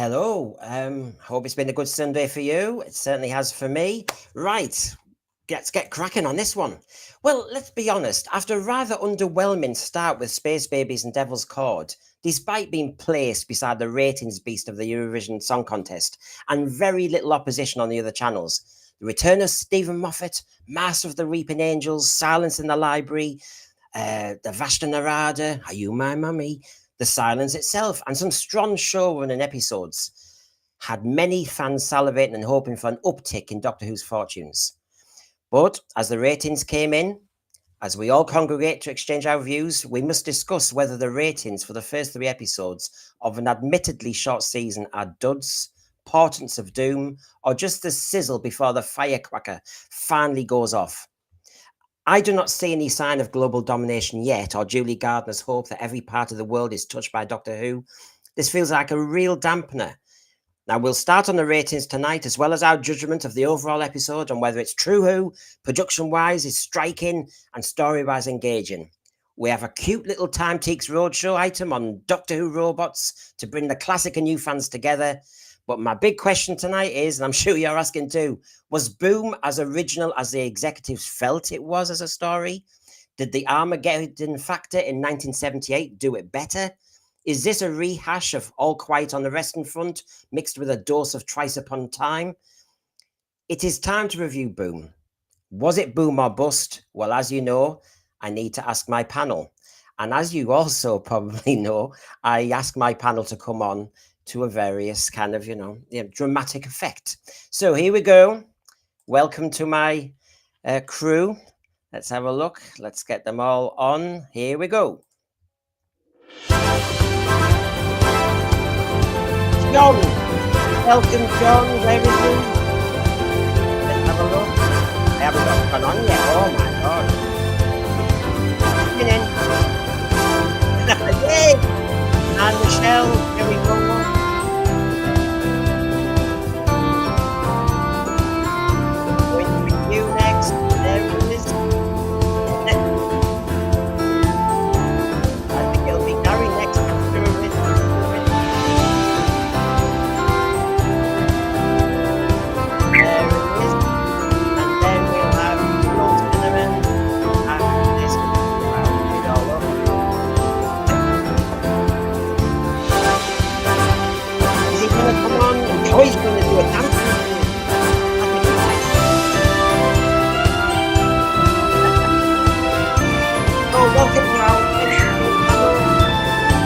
Hello. Hope it's been a good Sunday for you. It certainly has for me. Right. Let's get cracking on this one. Well, let's be honest. After a rather underwhelming start with Space Babies and Devil's Chord, despite being placed beside the ratings beast of the Eurovision Song Contest and very little opposition on the other channels, the return of Steven Moffat, Master of the Reaping Angels, Silence in the Library, the Vashta Narada, Are You My Mummy, The Silence itself, and some strong showrunning episodes had many fans salivating and hoping for an uptick in Doctor Who's fortunes. But as the ratings came in, as we all congregate to exchange our views, we must discuss whether the ratings for the first 3 episodes of an admittedly short season are duds, portents of doom, or just the sizzle before the firecracker finally goes off. I do not see any sign of global domination yet, or Julie Gardner's hope that every part of the world is touched by Doctor Who. This feels like a real dampener. Now, we'll start on the ratings tonight, as well as our judgment of the overall episode and whether it's true Who, production-wise is striking, and story-wise engaging. We have a cute little Time Teaks Roadshow item on Doctor Who robots to bring the classic and new fans together. But my big question tonight is, and I'm sure you're asking too, was Boom as original as the executives felt it was as a story? Did the Armageddon Factor in 1978 do it better? Is this a rehash of All Quiet on the Western Front mixed with a dose of Thrice Upon Time? It is time to review Boom. Was it boom or bust? Well, as you know, I need to ask my panel. And as you also probably know, I ask my panel to come on to a various kind of, dramatic effect. So here we go. Welcome to my crew. Let's have a look. Let's get them all on. Here we go. John. Welcome, John. Where is he? Let's have a look. I haven't got one on yet. Oh, my God. Come in. Yay! And Michelle, here we go. Going to be you next. There it is. I think it'll be Gary next. There it is. And then we'll have Rose Cinnamon. And this will round it all up. Is he going to come on? Oh, he's going to do a dance. Oh, welcome to our panel.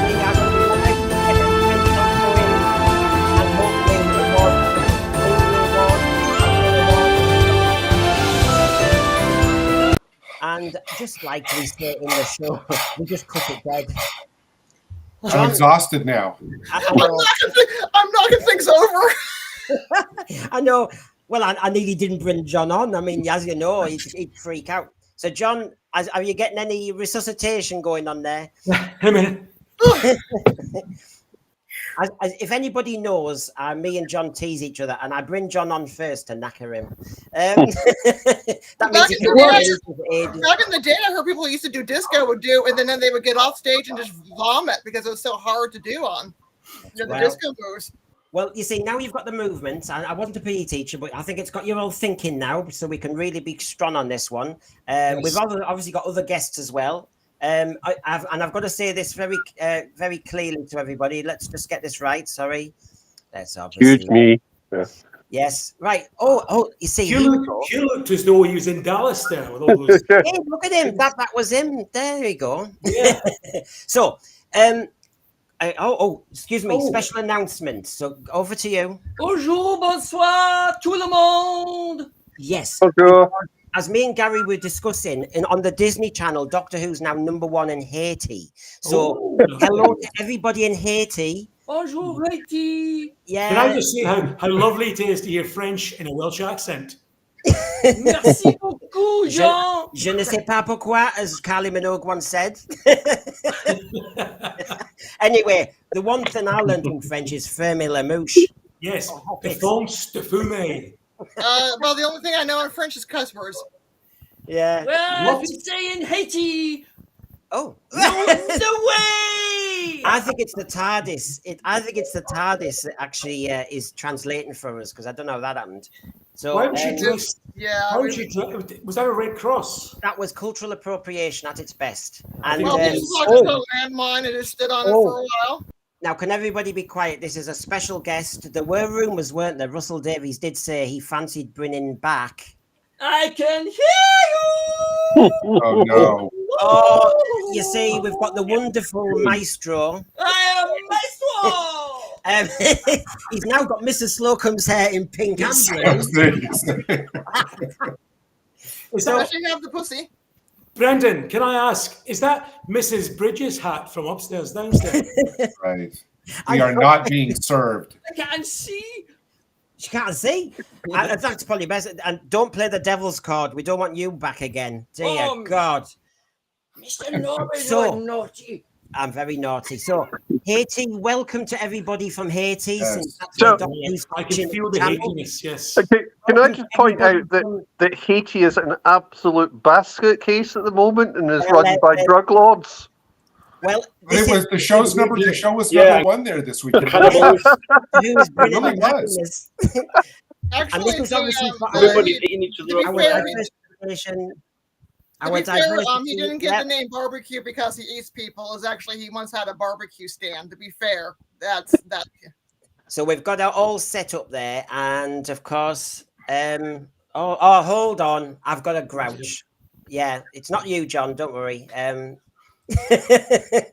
We are going to be live and hopefully reward and just like we say in the show, we just cut it dead. I'm exhausted now. I'm knocking things over. I know. Well, I nearly didn't bring John on. I mean, as you know, he'd freak out. So, John, are you getting any resuscitation going on there? A minute. If anybody knows, me and John tease each other, and I bring John on first to knacker him. That means Back in the day, I heard people used to do disco would do, and then they would get off stage and just vomit because it was so hard to do on the disco moves. Well, you see, now you've got the movement. I wasn't a PE teacher, but I think it's got you all thinking now, so we can really be strong on this one. Yes. We've obviously got other guests as well. I've got to say this very clearly to everybody. Let's just get this right. Sorry. Let's obviously. Excuse me. Yes. Yes. Right. Oh, you see. You looked as though he was in Dallas there with all those. Hey, look at him. That was him. There you go. Yeah. So, excuse me. Special announcement. So over to you. Bonjour, bonsoir, tout le monde. Yes. Bonjour. As me and Gary were discussing, on the Disney Channel, Doctor Who's now #1 in Haiti. So, hello to everybody in Haiti. Bonjour, Haiti. Yeah. Can I just say how lovely it is to hear French in a Welsh accent? Merci beaucoup, Jean. Je ne sais pas pourquoi, as Kylie Minogue once said. Anyway, the one thing I learned in French is fermer la mouche. Yes, défonce de fumée. Well, the only thing I know in French is cuss words. Yeah. Well, if you say in Haiti. Oh. No way! I think it's the TARDIS. I think it's the TARDIS that actually is translating for us because I don't know how that happened. So Why was she dressed? Yeah. How was she dressed? Was that a Red Cross? that was cultural appropriation at its best. I And think Well, it this is. is like a landmine and it stood on it for a while. now, can everybody be quiet? This is a special guest. There were rumours, weren't there? Russell Davies did say he fancied bringing back. I can hear you. Oh no. Oh, you see, we've got the wonderful maestro. I am Maestro. He's now got Mrs. Slocum's hair in pink and blue. Is So that, she have the pussy. Brendan, can I ask, is that Mrs. Bridges' hat from upstairs, downstairs? Right. We are not being served. I can't see. She can't see. That's probably best. And don't play the devil's card. We don't want you back again. Dear God. Mr. Norris, So- you're naughty. I'm very naughty. So, Haiti, welcome to everybody from Haiti. Yes. Since that's So- the Doctor Who's I watching can feel the channel. hatiness, yes. Okay, can I just point out that Haiti is an absolute basket case at the moment and is Well, run by drug lords? Well, But it was the show was number Yeah. 1 there this weekend. Kind of both. who's bringing really the was. happiness. Actually, this was obviously Everybody's eating each to other be up. Our fair, diversification. To Our be fair, diversity. he didn't get Yep. the name barbecue because he eats people. Is actually he once had a barbecue stand. To be fair, that's that. So we've got it all set up there, and of course, oh, hold on, I've got a grouch. Yeah, it's not you, John. Don't worry.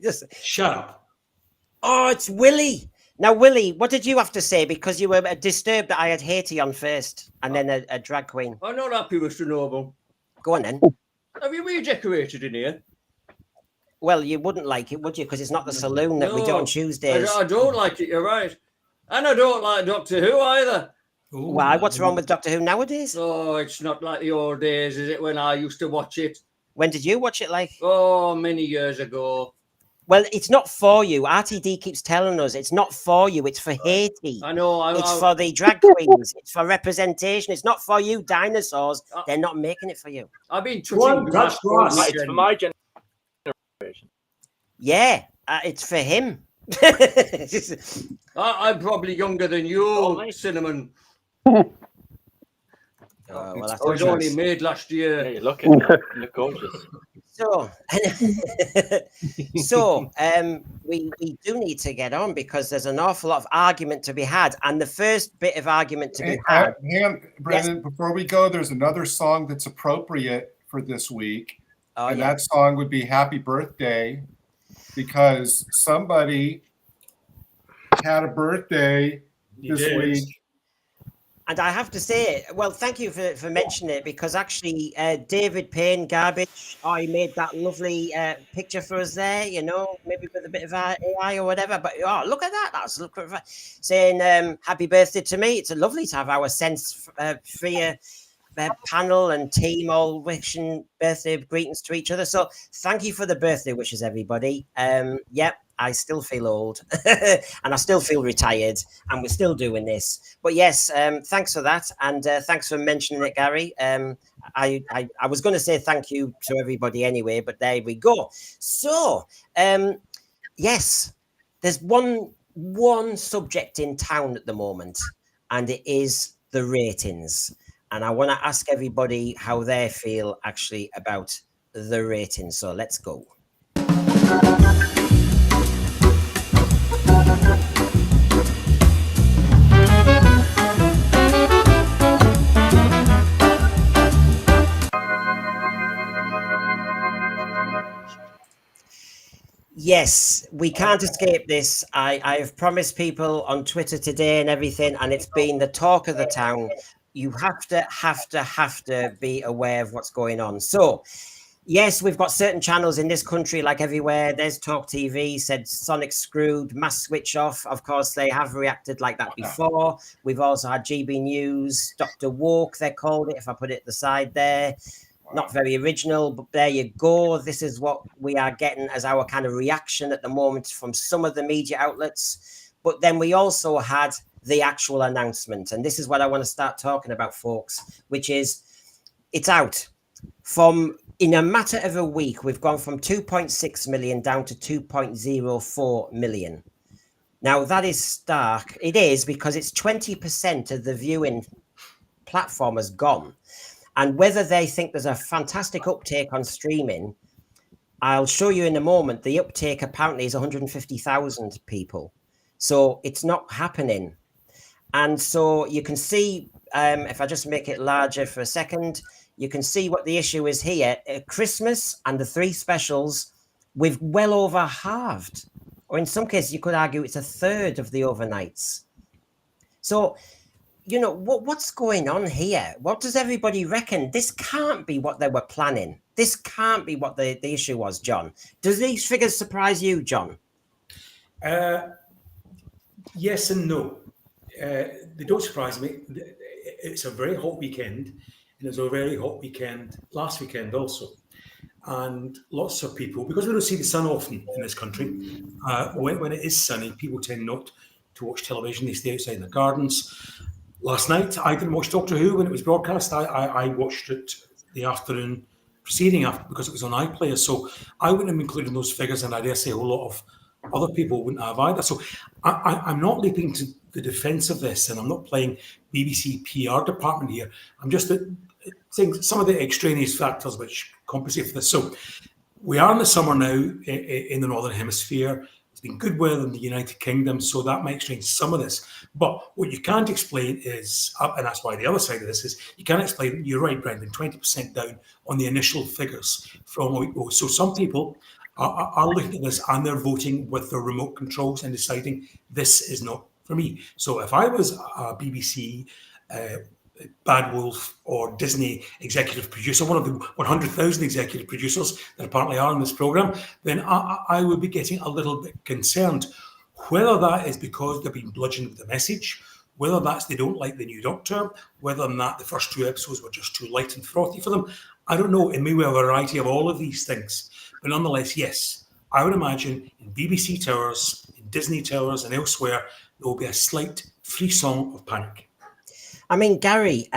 Just, Shut up. oh, it's Willie. Now, Willie, what did you have to say? Because you were disturbed that I had Haiti on first, and then a drag queen. I'm not happy, Mr. Noble. Go on then. Have you redecorated in here? Well, you wouldn't like it, would you? Because it's not the saloon that we do No, on Tuesdays. I don't like it, you're right. And I don't like Doctor Who either. Ooh. Why? What's wrong with Doctor Who nowadays? Oh, it's not like the old days, is it, when I used to watch it? When did you watch it? Like, Oh, many years ago. well, it's not for you. RTD keeps telling us it's not for you. It's for Haiti. I know. It's for the drag queens. It's for representation. It's not for you dinosaurs. They're not making it for you. I've been Go on, touching touch grass. It's for my generation. Yeah, it's for him. I'm probably younger than you, Oh, nice. Cinnamon. Well, I was only made last Yeah, year. you look gorgeous. so, we do need to get on because there's an awful lot of argument to be had, and the first bit of argument to be had. Hang on, Brendan, before we go, there's another song that's appropriate for this week. Oh, And yeah. that song would be Happy Birthday because somebody had a birthday You this did. week. And I have to say, well, thank you for mentioning it because actually, David Payne Garbage, he made that lovely picture for us there, you know, maybe with a bit of AI or whatever. But look at that. That's saying happy birthday to me. It's lovely to have our sense free panel and team all wishing birthday greetings to each other. So thank you for the birthday wishes, everybody. Yep. I still feel old and I still feel retired and we're still doing this. But yes, thanks for that. And thanks for mentioning it, Gary. I was going to say thank you to everybody anyway, but there we go. So, yes, there's one subject in town at the moment, and it is the ratings. And I want to ask everybody how they feel actually about the ratings. So let's go. Yes, we can't escape this. I have promised people on Twitter today and everything, and it's been the talk of the town. You have to be aware of what's going on. So, yes, we've got certain channels in this country, like everywhere. There's Talk TV, said Sonic screwed, mass switch off. Of course, they have reacted like that before. We've also had GB News, Dr. Woke, they called it, if I put it at the side there. Not very original, but there you go. This is what we are getting as our kind of reaction at the moment from some of the media outlets. But then we also had the actual announcement. And this is what I want to start talking about, folks, which is it's out. in a matter of a week, we've gone from 2.6 million down to 2.04 million. Now, that is stark. It is, because it's 20% of the viewing platform has gone. And whether they think there's a fantastic uptake on streaming, I'll show you in a moment. The uptake apparently is 150,000 people. So it's not happening. And so you can see, if I just make it larger for a second, you can see what the issue is here. Christmas and the 3 specials, we've well over halved. Or in some cases, you could argue it's a third of the overnights. So, you know, what's going on here? What does everybody reckon? This can't be what they were planning. This can't be what the issue was, John. Does these figures surprise you, John? Yes and no. They don't surprise me. It's a very hot weekend, and it was a very hot weekend last weekend also. And lots of people, because we don't see the sun often in this country, when it is sunny, people tend not to watch television. They stay outside in the gardens. Last night, I didn't watch Doctor Who when it was broadcast. I watched it the afternoon preceding because it was on iPlayer. So I wouldn't have included those figures, and I dare say a whole lot of other people wouldn't have either. So I'm not leaping to the defense of this, and I'm not playing BBC PR department here. I'm just saying some of the extraneous factors which compensate for this. So we are in the summer now in the Northern Hemisphere. It's been good weather in the United Kingdom, so that might explain some of this. But what you can't explain is, and that's why the other side of this is, you can't explain, you're right, Brendan, 20% down on the initial figures from a week ago. So some people are looking at this and they're voting with their remote controls and deciding this is not for me. So if I was a BBC, Bad Wolf or Disney executive producer, one of the 100,000 executive producers that apparently are in this program, then I would be getting a little bit concerned. Whether that is because they're being bludgeoned with the message, whether that's they don't like the new Doctor, whether or not the first 2 episodes were just too light and frothy for them, I don't know. It may be a variety of all of these things. But nonetheless, yes, I would imagine in BBC towers, in Disney towers and elsewhere, there will be a slight frisson of panic. I mean, Gary,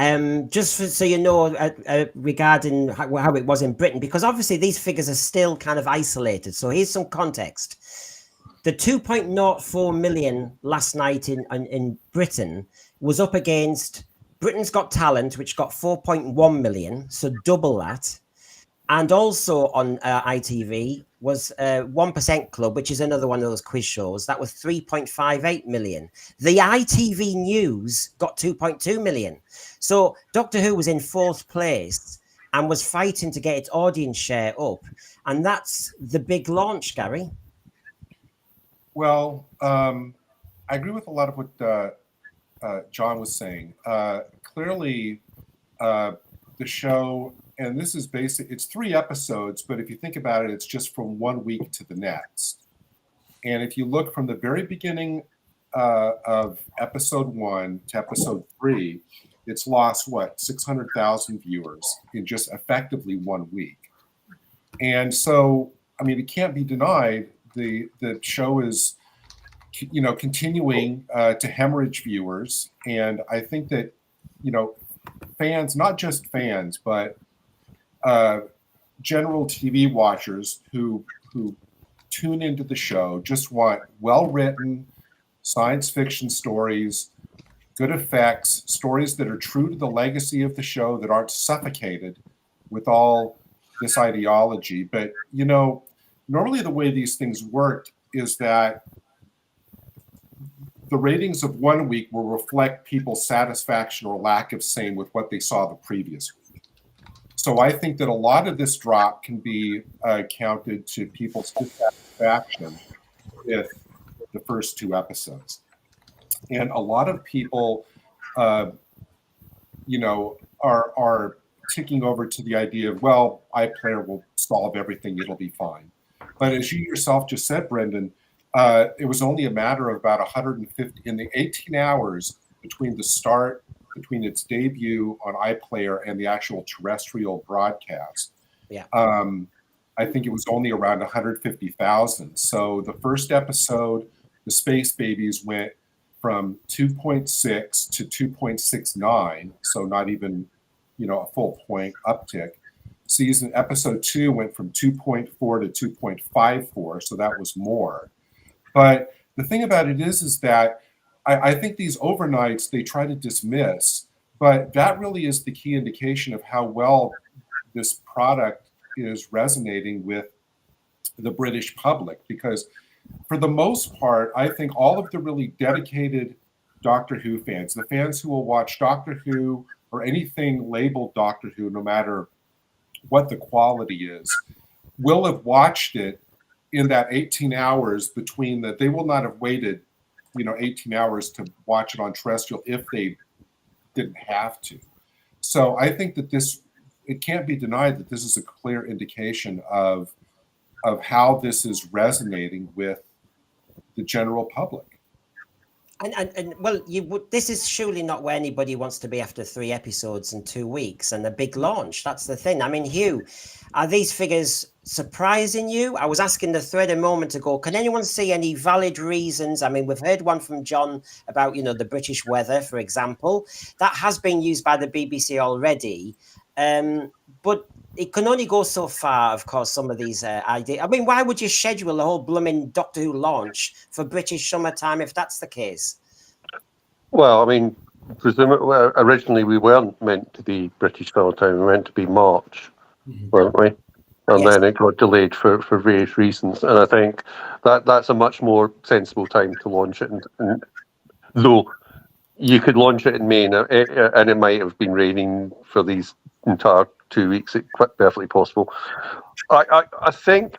just so you know, regarding how it was in Britain, because obviously these figures are still kind of isolated. So here's some context. The 2.04 million last night in Britain was up against Britain's Got Talent, which got 4.1 million, so double that. And also on ITV was 1% Club, which is another one of those quiz shows. That was 3.58 million. The ITV News got 2.2 million. So Doctor Who was in 4th place and was fighting to get its audience share up. And that's the big launch, Gary. Well, I agree with a lot of what John was saying. Clearly, the show, and this is it's 3 episodes, but if you think about it, it's just from 1 week to the next. And if you look from the very beginning of episode 1 to episode 3, it's lost, 600,000 viewers in just effectively 1 week. And so, I mean, it can't be denied the show is, continuing to hemorrhage viewers. And I think that, fans, not just fans, but general TV watchers who tune into the show just want well-written science fiction stories, good effects, stories that are true to the legacy of the show, that aren't suffocated with all this ideology. But, normally the way these things worked is that the ratings of 1 week will reflect people's satisfaction or lack of same with what they saw the previous week. So I think that a lot of this drop can be counted to people's dissatisfaction with the first 2 episodes. And a lot of people, are ticking over to the idea of, well, iPlayer will solve everything, it'll be fine. But as you yourself just said, Brendan, it was only a matter of about 150 in the 18 hours between its debut on iPlayer and the actual terrestrial broadcast. Yeah. I think it was only around 150,000. So the first episode, the Space Babies, went from 2.6 to 2.69. So not even, a full point uptick. season. Episode 2 went from 2.4 to 2.54, so that was more. But the thing about it is that I think these overnights they try to dismiss, but that really is the key indication of how well this product is resonating with the British public. Because for the most part, I think all of the really dedicated Doctor Who fans, the fans who will watch Doctor Who or anything labeled Doctor Who, no matter what the quality is, will have watched it in that 18 hours between that. They will not have waited 18 hours to watch it on terrestrial if they didn't have to. So I think that it can't be denied that this is a clear indication of how this is resonating with the general public. And well, this is surely not where anybody wants to be after 3 episodes in 2 weeks and a big launch. That's the thing. I mean, Hugh, are these figures surprising you? I was asking the thread a moment ago, can anyone see any valid reasons? I mean, we've heard one from John about, the British weather, for example. That has been used by the BBC already. But it can only go so far, of course, some of these ideas. I mean, why would you schedule a whole blooming Doctor Who launch for British summertime if that's the case? Well, I mean, presumably, originally we weren't meant to be British summertime. We were meant to be March, weren't we? And Yes. then it got delayed for various reasons. And I think that's a much more sensible time to launch it. And though you could launch it in May, and it might have been raining for these entire 2 weeks. It's quite perfectly possible. I think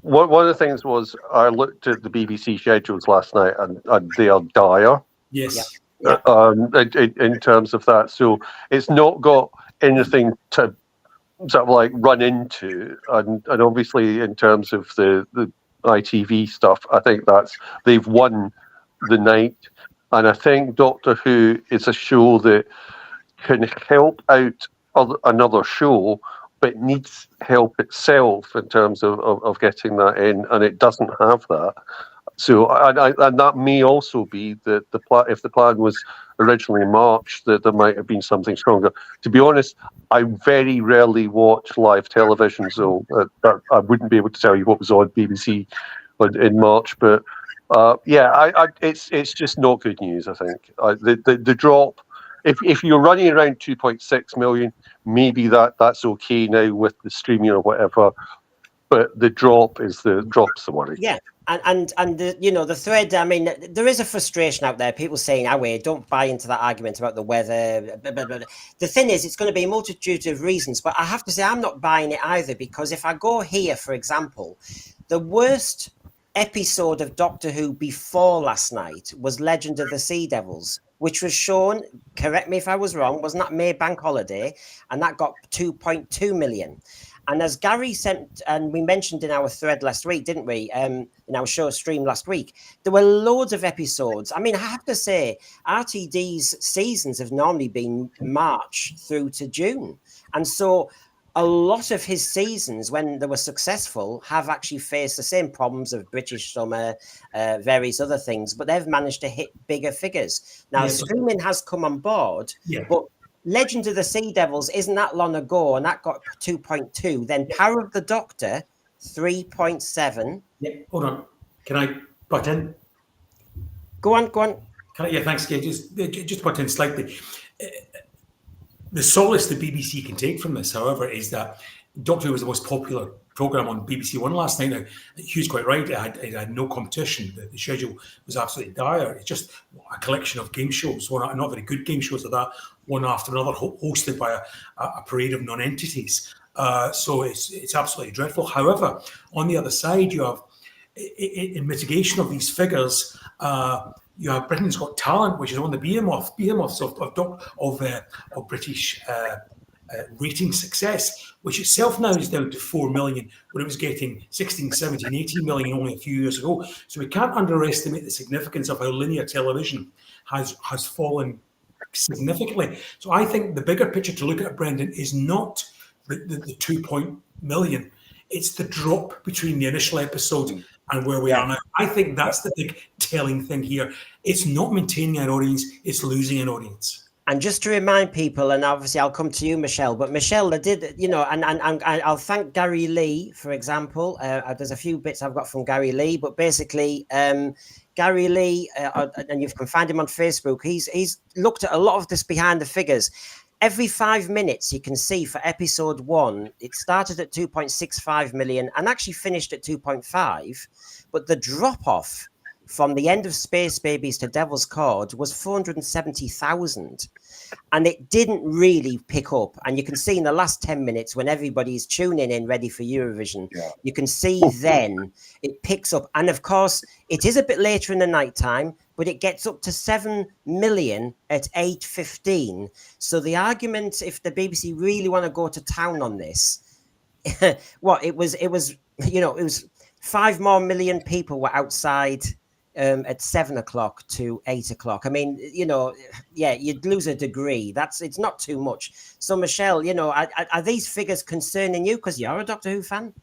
one of the things was I looked at the BBC schedules last night, and they are dire. Yes. Yeah. In terms of that, so it's not got anything to sort of like run into, and obviously in terms of the ITV stuff, I think they've won the night, and I think Doctor Who is a show that can help out another show, but needs help itself in terms of getting that in, and it doesn't have that. So, and that may also be that if the plan was originally March, that there might have been something stronger. To be honest, I very rarely watch live television, so I wouldn't be able to tell you what was on BBC in March. But it's just not good news. I think the drop. If you're running around 2.6 million, maybe that's okay now with the streaming or whatever. But the drop's the worry. Yeah. And the thread, I mean, there is a frustration out there. People saying, don't buy into that argument about the weather. The thing is, it's going to be a multitude of reasons. But I have to say, I'm not buying it either, because if I go here, for example, the worst episode of Doctor Who before last night was Legend of the Sea Devils, which was shown, correct me if I was wrong, wasn't that May Bank Holiday? And that got 2.2 million. And as Gary sent, and we mentioned in our thread last week, didn't we? In our show stream last week, there were loads of episodes. I mean, I have to say, RTD's seasons have normally been March through to June. And so a lot of his seasons, when they were successful, have actually faced the same problems of British summer, various other things, but they've managed to hit bigger figures. Now, streaming has come on board, but Legend of the Sea Devils isn't that long ago, and that got 2.2. Then Power of the Doctor, 3.7. Yeah, hold on. Can I butt in? Go on. Thanks, Kate. Just butt in slightly. The solace the BBC can take from this, however, is that Doctor Who was the most popular programme on BBC One last night. Now, Hugh's quite right. It had no competition. The schedule was absolutely dire. It's just a collection of game shows, not very good game shows of that, one after another, hosted by a parade of non-entities. So it's absolutely dreadful. However, on the other side, you have, in mitigation of these figures, you have Britain's Got Talent, which is on the behemoths of British rating success, which itself now is down to 4 million, when it was getting 16, 17, 18 million only a few years ago. So we can't underestimate the significance of how linear television has fallen significantly. So I think the bigger picture to look at, Brendan, is not the 2 million. It's the drop between the initial episode and where we are now. I think that's the big telling thing here. It's not maintaining an audience, it's losing an audience. And just to remind people, and obviously I'll come to you, Michelle, but Michelle, I did, you know, and I'll thank Gary Lee, for example. There's a few bits I've got from Gary Lee, but basically, Gary Lee, and you can find him on Facebook, he's looked at a lot of this behind the figures. Every 5 minutes, you can see for episode 1, it started at 2.65 million and actually finished at 2.5, but the drop-off from the end of Space Babies to Devil's Cord was 470,000. And it didn't really pick up. And you can see in the last 10 minutes when everybody's tuning in ready for Eurovision, you can see then it picks up. And of course, it is a bit later in the night time, but it gets up to 7 million at 8:15. So the argument, if the BBC really want to go to town on this, it was, you know, it was 5 more million people were outside at 7 o'clock to 8 o'clock. I mean, you know, yeah, you'd lose a degree. It's not too much. So, Michelle, you know, are these figures concerning you because you're a Doctor Who fan?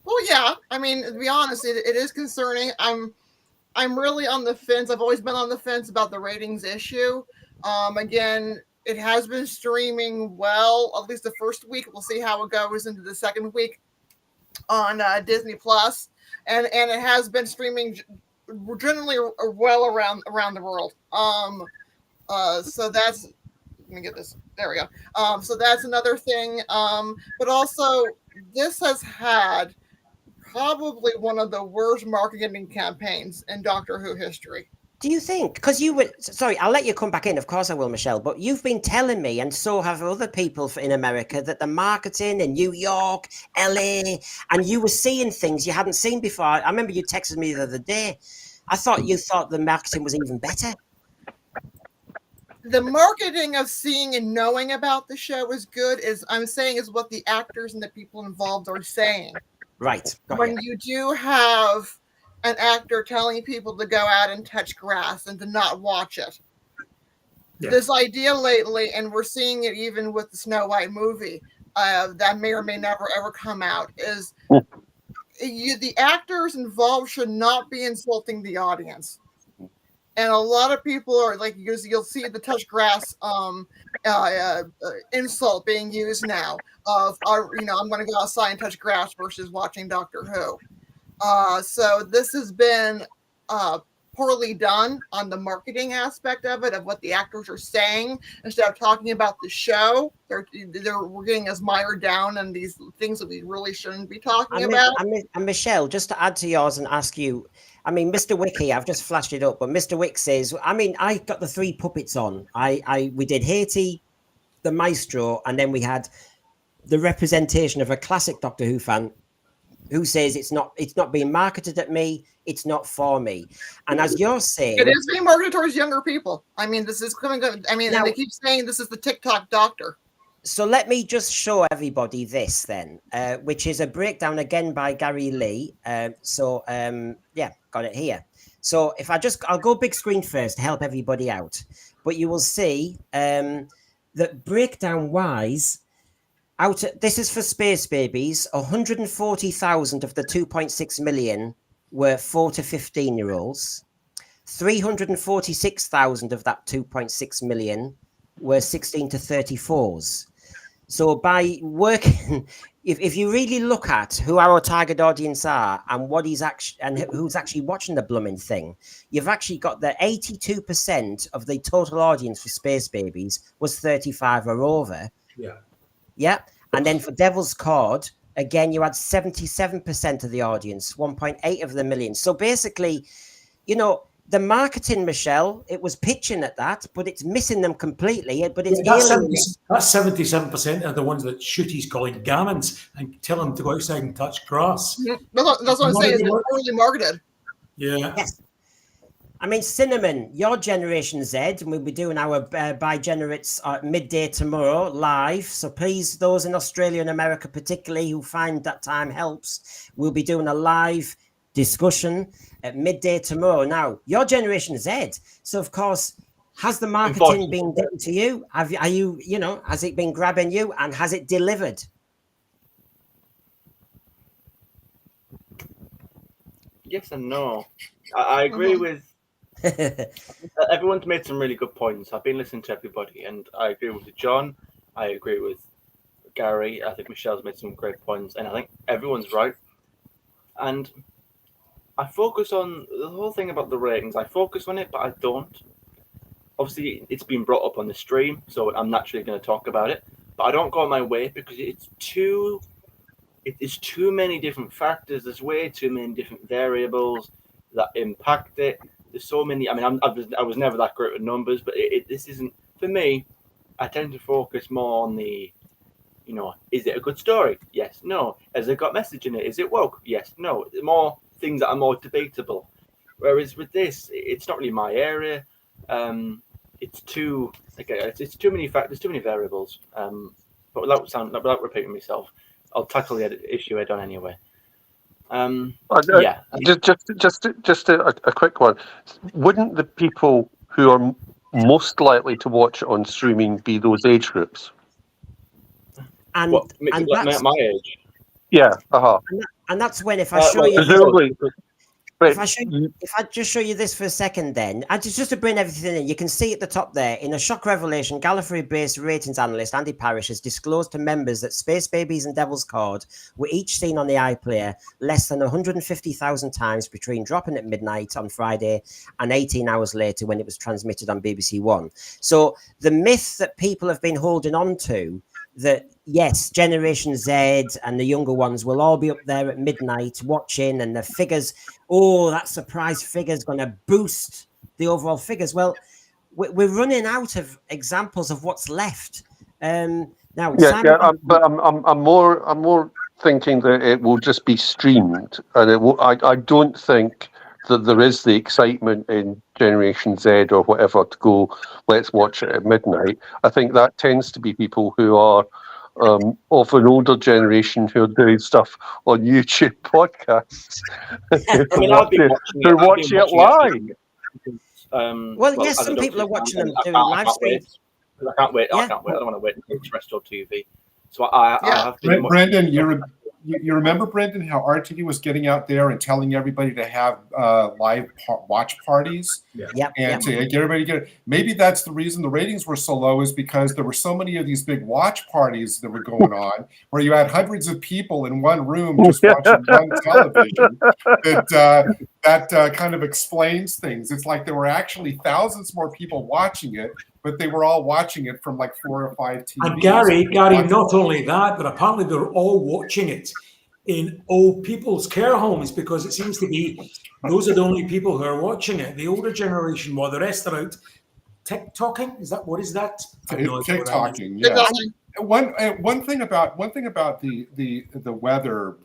Well, yeah. I mean, to be honest, it is concerning. I'm really on the fence. I've always been on the fence about the ratings issue. Again, it has been streaming well, at least the first week. We'll see how it goes into the second week on Disney Plus, and it has been streaming generally well around the world. So that's, let me get this. There we go. So that's another thing. But also, this has had probably one of the worst marketing campaigns in Doctor Who history. Do you think? Because you were, sorry, I'll let you come back in. Of course I will, Michelle. But you've been telling me, and so have other people in America, that the marketing in New York, LA, and you were seeing things you hadn't seen before. I remember you texted me the other day. I thought you thought the marketing was even better. The marketing of seeing and knowing about the show is good, is what the actors and the people involved are saying. Right. When you do have an actor telling people to go out and touch grass and to not watch it. Yeah. This idea lately, and we're seeing it even with the Snow White movie, that may or may never ever come out, is the actors involved should not be insulting the audience. And a lot of people are like, you'll see the touch grass insult being used now of, you know, I'm going to go outside and touch grass versus watching Doctor Who. So this has been poorly done on the marketing aspect of it, of what the actors are saying. Instead of talking about the show, we're getting us mired down in these things that we really shouldn't be talking about. And Michelle, just to add to yours and ask you, I mean, Mr. Wiki, I've just flashed it up, but Mr. Wick says, I mean, I got the 3 puppets on. We did Haiti, the Maestro, and then we had the representation of a classic Doctor Who fan who says it's not being marketed at me, it's not for me. And as you're saying, it is being marketed towards younger people. I mean, this is coming. I mean, now, and they keep saying this is the TikTok doctor. So let me just show everybody this then, which is a breakdown again by Gary Lee. Yeah, got it here. So if I'll go big screen first to help everybody out, but you will see that breakdown wise, this is for Space Babies, 140,000 of the 2.6 million were 4 to 15-year-olds. 346,000 of that 2.6 million were 16 to 34s. So by working, if you really look at who our target audience are and what he's actually and who's actually watching the blooming thing, you've actually got the 82% of the total audience for Space Babies was 35 or over. Yeah. Yeah. And then for Devil's Cord, again, you had 77% of the audience, 1.8 of the million. So basically, you know, the marketing, Michelle, it was pitching at that, but it's missing them completely. But it's that's 77% of the ones that Shooty's calling gammons and tell them to go outside and touch grass. Yeah, that's what I'm saying. It's poorly marketed. Yeah. Yes. I mean, Cinnamon, your Generation Z, and we'll be doing our Bi-Generates midday tomorrow live. So please, those in Australia and America particularly who find that time helps, we'll be doing a live discussion at midday tomorrow. Now, your Generation Z. So, of course, has the marketing been getting to you? Has it been grabbing you and has it delivered? Yes and no. I agree with Everyone's made some really good points. I've been listening to everybody, and I agree with John. I agree with Gary. I think Michelle's made some great points, and I think everyone's right. And I focus on the whole thing about the ratings. I focus on it, but I don't. Obviously, it's been brought up on the stream, so I'm naturally going to talk about it. But I don't go on my way because it's too many different factors. There's way too many different variables that impact it. There's so many. I mean, I was never that great with numbers, but this isn't for me. I tend to focus more on the, is it a good story? Yes, no. Has it got message in it? Is it woke? Yes, no. More things that are more debatable. Whereas with this, it's not really my area. It's too many factors, too many variables. But without repeating myself, I'll tackle the issue head on anyway. Yeah. Just a quick one. Wouldn't the people who are most likely to watch it on streaming be those age groups? And that's my age. Yeah. and that's when if I show you. Presumably. Right. If I just show you this for a second, then just to bring everything in, you can see at the top there, in a shock revelation, Gallifrey-based ratings analyst Andy Parrish has disclosed to members that Space Babies and Devil's Cord were each seen on the iPlayer less than 150,000 times between dropping at midnight on Friday and 18 hours later when it was transmitted on BBC One. So the myth that people have been holding on to, that yes, Generation Z and the younger ones will all be up there at midnight watching, and the figures, that surprise figure is going to boost the overall figures. Well, we're running out of examples of what's left. Now, but I'm more thinking that it will just be streamed, and it will. I don't think that there is the excitement in Generation Z or whatever to go, let's watch it at midnight. I think that tends to be people who are of an older generation who are doing stuff on YouTube podcasts. They're watching it live. Yes, some people are watching them doing live streams. I can't wait. I don't want to wait until terrestrial TV. So I have been. Brendan, you remember, Brendan, how RTD was getting out there and telling everybody to have live watch parties? Yeah. And to get everybody maybe that's the reason the ratings were so low, is because there were so many of these big watch parties that were going on where you had hundreds of people in one room just watching one television. That kind of explains things. It's like there were actually thousands more people watching it, but they were all watching it from like 4 or 5 TVs. And Gary, not only that, but apparently they're all watching it in old people's care homes, because it seems to be those are the only people who are watching it. The older generation, while the rest are out TikToking. What is that? TikToking, yeah. One thing about the weather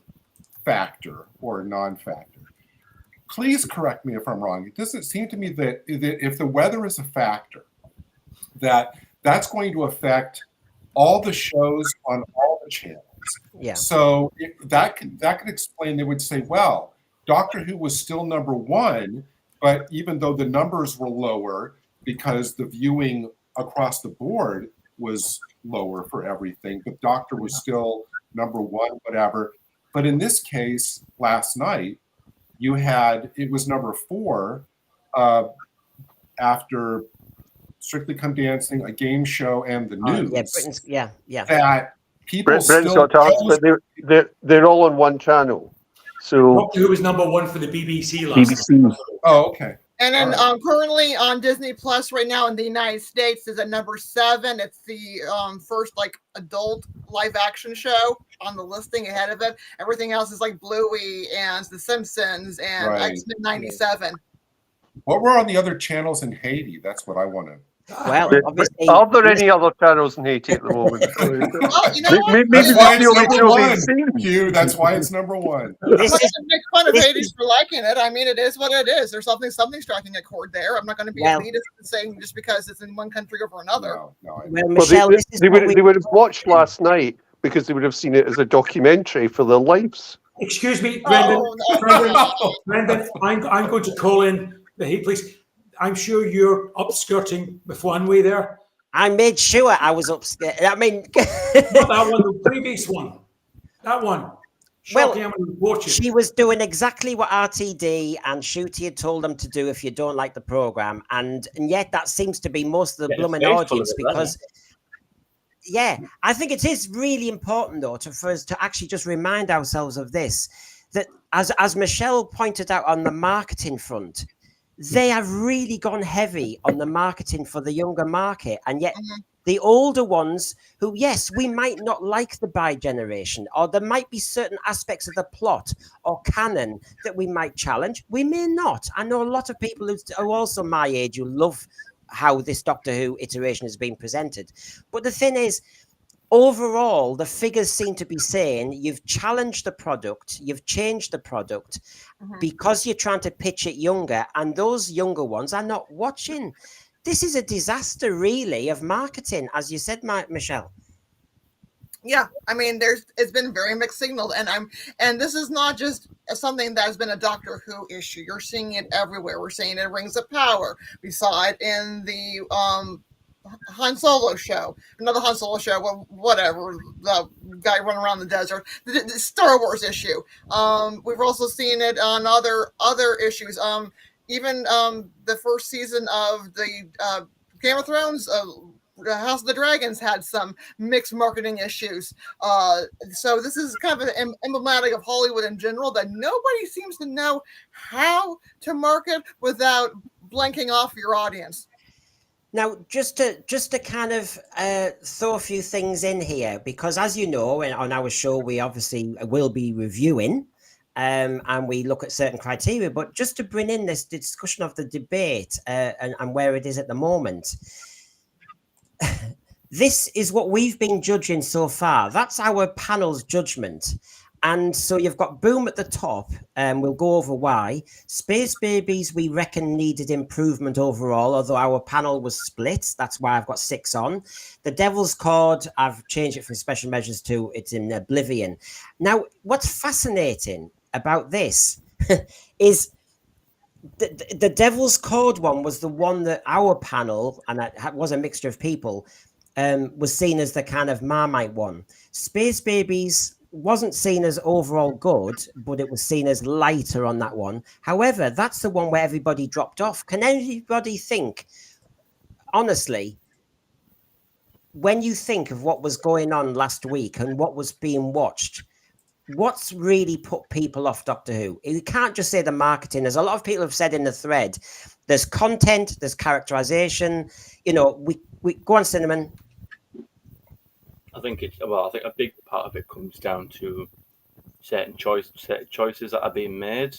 factor or non-factor. Please correct me if I'm wrong. It doesn't seem to me that if the weather is a factor, that's going to affect all the shows on all the channels. Yeah. So that could explain. They would say, well, Doctor Who was still number one, but even though the numbers were lower because the viewing across the board was lower for everything, but Doctor was still number one, whatever. But in this case, last night, it was number 4 after Strictly Come Dancing, a game show, and the news. That people Britain's Got Talent, but they're all on one channel. So Doctor Who was number 1 for the BBC last night. Oh, okay. And then currently on Disney Plus right now in the United States is at number 7. It's the first adult live action show on the listing ahead of it. Everything else is like Bluey and The Simpsons and X-Men 97. What were on the other channels in Haiti? That's what I want to. Well, obviously, are there any other channels in Haiti at the moment? Maybe that's why it's number 1. That's why it's number 1. I'm not going to make fun of Haiti for liking it. I mean, it is what it is. There's something striking a chord there. I'm not going to be elitist and saying just because it's in one country over another. Michelle, they would have watched last night because they would have seen it as a documentary for their lives. Excuse me, Brendan. Brendan, I'm going to call in the Hate Police. I'm sure you're upskirting with one way there. I made sure I was upskirt. I mean, not that one, the previous one. That one. Shocking, I'm going to report you. She was doing exactly what RTD and Shooty had told them to do if you don't like the program, and yet that seems to be most of the blooming audience because. Yeah, I think it is really important though for us to actually just remind ourselves of this, that as Michelle pointed out on the marketing front, they have really gone heavy on the marketing for the younger market, and yet the older ones who, yes, we might not like the bi generation, or there might be certain aspects of the plot or canon that we might challenge. We may not. I know a lot of people who are also my age who love how this Doctor Who iteration has been presented. But the thing is, overall, the figures seem to be saying you've challenged the product, you've changed the product because you're trying to pitch it younger, and those younger ones are not watching. This is a disaster, really, of marketing, as you said, Michelle. Yeah, I mean, it's been very mixed signals, and this is not just something that has been a Doctor Who issue. You're seeing it everywhere. We're seeing it in Rings of Power. We saw it in the Han Solo show, another Han Solo show, well, whatever, the guy running around the desert, the Star Wars issue. We've also seen it on other issues. Even the first season of the Game of Thrones. House of the Dragons had some mixed marketing issues. So this is kind of emblematic of Hollywood in general, that nobody seems to know how to market without blanking off your audience. Now, just to kind of throw a few things in here, because as you know, on our show, we obviously will be reviewing and we look at certain criteria, but just to bring in this discussion of the debate and where it is at the moment. This is what we've been judging so far. That's our panel's judgment. And so you've got Boom at the top, and we'll go over why. Space Babies, we reckon, needed improvement overall, although our panel was split. That's why I've got 6 on. The Devil's Cord, I've changed it from special measures to it's in Oblivion. Now, what's fascinating about this is the Devil's Cord one was the one that our panel, and it was a mixture of people, was seen as the kind of Marmite one. Space Babies wasn't seen as overall good, but it was seen as lighter on that one. However, that's the one where everybody dropped off. Can anybody think, honestly, when you think of what was going on last week and what was being watched, what's really put people off Doctor Who? You can't just say the marketing. As a lot of people have said in the thread, there's content, there's characterization. You know, we go on, Cinnamon. I think I think a big part of it comes down to certain choices that are being made,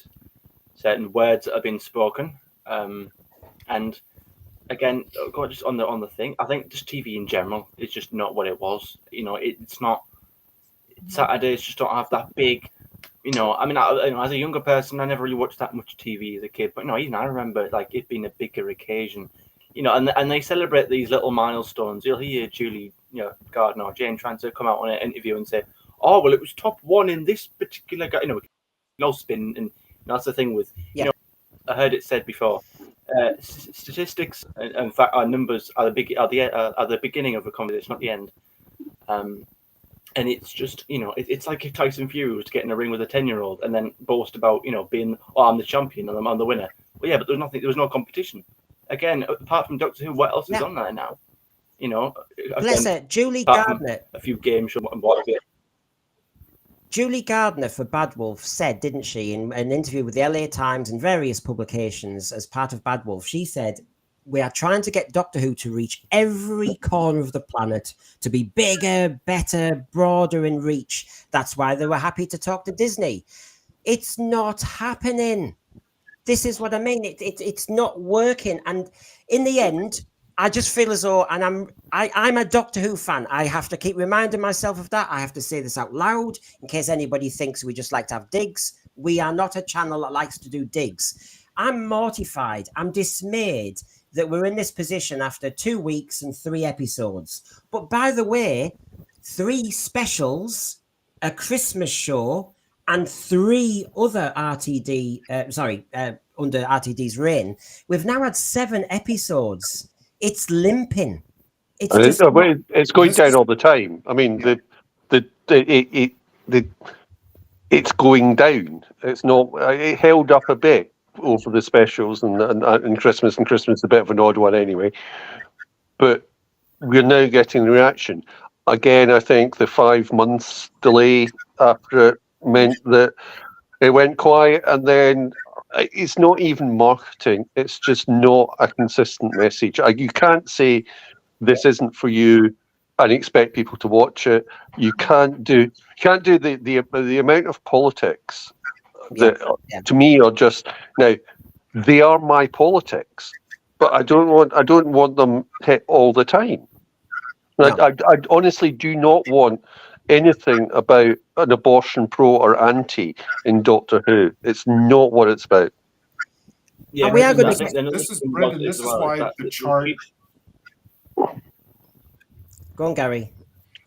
certain words that are being spoken, and again, just on the thing, I think just TV in general is just not what it was. You know, it's not. Saturdays just don't have that big, you know. I mean, as a younger person, I never really watched that much TV as a kid. But no, even I remember like it being a bigger occasion, you know. And they celebrate these little milestones. You'll hear Julie, you know, Gardner or Jane trying to come out on an interview and say, "Oh, well, it was top 1 in this particular," you know, no spin. And that's the thing with, you know, I heard it said before. Statistics, in fact, our numbers are the beginning of a conversation, not the end. And it's just, you know, it's like if Tyson Fury was to get in a ring with a 10-year-old and then boast about, you know, being, I'm the champion and I'm the winner. Well, yeah, but there was no competition. Again, apart from Doctor Who, what else is on there now? You know, bless her, Julie Gardner. A few games and what. Julie Gardner for Bad Wolf said, didn't she, in an interview with the LA Times and various publications as part of Bad Wolf, she said, we are trying to get Doctor Who to reach every corner of the planet, to be bigger, better, broader in reach. That's why they were happy to talk to Disney. It's not happening. This is what I mean. It's not working. And in the end, I just feel as though, and I'm a Doctor Who fan. I have to keep reminding myself of that. I have to say this out loud in case anybody thinks we just like to have digs. We are not a channel that likes to do digs. I'm mortified. I'm dismayed that we're in this position after 2 weeks and 3 episodes. But by the way, 3 specials, a Christmas show, and 3 other RTD, under RTD's reign. We've now had 7 episodes. It's limping. It's going down all the time. I mean, it's going down. It's not. It held up a bit over the specials and Christmas, and Christmas is a bit of an odd one anyway. But we're now getting the reaction. Again, I think the 5 months delay after it meant that it went quiet, and then it's not even marketing. It's just not a consistent message. You can't say this isn't for you and expect people to watch it. You can't do the amount of politics that to me are just now. They are my politics, but I don't want them hit all the time. No. I honestly do not want anything about an abortion pro or anti in Doctor Who. It's not what it's about. Yeah, And we are I going think to. another This is thing Brendan. about it This as is well why that the chart. Go on, Gary.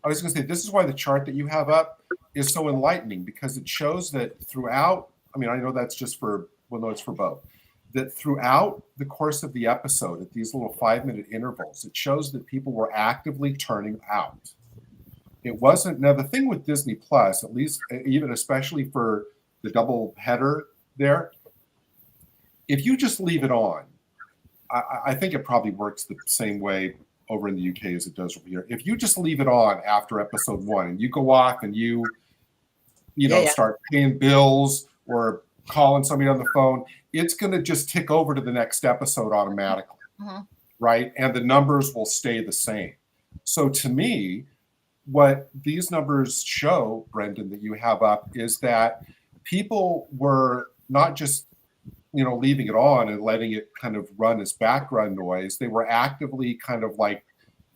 I was going to say, this is why the chart that you have up is so enlightening, because it shows that throughout, I mean, I know that's just for, well, no, it's for both, that throughout the course of the episode, at these little 5-minute intervals, it shows that people were actively turning out. It wasn't, now the thing with Disney Plus, at least, even especially for the double header there, if you just leave it on, I think it probably works the same way over in the UK as it does over here. If you just leave it on after episode 1 and you go off and you start paying bills or calling somebody on the phone, it's going to just tick over to the next episode automatically, right? And the numbers will stay the same. So to me, what these numbers show, Brendan, that you have up, is that people were not just leaving it on and letting it kind of run as background noise. They were actively kind of like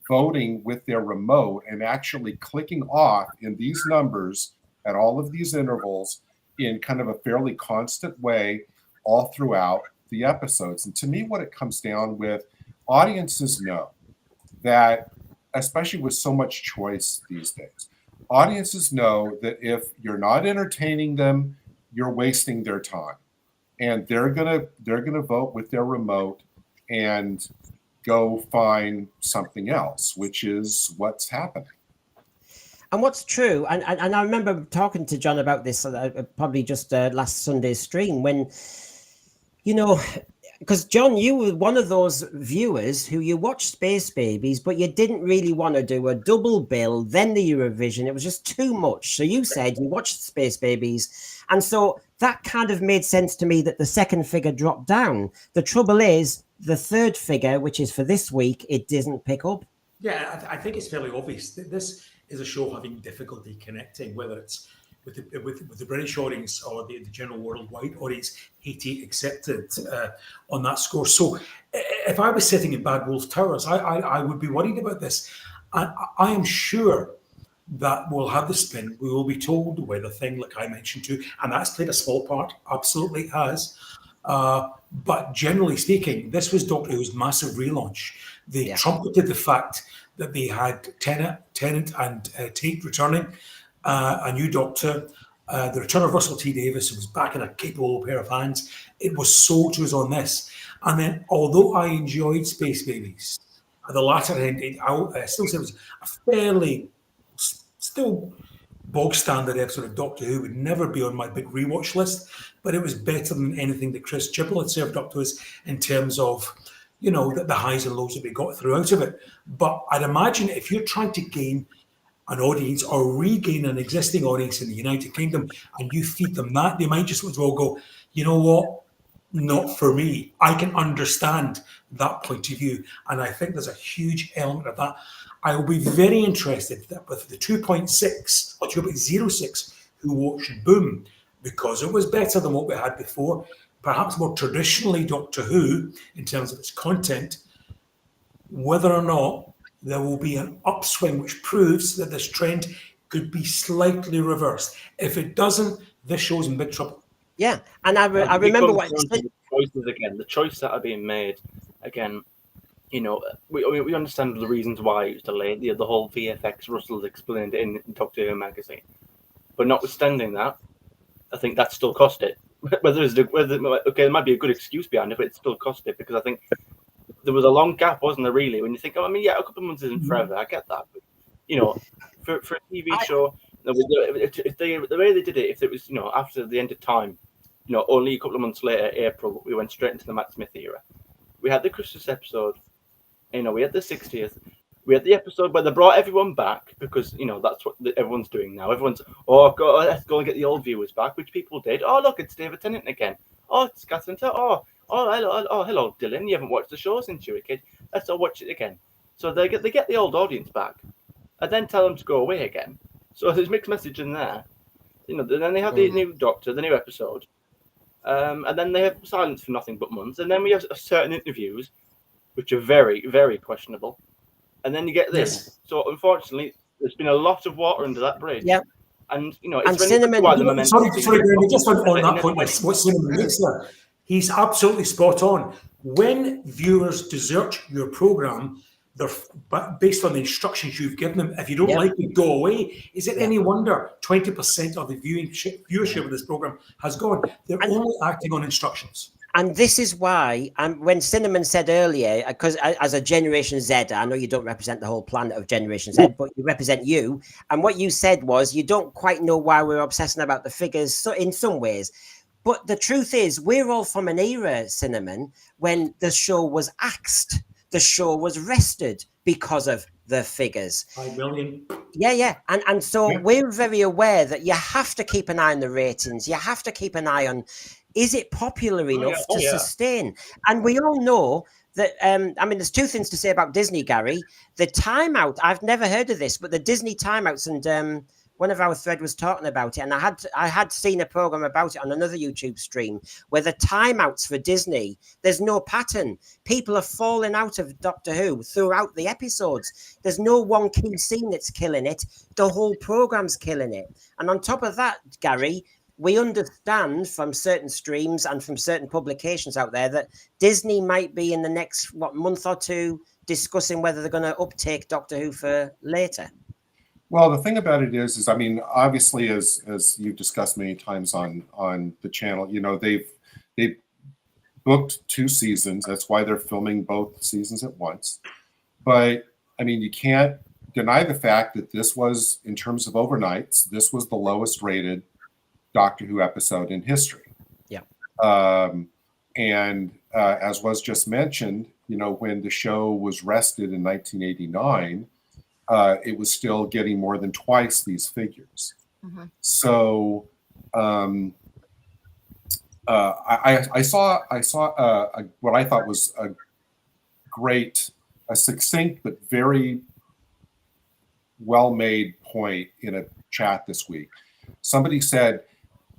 voting with their remote and actually clicking off in these numbers at all of these intervals in kind of a fairly constant way all throughout the episodes. And to me, what it comes down with, audiences know that, especially with so much choice these days, audiences know that if you're not entertaining them, you're wasting their time. And they're gonna vote with their remote and go find something else, which is what's happening. And what's true, and I remember talking to John about this probably just last Sunday's stream when, because John, you were one of those viewers who you watched Space Babies, but you didn't really want to do a double bill, then the Eurovision. It was just too much. So you said you watched Space Babies. And so that kind of made sense to me that the second figure dropped down. The trouble is the third figure, which is for this week, it didn't pick up. Yeah, I think it's fairly obvious that this is a show having difficulty connecting, whether it's with the British audience or the general worldwide audience, Haiti accepted on that score. So if I was sitting in Bad Wolf Towers, I would be worried about this. I am sure that we'll have the spin. We will be told the weather thing, like I mentioned too, and that's played a small part, absolutely has. But generally speaking, this was Doctor Who's massive relaunch. They trumpeted the fact that they had Tennant and Tate returning, a new Doctor, the return of Russell T Davies, who was back in a capable pair of hands. It was sold to us on this. And then, although I enjoyed Space Babies, at the latter end, I still say it was a fairly, still bog standard episode of Doctor Who, would never be on my big rewatch list, but it was better than anything that Chris Chibnall had served up to us in terms of, the highs and lows that we got throughout of it. But I'd imagine if you're trying to gain an audience or regain an existing audience in the United Kingdom and you feed them that, they might just as well go, you know what? Not for me. I can understand that point of view. And I think there's a huge element of that. I will be very interested that with the 2.6 or 2.06 who watched Boom, because it was better than what we had before, perhaps more traditionally Doctor Who in terms of its content, whether or not there will be an upswing which proves that this trend could be slightly reversed. If it doesn't, this show's in big trouble. Yeah, and I remember what the choices again. The choices that are being made again. We understand the reasons why it was delayed. The whole VFX Russell's explained it in Doctor Who magazine, but notwithstanding that, I think that still cost it. There might be a good excuse behind it, but it still cost it because I think there was a long gap, wasn't there? Really, when you think, a couple of months isn't forever. I get that, but for a TV show, If the way they did it, if it was, after the end of time, only a couple of months later, April, we went straight into the Matt Smith era. We had the Christmas episode, we had the 60th. We had the episode where they brought everyone back because, that's what everyone's doing now. Everyone's, let's go and get the old viewers back, which people did. Oh, look, it's David Tennant again. Oh, it's Catherine. Hello, Dylan. You haven't watched the show since you were a kid. Let's all watch it again. So they get the old audience back and then tell them to go away again. So there's mixed message in there. Then they have the new Doctor, the new episode. And then they have silence for nothing but months. And then we have certain interviews, which are very, very questionable. And then you get this. Yes. So unfortunately, there's been a lot of water under that bridge. Yep. And it's Cinnamon. Sorry, just on that point, what Cinnamon makes there, he's absolutely spot on. When viewers desert your program, they're based on the instructions you've given them. If you don't like it, go away. Is it any wonder 20% of the viewership of this program has gone? They're only acting on instructions. And this is why, when Cinnamon said earlier, because as a Generation Z, I know you don't represent the whole planet of Generation Z, but you represent you. And what you said was you don't quite know why we're obsessing about the figures in some ways. But the truth is, we're all from an era, Cinnamon, when the show was axed. The show was rested because of the figures. 5 million. Yeah. And so we're very aware that you have to keep an eye on the ratings. You have to keep an eye on, is it popular enough to sustain? And we all know that, there's two things to say about Disney, Gary. The timeout, I've never heard of this, but the Disney timeouts, and one of our thread was talking about it, and I had seen a program about it on another YouTube stream where the timeouts for Disney, there's no pattern. People are falling out of Doctor Who throughout the episodes. There's no one key scene that's killing it. The whole program's killing it. And on top of that, Gary, we understand from certain streams and from certain publications out there that Disney might be in the next month or two discussing whether they're going to uptake Doctor Who for later. Well, the thing about it is obviously, as you've discussed many times on the channel, they've booked 2 seasons. That's why they're filming both seasons at once. But you can't deny the fact that this was, in terms of overnights, this was the lowest rated Doctor Who episode in history. Yeah. And as was just mentioned, when the show was rested in 1989. It was still getting more than twice these figures. Mm-hmm. So I saw what I thought was a succinct but very well-made point in a chat this week. Somebody said,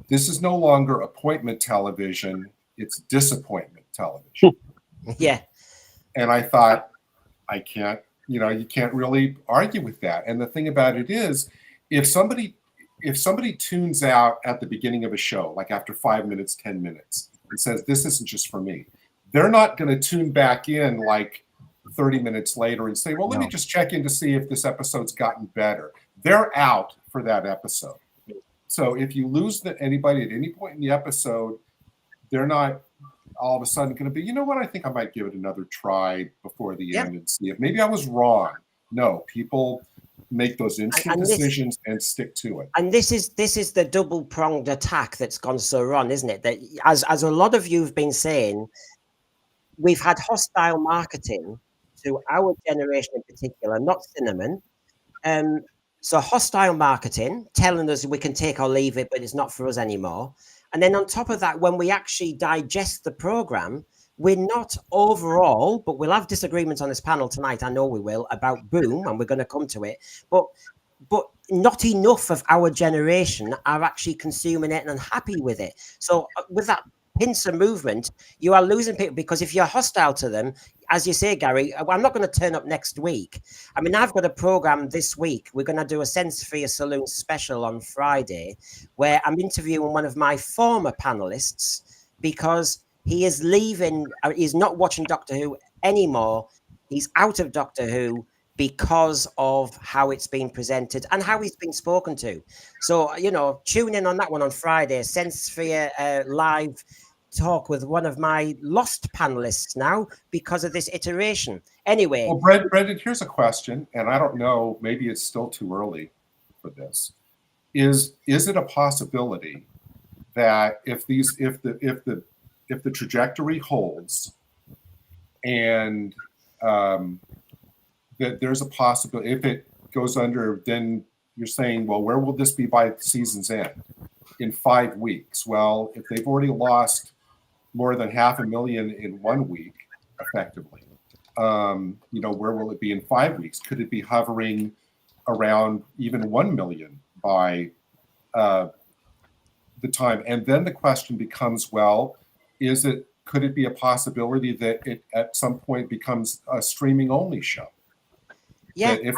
"This is no longer appointment television; it's disappointment television." Yeah. And I thought, I can't. You can't really argue with that. And the thing about it is, if somebody tunes out at the beginning of a show, like after 5 minutes, 10 minutes, and says, "This isn't just for me," they're not going to tune back in like 30 minutes later and say, "Well, let me just check in to see if this episode's gotten better." They're out for that episode. So if you lose anybody at any point in the episode, they're not all of a sudden going to be, I think I might give it another try before the end and see if maybe I was wrong. No, people make those instant decisions and stick to it. And this is the double-pronged attack that's gone so wrong, isn't it? That as a lot of you have been saying, we've had hostile marketing to our generation in particular, not Cinnamon. So hostile marketing telling us we can take or leave it, but it's not for us anymore. And then on top of that, when we actually digest the program, we're not overall, but we'll have disagreements on this panel tonight. I know we will, about Boom, and we're going to come to it. But not enough of our generation are actually consuming it and happy with it. So with that pincer movement, you are losing people, because if you're hostile to them, as you say, Gary, I'm not going to turn up next week. I've got a program this week. We're going to do a Sensosphere Saloon special on Friday, where I'm interviewing one of my former panelists because he is leaving. He's not watching Doctor Who anymore. He's out of Doctor Who because of how it's been presented and how he's been spoken to. So, tune in on that one on Friday, Sensosphere live talk with one of my lost panelists now because of this iteration. Anyway. Well, Brendan, here's a question, and I don't know, maybe it's still too early for this. is it a possibility that if the trajectory holds, and that there's a possibility, if it goes under, then you're saying, well, where will this be by the season's end? In 5 weeks. Well, if they've already lost more than 500,000 in 1 week, effectively, where will it be in 5 weeks? Could it be hovering around even 1 million by the time? And then the question becomes, well, could it be a possibility that it at some point becomes a streaming only show? Yeah. That if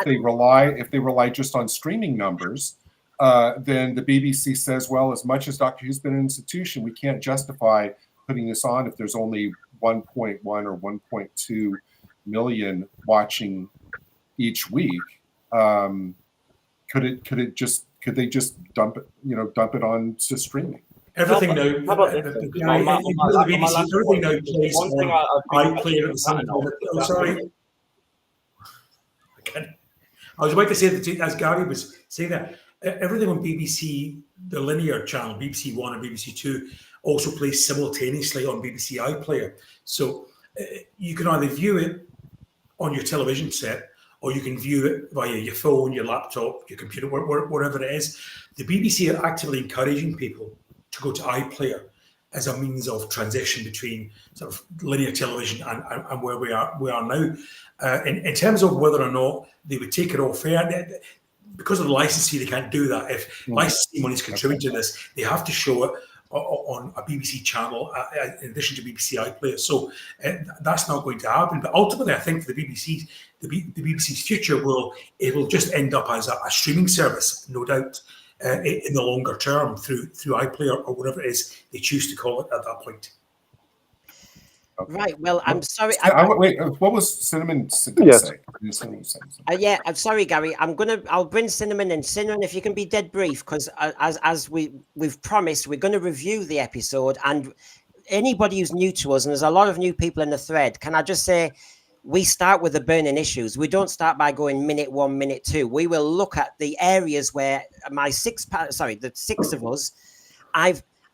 they rely just on streaming numbers, then the BBC says, well, as much as Doctor Who's been an institution, we can't justify putting this on if there's only 1.1 or 1.2 million watching each week. Could they just dump it on to streaming? Everything now. How about this? Everything now plays One thing on I've iPlayer at the same time. Oh, sorry. I was about to say that, as Gary was saying that, everything on BBC, the linear channel, BBC One and BBC Two, also plays simultaneously on BBC iPlayer. So you can either view it on your television set, or you can view it via your phone, your laptop, your computer, wherever it is. The BBC are actively encouraging people to go to iPlayer as a means of transition between sort of linear television and where we are now. In terms of whether or not they would take it off air, because of the licence fee, they can't do that. If licensing money is contributing to this, they have to show it on a BBC channel in addition to BBC iPlayer. So that's not going to happen. But ultimately, I think for the BBC's future it will just end up as a streaming service, no doubt, in the longer term through iPlayer or whatever it is they choose to call it at that point. Okay. Right. Well, I'm sorry. Wait, what was Cinnamon say? Yes. Yeah, I'm sorry, Gary. I'll bring Cinnamon in. Cinnamon, if you can be dead brief, because as we've promised, we're going to review the episode. And anybody who's new to us, and there's a lot of new people in the thread, can I just say, we start with the burning issues. We don't start by going minute 1, minute 2. We will look at the areas where the 6 of us,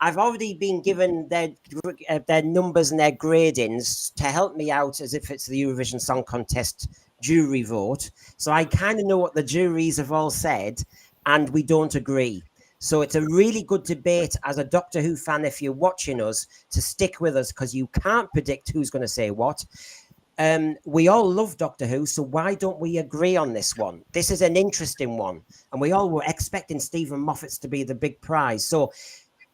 I've already been given their numbers and their gradings to help me out as if it's the Eurovision Song Contest jury vote. So I kind of know what the juries have all said, and we don't agree. So it's a really good debate as a Doctor Who fan, if you're watching us, to stick with us, because you can't predict who's going to say what. We all love Doctor Who, so why don't we agree on this one? This is an interesting one, and we all were expecting Steven Moffat's to be the big prize. So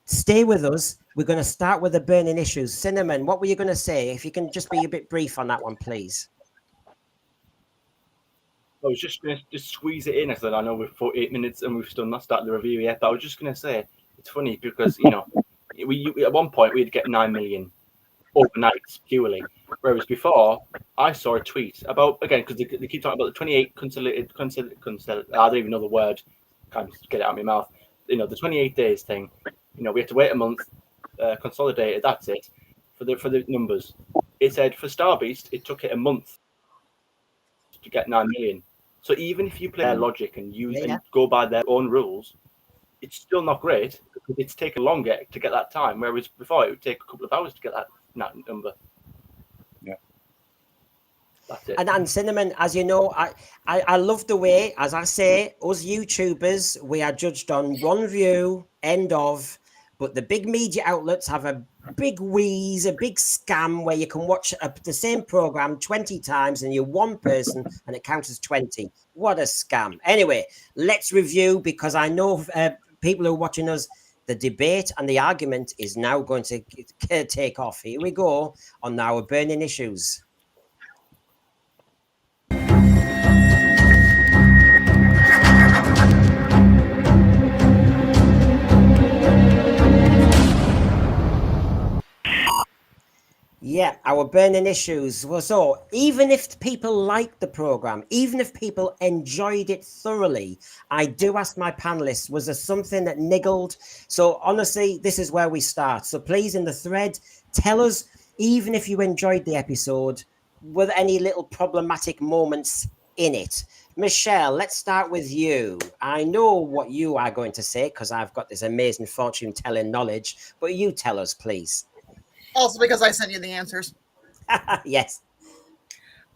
stay with us. We're going to start with the burning issues. Cinnamon, what were you going to say? If you can just be a bit brief on that one, please. I was just going to squeeze it in. I said, I know we're 48 minutes and we've still not started the review yet, but I was just going to say, it's funny because, we at one point we'd get 9 million overnight purely. Whereas before, I saw a tweet about, again, because they keep talking about the 28 consolidated, I don't even know the word, can't get it out of my mouth, the 28 days thing. We had to wait a month, consolidated, that's it, for the numbers. It said for Starbeast, it took it a month to get 9 million. So even if you play their logic and and go by their own rules, it's still not great because it's taken longer to get that time. Whereas before, it would take a couple of hours to get that number. Yeah. That's it. And Cinnamon, as you know, I love the way, as I say, us YouTubers, we are judged on one view, end of. But the big media outlets have a big wheeze, a big scam where you can watch the same program 20 times and you're one person and it counts as 20. What a scam. Anyway, let's review, because I know people who are watching us, the debate and the argument is now going to take off. Here we go on our burning issues. Yeah, our burning issues. Well, so even if people liked the program, even if people enjoyed it thoroughly, I do ask my panelists, was there something that niggled? So honestly, this is where we start. So please, in the thread, tell us, even if you enjoyed the episode, were there any little problematic moments in it? Michelle, let's start with you. I know what you are going to say because I've got this amazing fortune telling knowledge, but you tell us, please. Also because I sent you the answers. Yes.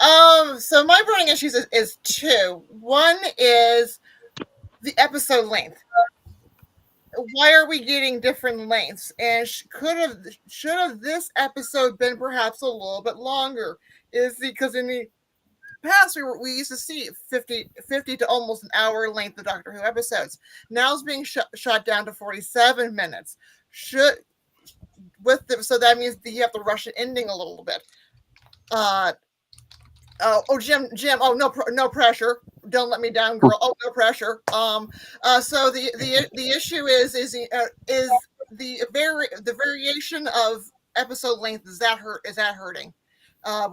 So my burning issues is two. One is the episode length. Why are we getting different lengths? And should have this episode been perhaps a little bit longer? Is because in the past we used to see 50 to almost an hour length of Doctor Who episodes. Now it's being shot down to 47 minutes. So that means that you have to rush the ending a little bit. Jim. Oh, no pressure. Don't let me down, girl. Oh, no pressure. So the issue is the variation of episode length is that hurting?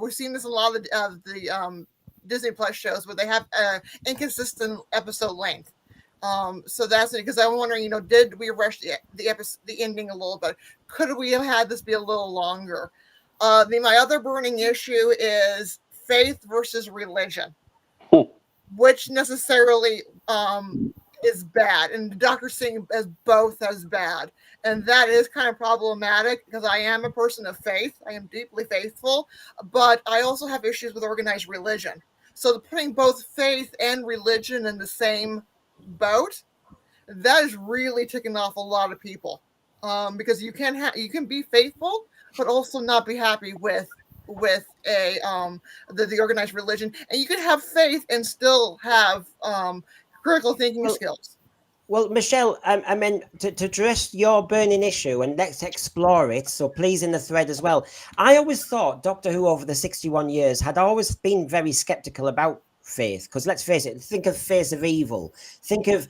We've seen this in a lot of the Disney Plus shows where they have inconsistent episode length. So that's it. Because I'm wondering, did we rush the ending a little bit? Could we have had this be a little longer? My other burning issue is faith versus religion, which necessarily is bad, and the Doctor seeing as both as bad, and that is kind of problematic because I am a person of faith. I am deeply faithful, but I also have issues with organized religion. So putting both faith and religion in the same boat, that is really ticking off a lot of people, because you can be faithful but also not be happy with the organized religion, and you can have faith and still have critical thinking skills. Well, Michelle, I mean, to address your burning issue, and let's explore it, so please in the thread as well. I always thought Doctor Who over the 61 years had always been very skeptical about faith, because let's face it, think of Face of Evil, think of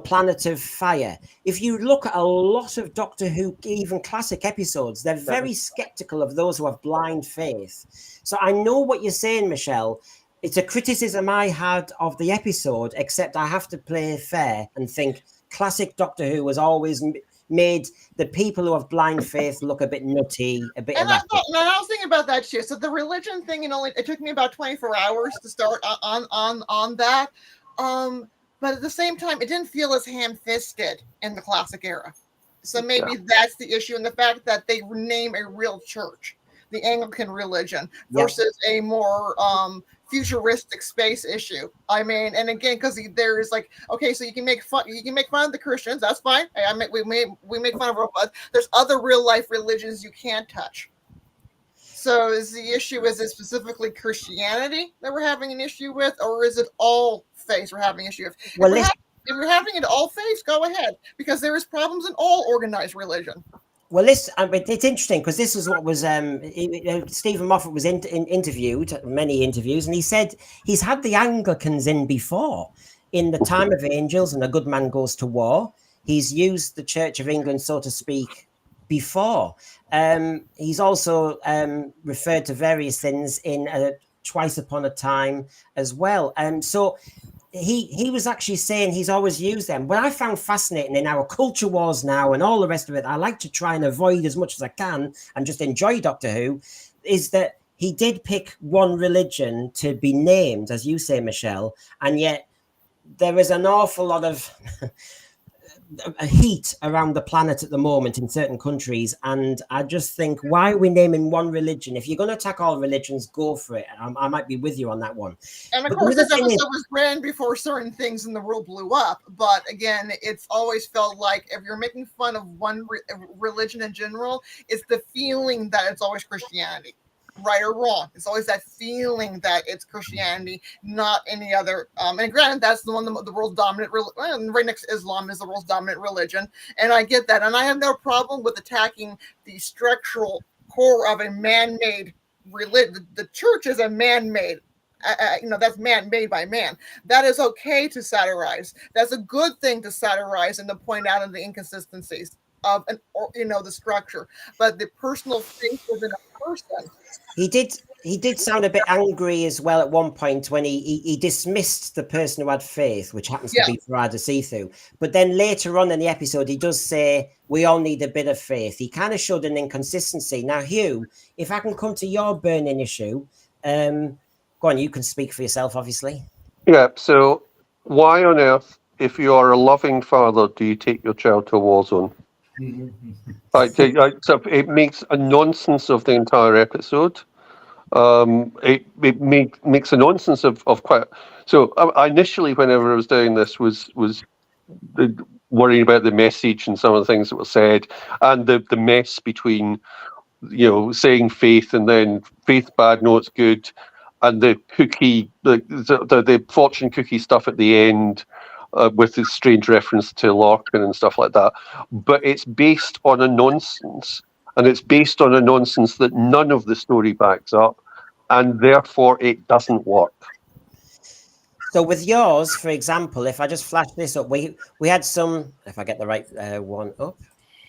Planet of Fire. If you look at a lot of Doctor Who, even classic episodes, they're very skeptical of those who have blind faith. So I know what you're saying, Michelle. It's a criticism I had of the episode, except I have to play fair and think classic Doctor Who has always made the people who have blind faith look a bit nutty, a bit erratic. I was thinking about that too. So the religion thing, it took me about 24 hours to start on that. But at the same time, it didn't feel as ham-fisted in the classic era. So maybe that's the issue, and the fact that they name a real church, the Anglican religion, versus a more futuristic space issue. I mean, and again, because there's okay, so you can make fun of the Christians, that's fine. We make fun of robots. There's other real life religions you can't touch. So is the issue, is it specifically Christianity that we're having an issue with, or is it all faiths we're having an issue with? Well, if we're having it all faiths, go ahead, because there is problems in all organized religion. Well, it's interesting because this is what was Steven Moffat was interviewed, many interviews, and he said he's had the Anglicans in before, in the Time of Angels and A Good Man Goes to War. He's used the Church of England, so to speak, before. He's also referred to various things in Twice Upon a Time as well. So he was actually saying he's always used them. What I found fascinating in our culture wars now and all the rest of it, I like to try and avoid as much as I can and just enjoy Doctor Who, is that he did pick one religion to be named, as you say, Michelle, and yet there is an awful lot of heat around the planet at the moment in certain countries, and I just think, why are we naming one religion? If you're going to attack all religions, go for it. I might be with you on that one. And of course, this episode was ran before certain things in the world blew up, but again, it's always felt like if you're making fun of one religion in general, it's the feeling that it's always Christianity. Right or wrong, it's always that feeling that it's Christianity, not any other. And granted, that's the one the world's dominant. Right next to Islam is the world's dominant religion, and I get that, and I have no problem with attacking the structural core of a man-made religion. The church is a man-made. That's man-made by man. That is okay to satirize. That's a good thing to satirize and to point out the inconsistencies of the structure. But the personal faith within a person. He did sound a bit angry as well at one point when he dismissed the person who had faith, which happens to be Farada Sethu. But then later on in the episode, he does say, we all need a bit of faith. He kind of showed an inconsistency. Now, Hugh, if I can come to your burning issue, go on, you can speak for yourself, obviously. Yeah. So, why on earth, if you are a loving father, do you take your child to a war zone? So it makes a nonsense of the entire episode. It makes a nonsense of quite. So I initially, whenever I was doing this, was worrying about the message and some of the things that were said, and the mess between saying faith and then faith bad, no, it's good, and the cookie, the fortune cookie stuff at the end. With this strange reference to Larkin and stuff like that, but it's based on a nonsense, and it's based on a nonsense that none of the story backs up, and therefore it doesn't work. So with yours, for example, if I just flash this up, we had some, if I get the right one up,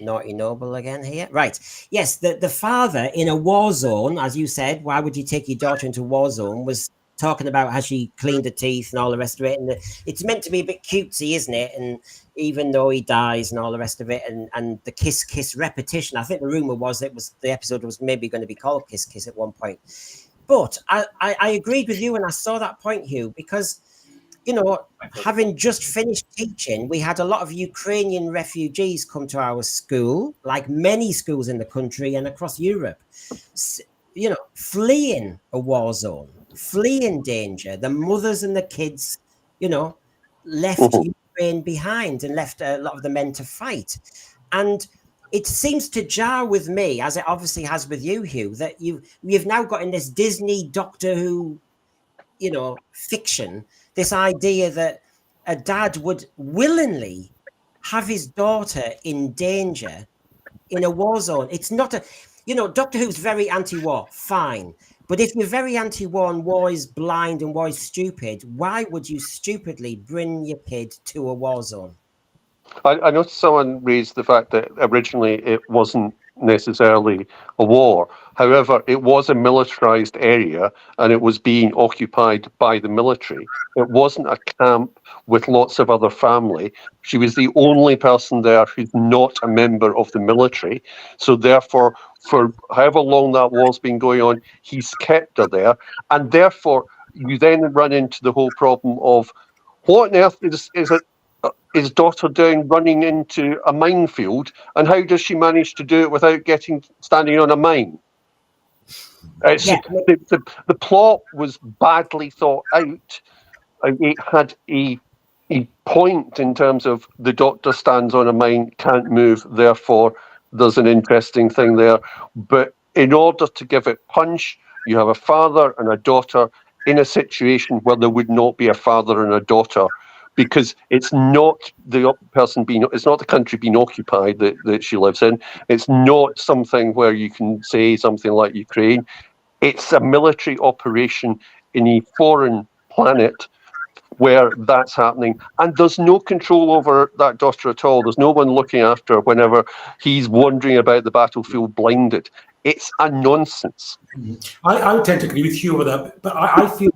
Naughty Noble again here. Right. Yes, the father in a war zone, as you said, why would you take your daughter into a war zone, was talking about how she cleaned her teeth and all the rest of it. And it's meant to be a bit cutesy, isn't it? And even though he dies and all the rest of it, and the kiss repetition, I think the rumor was the episode was maybe going to be called Kiss at one point. But I agreed with you when I saw that point, Hugh, because having just finished teaching, we had a lot of Ukrainian refugees come to our school, like many schools in the country and across Europe, fleeing a war zone, fleeing danger. The mothers and the kids, left Ukraine behind and left a lot of the men to fight. And it seems to jar with me, as it obviously has with you, Hugh, that we've now got in this Disney Doctor Who, fiction, this idea that a dad would willingly have his daughter in danger in a war zone. It's not Doctor Who's very anti-war, fine. But if you're very anti-war and war is blind and war is stupid, why would you stupidly bring your kid to a war zone? I noticed someone raised the fact that originally it wasn't necessarily a war. However, it was a militarized area and it was being occupied by the military. It wasn't a camp with lots of other family. She was the only person there who's not a member of the military. So therefore, for however long that war's been going on, he's kept her there. And therefore, you then run into the whole problem of what on earth is it his daughter doing running into a minefield, and how does she manage to do it without standing on a mine? The plot was badly thought out. It had a point in terms of the doctor stands on a mine, can't move, therefore there's an interesting thing there. But in order to give it punch, you have a father and a daughter in a situation where there would not be a father and a daughter, because it's not it's not the country being occupied that she lives in. It's not something where you can say something like Ukraine. It's a military operation in a foreign planet where that's happening. And there's no control over that daughter at all. There's no one looking after her whenever he's wandering about the battlefield blinded. It's a nonsense. I would tend to agree with you over that, but I feel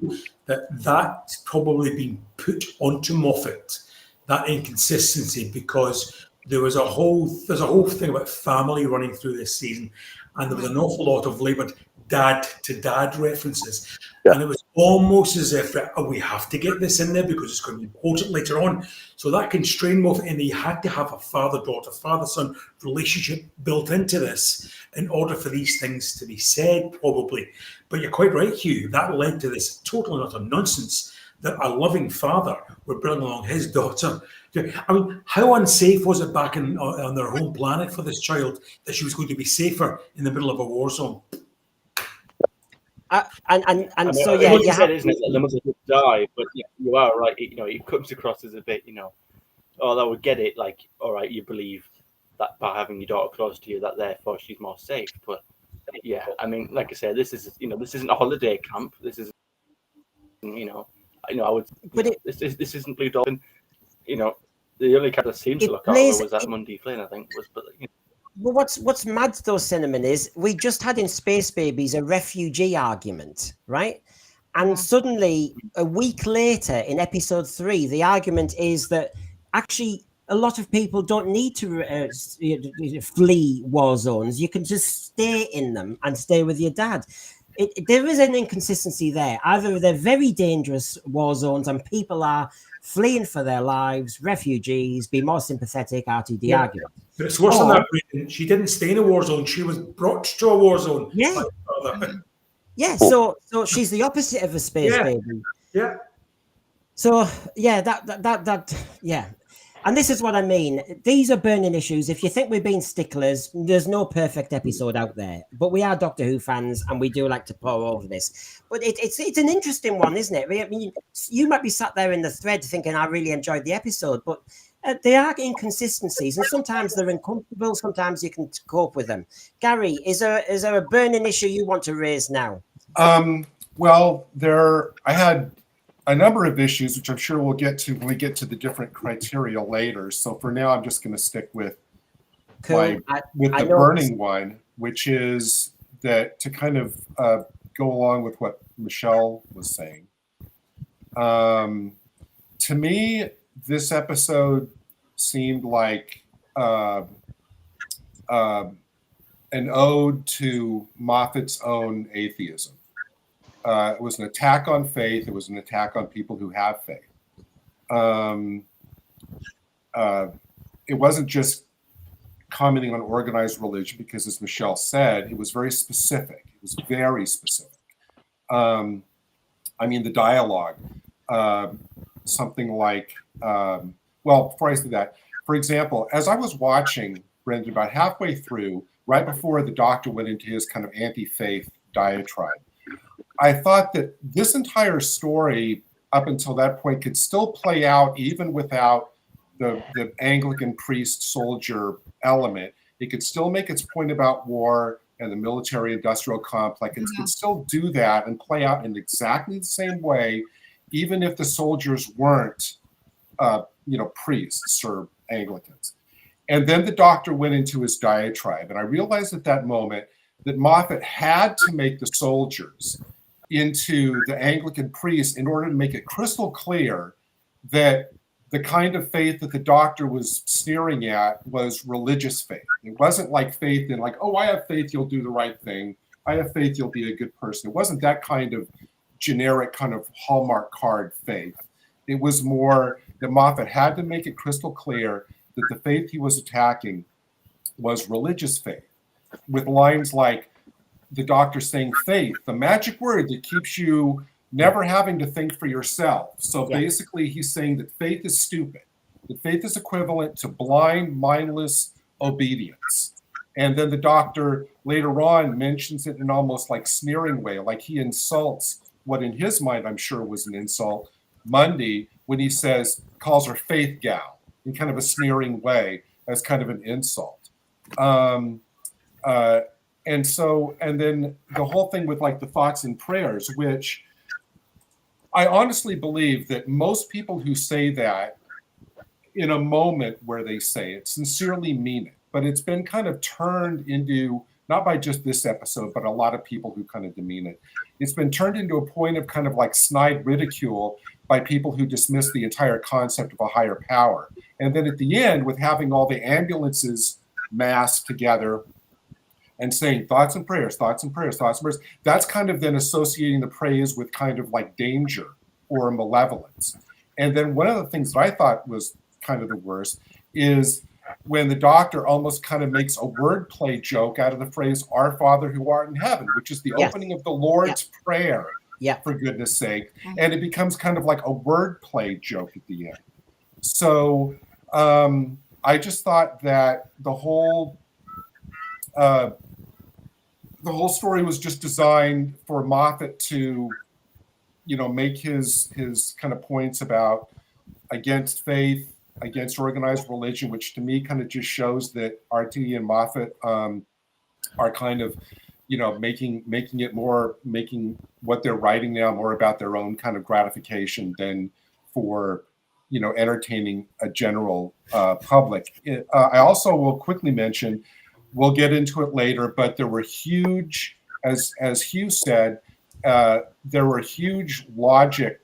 that's probably been put onto Moffat, that inconsistency, because there's a whole thing about family running through this season, and there was an awful lot of laboured dad to dad references. Yeah. And it was almost as if we have to get this in there because it's going to be important later on. So that constrained Moffat, and he had to have a father-daughter, father-son relationship built into this in order for these things to be said, probably. But you're quite right, Hugh, that led to this total and utter nonsense that a loving father would bring along his daughter. I mean, how unsafe was it back on their home planet for this child that she was going to be safer in the middle of a war zone? So yeah, you said, isn't it, that the mother did die, but yeah, you are right. It comes across as a bit, that would get it. Like, all right, you believe that by having your daughter close to you, that therefore she's more safe. But yeah, I mean, like I said, this isn't a holiday camp. This is, I would. But this isn't Blue Dolphin. The only character that seemed to look over was that Mundy Flynn, I think. Well, what's mad though, Cinnamon, is we just had in Space Babies a refugee argument, right? And suddenly, a week later, in episode 3, the argument is that actually a lot of people don't need to flee war zones. You can just stay in them and stay with your dad. there is an inconsistency there. Either they're very dangerous war zones and people are fleeing for their lives, refugees, be more sympathetic, RTD Yeah. argument. But it's worse Or- than that, Brendan. She didn't stay in a war zone. She was brought to a war zone. Yeah. by her father. Yeah, so she's the opposite of a space Yeah. baby. Yeah. So yeah, that yeah. And this is what I mean. These are burning issues. If you think we're being sticklers, there's no perfect episode out there. But we are Doctor Who fans, and we do like to pour over this. But it's an interesting one, isn't it? I mean, you might be sat there in the thread thinking, "I really enjoyed the episode," but there are inconsistencies, and sometimes they're uncomfortable. Sometimes you can cope with them. Gary, is there a burning issue you want to raise now? Well, I had a number of issues, which I'm sure we'll get to when we get to the different criteria later. So for now, I'm just going to stick with Cool. the burning one, which is that to kind of go along with what Michelle was saying. To me, this episode seemed like an ode to Moffat's own atheism. It was an attack on faith. It was an attack on people who have faith. It wasn't just commenting on organized religion because, as Michelle said, it was very specific. It was very specific. I mean, the dialogue, something like, well, before I say that, for example, as I was watching, Brendan, about halfway through, right before the doctor went into his kind of anti-faith diatribe, I thought that this entire story up until that point could still play out even without the Anglican priest soldier element. It could still make its point about war and the military industrial complex. It could still do that and play out in exactly the same way, even if the soldiers weren't, priests or Anglicans. And then the doctor went into his diatribe, and I realized at that moment that Moffat had to make the soldiers into the Anglican priests in order to make it crystal clear that the kind of faith that the doctor was sneering at was religious faith. It wasn't like faith in like, oh, I have faith you'll do the right thing. I have faith you'll be a good person. It wasn't that kind of generic kind of Hallmark card faith. It was more that Moffat had to make it crystal clear that the faith he was attacking was religious faith, with lines like the doctor saying faith, the magic word that keeps you never having to think for yourself. So basically he's saying that faith is stupid, that faith is equivalent to blind, mindless obedience. And then the doctor later on mentions it in almost like sneering way, like he insults what in his mind I'm sure was an insult, Monday, when he calls her faith gal in kind of a sneering way as kind of an insult. And then the whole thing with like the thoughts and prayers, which I honestly believe that most people who say that in a moment where they say it sincerely mean it, but it's been kind of turned into, not by just this episode, but a lot of people who kind of demean it. It's been turned into a point of kind of like snide ridicule by people who dismiss the entire concept of a higher power. And then at the end, with having all the ambulances massed together and saying thoughts and prayers, thoughts and prayers, thoughts and prayers, that's kind of then associating the praise with kind of like danger or malevolence. And then one of the things that I thought was kind of the worst is when the doctor almost kind of makes a wordplay joke out of the phrase, "Our Father who art in heaven," which is the opening of the Lord's Prayer, for goodness sake. And it becomes kind of like a wordplay joke at the end. So I just thought that the whole story was just designed for Moffat to, make his kind of points about against faith, against organized religion, which to me kind of just shows that RT and Moffat are kind of, making what they're writing now more about their own kind of gratification than for, entertaining a general public. I also will quickly mention, we'll get into it later, but there were huge, as Hugh said, there were huge logic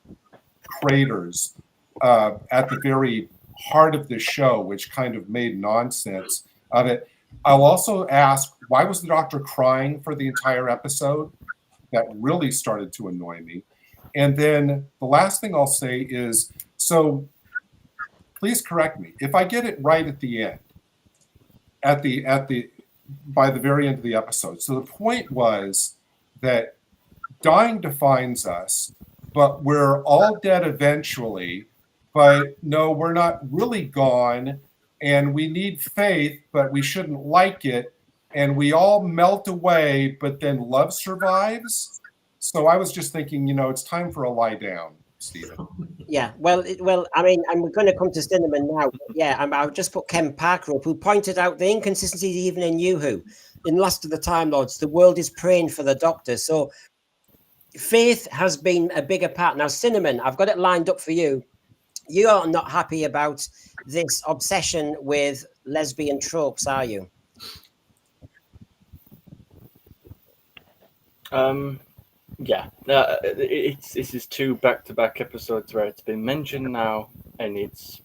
craters at the very heart of this show, which kind of made nonsense of it. I'll also ask, why was the doctor crying for the entire episode? that really started to annoy me. And then the last thing I'll say is, so please correct me if I get it right at the end, by the very end of the episode. So the point was that dying defines us, but we're all dead eventually. But no, we're not really gone, and we need faith, but we shouldn't like it. And we all melt away, but then love survives. So I was just thinking, it's time for a lie down, Steven. Yeah, well, I mean, and we're going to come to Cinnamon now. Yeah, I'll just put Ken Parker up, who pointed out the inconsistencies even in New Who. In Last of the Time Lords, the world is praying for the Doctor. So faith has been a bigger part. Now, Cinnamon, I've got it lined up for you. You are not happy about this obsession with lesbian tropes, are you? Yeah, this is 2 back-to-back episodes where it's been mentioned now, and it's,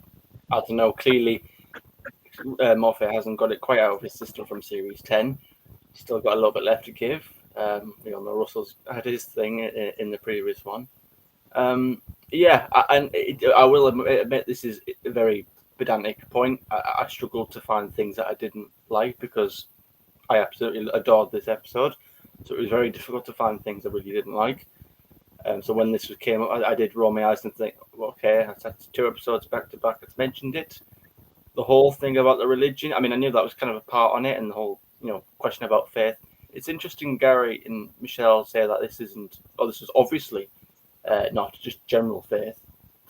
I don't know, clearly Moffat hasn't got it quite out of his system from series 10. Still got a little bit left to give. Russell's had his thing in the previous one. I will admit this is a very pedantic point. I struggled to find things that I didn't like because I absolutely adored this episode. So it was very difficult to find things I really didn't like. So when this came up, I did roll my eyes and think, well, okay, that's 2 episodes back to back. It's mentioned it. The whole thing about the religion. I mean, I knew that was kind of a part on it, and the whole, question about faith. It's interesting, Gary and Michelle say that this is obviously not just general faith.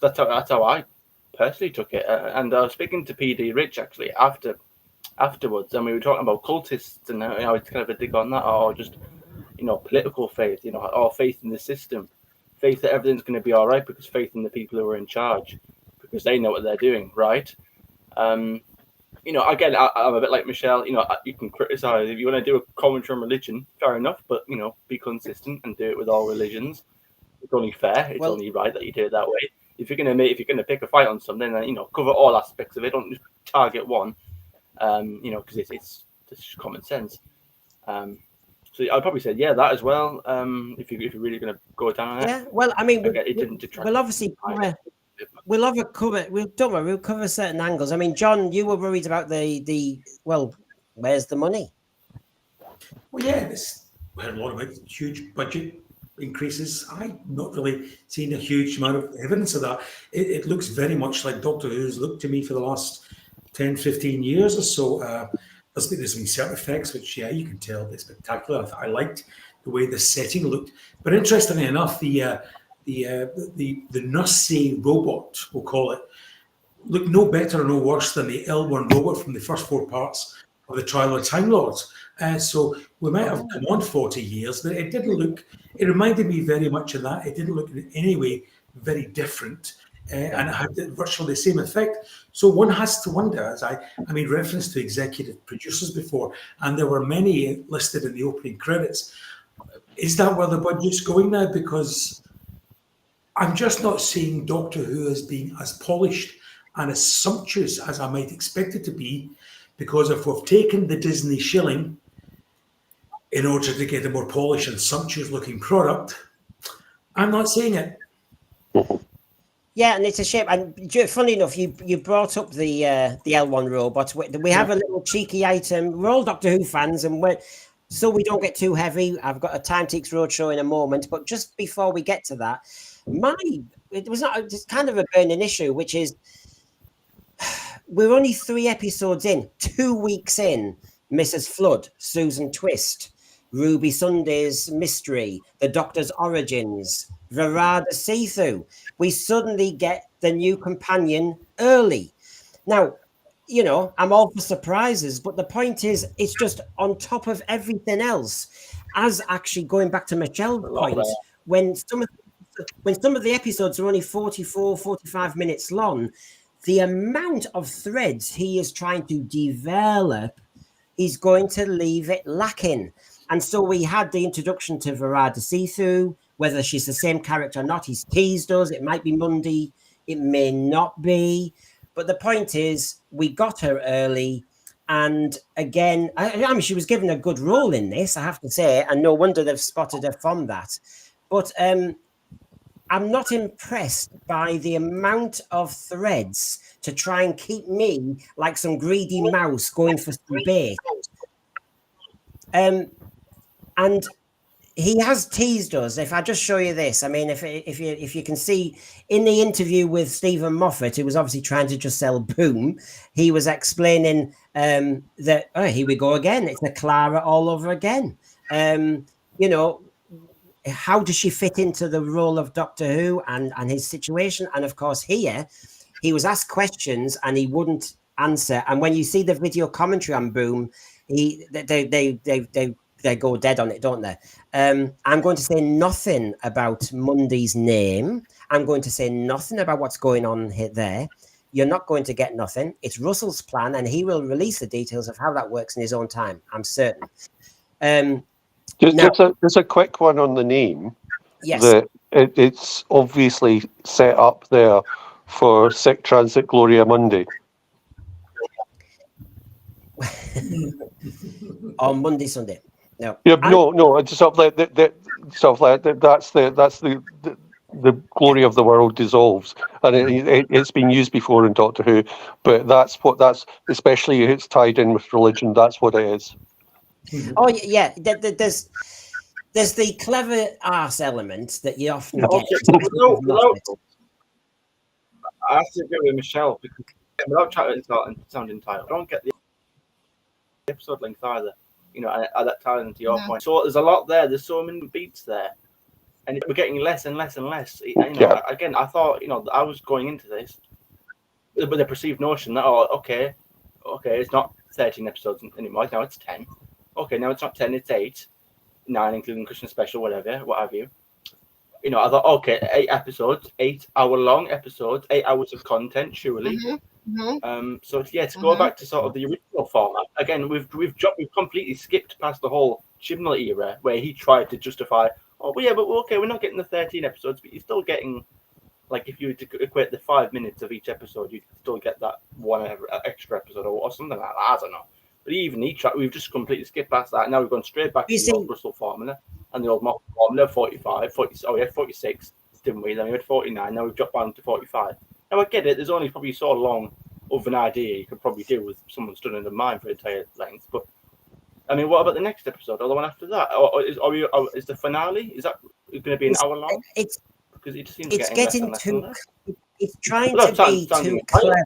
That's how I personally took it. And I was speaking to PD Rich actually afterwards, and we were talking about cultists and it's kind of a dig on that, or just political faith, or faith in the system, faith that everything's going to be all right because faith in the people who are in charge, because they know what they're doing, right? Again, I'm a bit like Michelle. You can criticize if you want to do a commentary on religion, fair enough, but be consistent and do it with all religions. It's only fair. It's only right that you do it that way. If you're gonna pick a fight on something, then cover all aspects of it. Don't just target one. Because it's just common sense. So I'd probably say that as well. If you're really going to go down on it. Yeah. Well, I mean, it didn't detract. We'll obviously we'll cover certain angles. I mean, John, you were worried about the where's the money? Well, yeah, we heard a lot about huge budget increases. I've not really seen a huge amount of evidence of that. It looks very much like Doctor Who's looked to me for the last 10, 15 years or so. There's been certain effects which, you can tell they're spectacular. I liked the way the setting looked. But interestingly enough, the Nurse robot, we'll call it, looked no better or no worse than the L1 robot from the first 4 parts of the Trial of Time Lords. So we might have come on 40 years, but it didn't look, it reminded me very much of that. It didn't look in any way very different. And it had virtually the same effect. So one has to wonder, as I made reference to executive producers before, and there were many listed in the opening credits. Is that where the budget's going now? Because I'm just not seeing Doctor Who as being as polished and as sumptuous as I might expect it to be, because if we've taken the Disney shilling in order to get a more polished and sumptuous looking product, I'm not seeing it. Yeah, and it's a shame. And funny enough, you brought up the L1 robot. We have a little cheeky item. We're all Doctor Who fans, and so we don't get too heavy. I've got a Time Teaks Roadshow in a moment, but just before we get to that, it's kind of a burning issue, which is we're only 3 episodes in, 2 weeks in. Mrs. Flood, Susan Twist, Ruby Sunday's Mystery, the Doctor's Origins, Verada See-Through. We suddenly get the new companion early. Now, I'm all for surprises, but the point is, it's just on top of everything else. As actually going back to Michelle's point, when some of the episodes are only 44, 45 minutes long, the amount of threads he is trying to develop is going to leave it lacking. And so we had the introduction to Verada See-Through. Whether she's the same character or not, he's teased us. It might be Monday. It may not be. But the point is, we got her early. And again, I mean, she was given a good role in this, I have to say, and no wonder they've spotted her from that. But I'm not impressed by the amount of threads to try and keep me like some greedy mouse going for some bait. And he has teased us. If I just show you this, I mean, if you can see in the interview with Steven Moffat, who was obviously trying to just sell Boom, he was explaining that here we go again. It's a Clara all over again. You know, how does she fit into the role of Doctor Who and his situation? And of course, here he was asked questions and he wouldn't answer. And when you see the video commentary on Boom, they go dead on it, don't they? I'm going to say nothing about Mundy's name. I'm going to say nothing about what's going on there. You're not going to get nothing. It's Russell's plan, and he will release the details of how that works in his own time. I'm certain. Just a quick one on the name. Yes. That it's obviously set up there for Sic Transit Gloria Mundi. On Monday, Sunday. No. Yeah, no. It's sort of like that's the glory of the world dissolves, and it's been used before in Doctor Who, but that's especially if it's tied in with religion. That's what it is. Oh yeah, there's the clever arse element that you often get. I have to agree with Michelle because without trying to sound entitled, I don't get the episode length either. You know, at that time, to your point. So there's a lot there. There's so many beats there, and we're getting less and less and less. You know, again, I thought, you know, I was going into this with a perceived notion that, okay, it's not 13 episodes anymore. Now it's 10. Okay, now it's not 10, it's 8, 9, including Christmas special, what have you. You know, I thought, okay, 8 episodes, 8-hour-long episodes, 8 hours of content, surely. So yeah, to go back to sort of the original format again, we've completely skipped past the whole Chibnall era where he tried to justify, we're not getting the 13 episodes, but you're still getting, like, if you were to equate the 5 minutes of each episode, you'd still get that one extra episode or something like that. I don't know. But we've just completely skipped past that. Now we've gone straight back to the old Russell formula and the old Moffat formula, 45, 40. Oh, we had 46, didn't we? Then we had 49. Now we've dropped down to 45. Now I get it. There's only probably so long of an idea you could probably do with someone stood in the mind for entire length. But I mean, what about the next episode or the one after that? Or is the finale? Is that going to be an hour long? Because it seems getting too. It's trying to be too clever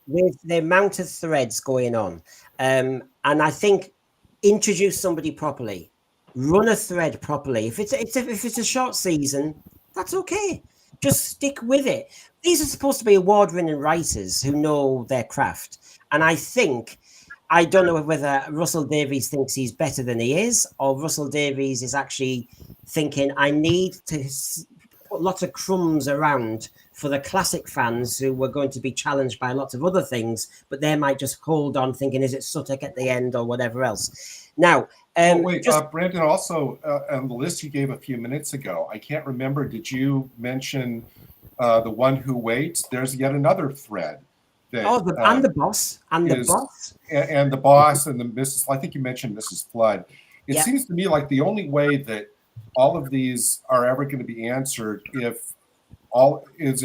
with the amount of threads going on, and I think introduce somebody properly, run a thread properly. If it's a short season, that's okay. Just stick with it. These are supposed to be award-winning writers who know their craft. And I don't know whether Russell Davies thinks he's better than he is, or Russell Davies is actually thinking, I need to put lots of crumbs around for the classic fans who were going to be challenged by lots of other things, but they might just hold on thinking, is it Sutek at the end or whatever else? Now, Brandon, also on the list you gave a few minutes ago, I can't remember, did you mention The One Who Waits? There's yet another thread. That, and the boss. And the boss. And the boss and the Mrs. I think you mentioned Mrs. Flood. It seems to me like the only way that all of these are ever going to be answered if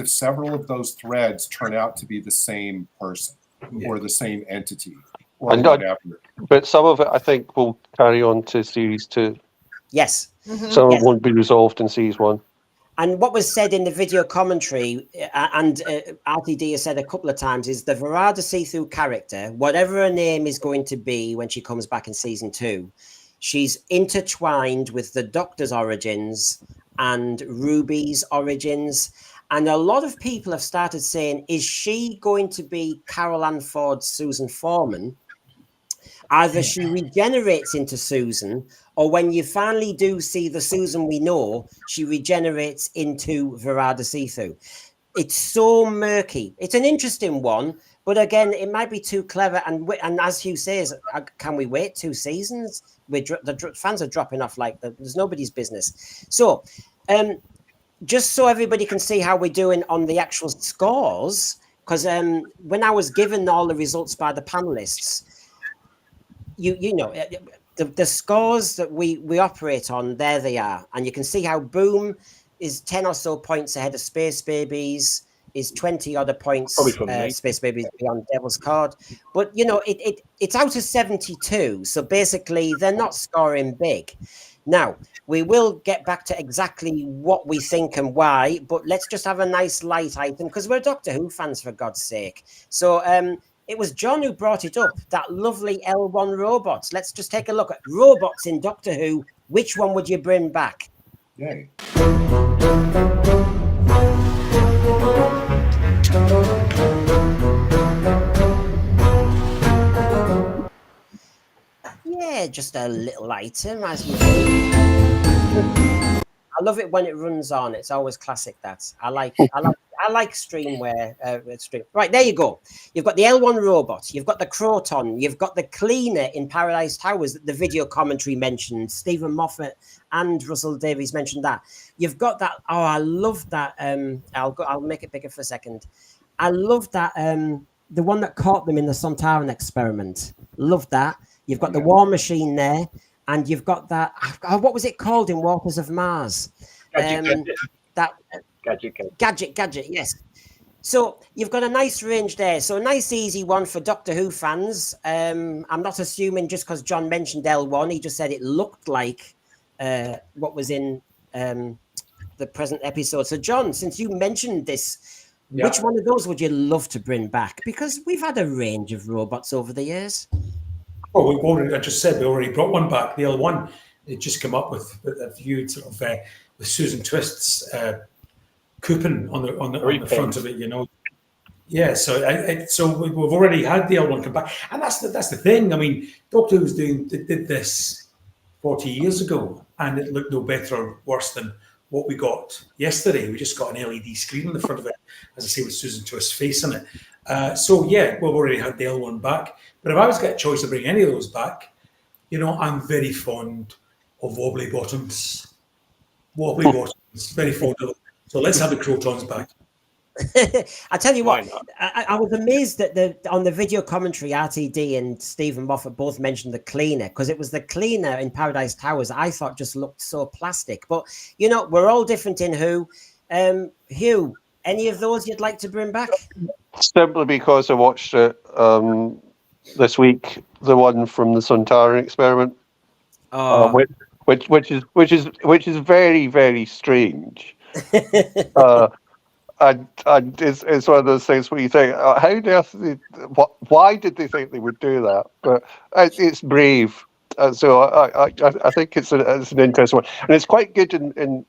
several of those threads turn out to be the same person or the same entity. But some of it, I think, will carry on to series 2. Yes. Some of it won't be resolved in series 1. And what was said in the video commentary, and RTD has said a couple of times, is the Verada see-through character, whatever her name is going to be when she comes back in season 2, she's intertwined with the Doctor's origins and Ruby's origins. And a lot of people have started saying, is she going to be Carol Ann Ford's Susan Foreman? Either she regenerates into Susan, or when you finally do see the Susan we know, she regenerates into Verada see-through. It's so murky. It's an interesting one, but again, it might be too clever. And as Hugh says, can we wait 2 seasons? The fans are dropping off like there's nobody's business. So, just so everybody can see how we're doing on the actual scores, because when I was given all the results by the panelists, you know, the scores that we operate on, there they are, and you can see how Boom is 10 or so points ahead of Space Babies, is 20 other points, Probably from me. Space Babies beyond Devil's Card. But, you know, it's out of 72. So basically, they're not scoring big. Now, we will get back to exactly what we think and why, but let's just have a nice light item because we're Doctor Who fans, for God's sake. So it was John who brought it up, that lovely L1 robots. Let's just take a look at robots in Doctor Who. Which one would you bring back? Yay. Yeah, just a little item as we I love it when it runs on. It's always classic. I like streamwear. Stream. Right, there you go. You've got the L1 robot. You've got the Croton. You've got the cleaner in Paradise Towers that the video commentary mentioned. Steven Moffat and Russell Davies mentioned that. You've got that. Oh, I love that. I'll make it bigger for a second. I love that. The one that caught them in the Sontaran experiment. Love that. You've got the War Machine there. And you've got that. What was it called in Waters of Mars? Gadget. Gadget. Yes. So you've got a nice range there. So a nice, easy one for Doctor Who fans. I'm not assuming just because John mentioned L1, he just said it looked like what was in the present episode. So John, since you mentioned this, which one of those would you love to bring back? Because we've had a range of robots over the years. Well, I just said we already brought one back, the L1. It just come up with a few sort of with Susan Twist's coupon on the front of it, you know. Yeah, so we've already had the L1 come back, and that's the thing. I mean, Doctor Who's did this 40 years ago, and it looked no better or worse than what we got yesterday. We just got an LED screen on the front of it, as I say, with Susan Twist's face on it. So yeah, we've already had the L1 back. But if I was to get a choice to bring any of those back, you know, I'm very fond of wobbly bottoms. Wobbly bottoms, very fond of them. So let's have the Crotons back. I tell you what, I was amazed that on the video commentary, RTD and Steven Moffat both mentioned the cleaner, because it was the cleaner in Paradise Towers I thought just looked so plastic. But, you know, we're all different in Who. Hugh, any of those you'd like to bring back? Simply because I watched it this week, the one from the Sontaran experiment, which is very, very strange. And it's one of those things where you think, why did they think they would do that? But it's brave. So I think it's an interesting one, and it's quite good in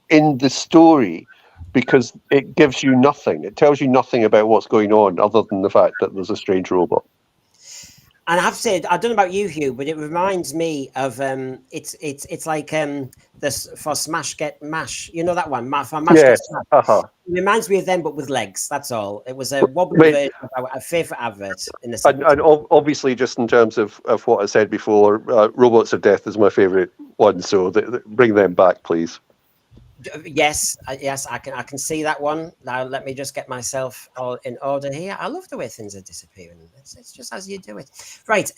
the story, because it gives you nothing. It tells you nothing about what's going on other than the fact that there's a strange robot. And I've said, I don't know about you, Hugh, but it reminds me of it's like this for Smash Get Mash. You know that one? For Mash Get Smash. Uh-huh. It reminds me of them, but with legs. That's all. It was a wobbly version of a favourite advert in the and obviously, just in terms of what I said before, Robots of Death is my favourite one. So bring them back, please. Yes, I can see that one. Now let me just get myself all in order here. I love the way things are disappearing. It's just as you do it. Right.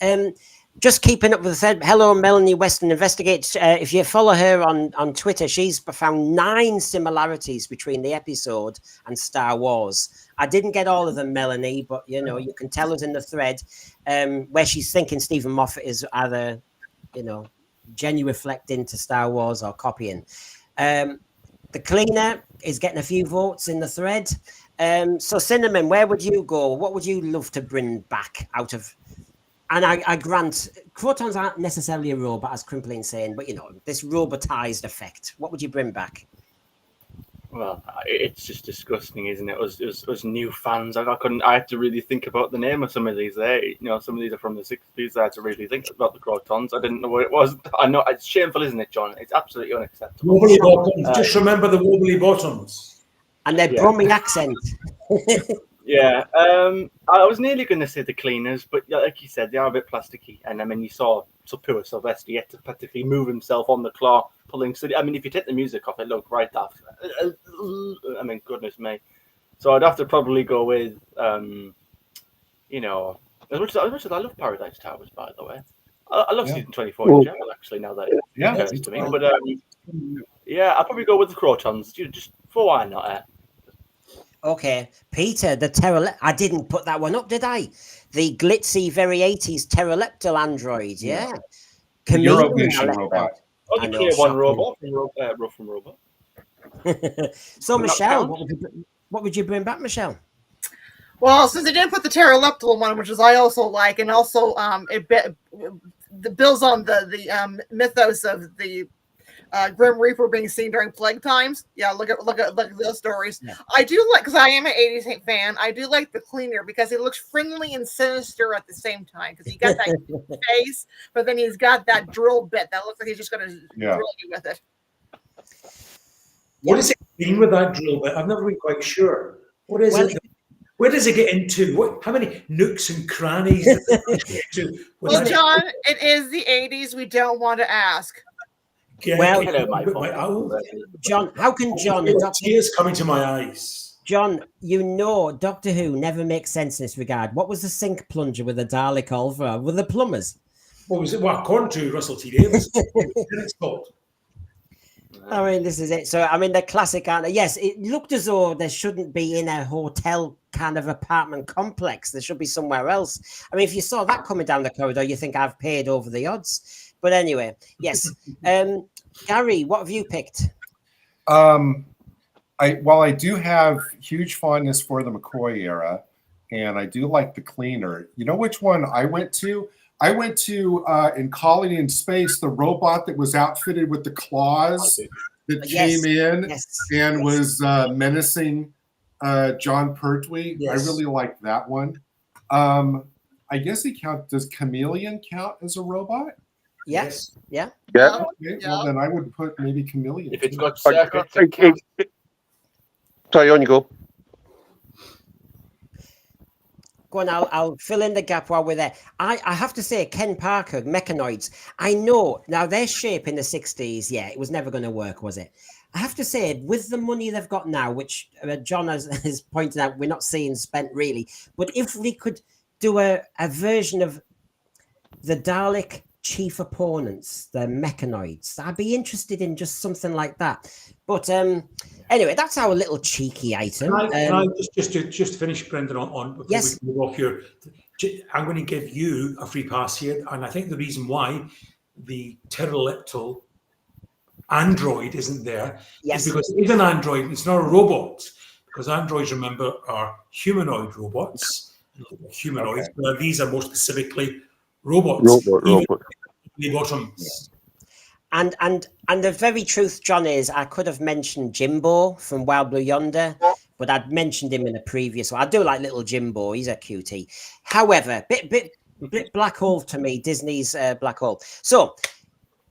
Just keeping up with the thread. Hello, Melanie Weston Investigates. If you follow her on Twitter, she's found 9 similarities between the episode and Star Wars. I didn't get all of them, Melanie, but you know, you can tell us in the thread where she's thinking Steven Moffat is either, you know, genuflecting to Star Wars or copying. The cleaner is getting a few votes in the thread. So Cinnamon, where would you go? What would you love to bring back out of? And I grant, Crotons aren't necessarily a robot, as Crimplin's saying, but you know, this robotized effect. What would you bring back? Well, it's just disgusting, isn't it? Us new fans, I had to really think about the name of some of these. You know, some of these are from the 60s. I had to really think about the Crotons. I didn't know what it was. I know it's shameful, isn't it, John? It's absolutely unacceptable. Wobbly bottoms. Just remember the wobbly bottoms. And their Brummie accent. Yeah, I was nearly going to say the cleaners, but like you said, they are a bit plasticky. And I mean, you saw poor Sylvester, he had to practically move himself on the claw, pulling. So I mean, if you take the music off, it looked right off. I mean, goodness me. So I'd have to probably go with, you know, As much as I love Paradise Towers, by the way, I love Yeah. season 24 in general. Actually, now that it Yeah, occurs me to me, too. but yeah, I'll probably go with the Crotons. Just for why not? Okay, Peter, I didn't put that one up, did I? The glitzy, very 80s pteroleptal android, Yeah. yeah. The Chameleon, I Eurovision left robot. out. Oh, I the know, Tier 1 shocking. robot from Robot. So, Would that Michelle, count? what would you bring back, Michelle? Well, since they didn't put the pteroleptal one, which is I also like, and also the builds on the mythos of the Grim Reaper being seen during plague times. Yeah, look at those stories. Yeah. I do like, because I am an 80s fan. I do like the cleaner because he looks friendly and sinister at the same time. Because he got that face, but then he's got that drill bit that looks like he's just going to drill you with it. What does it mean with that drill bit? I've never been quite sure. What is it? Where does it get into? How many nooks and crannies does it get into? Well, John, it is the 80s. We don't want to ask. Well, Hello, my fault. John, how can John, tears coming to my eyes? John, you know Doctor Who never makes sense in this regard. What was the sink plunger with the Dalek Ulva? Were the plumbers? What was it? Well, according to Russell T Davies, it's called. I mean, this is it. So, I mean, the classic answer. Yes, it looked as though there shouldn't be in a hotel kind of apartment complex. There should be somewhere else. I mean, if you saw that coming down the corridor, you think I've paid over the odds. But anyway, yes. Gary, what have you picked? While I do have huge fondness for the McCoy era, and I do like the cleaner, you know which one I went to? I went to in Colony in Space, the robot that was outfitted with the claws that came in and was menacing John Pertwee. I really liked that one. I guess he counts. Does Chameleon count as a robot? Yes. Yeah. Yeah. Okay, well, then I would put maybe Chameleon. If it's too. got circuits, Sorry, on you go. Go on, I'll fill in the gap while we're there. I have to say, Ken Parker, Mechanoids, I know, now their shape in the 60s, yeah, it was never going to work, was it? I have to say, with the money they've got now, which John has pointed out, we're not seeing spent really, but if we could do a version of the Dalek chief opponents, the Mechanoids, I'd be interested in just something like that. But anyway, that's our little cheeky item. Can I just finish, Brendan, on before we move off here? I'm going to give you a free pass here, and I think the reason why the pteroleptal android isn't there is because it's an android, it's not a robot, because androids, remember, are humanoid robots. Humanoids, but these are more specifically robots. Bottoms. And the very truth, John, is I could have mentioned Jimbo from Wild Blue Yonder, but I'd mentioned him in a previous one. I do like little Jimbo; he's a cutie. However, bit black hole to me, Disney's black hole. So,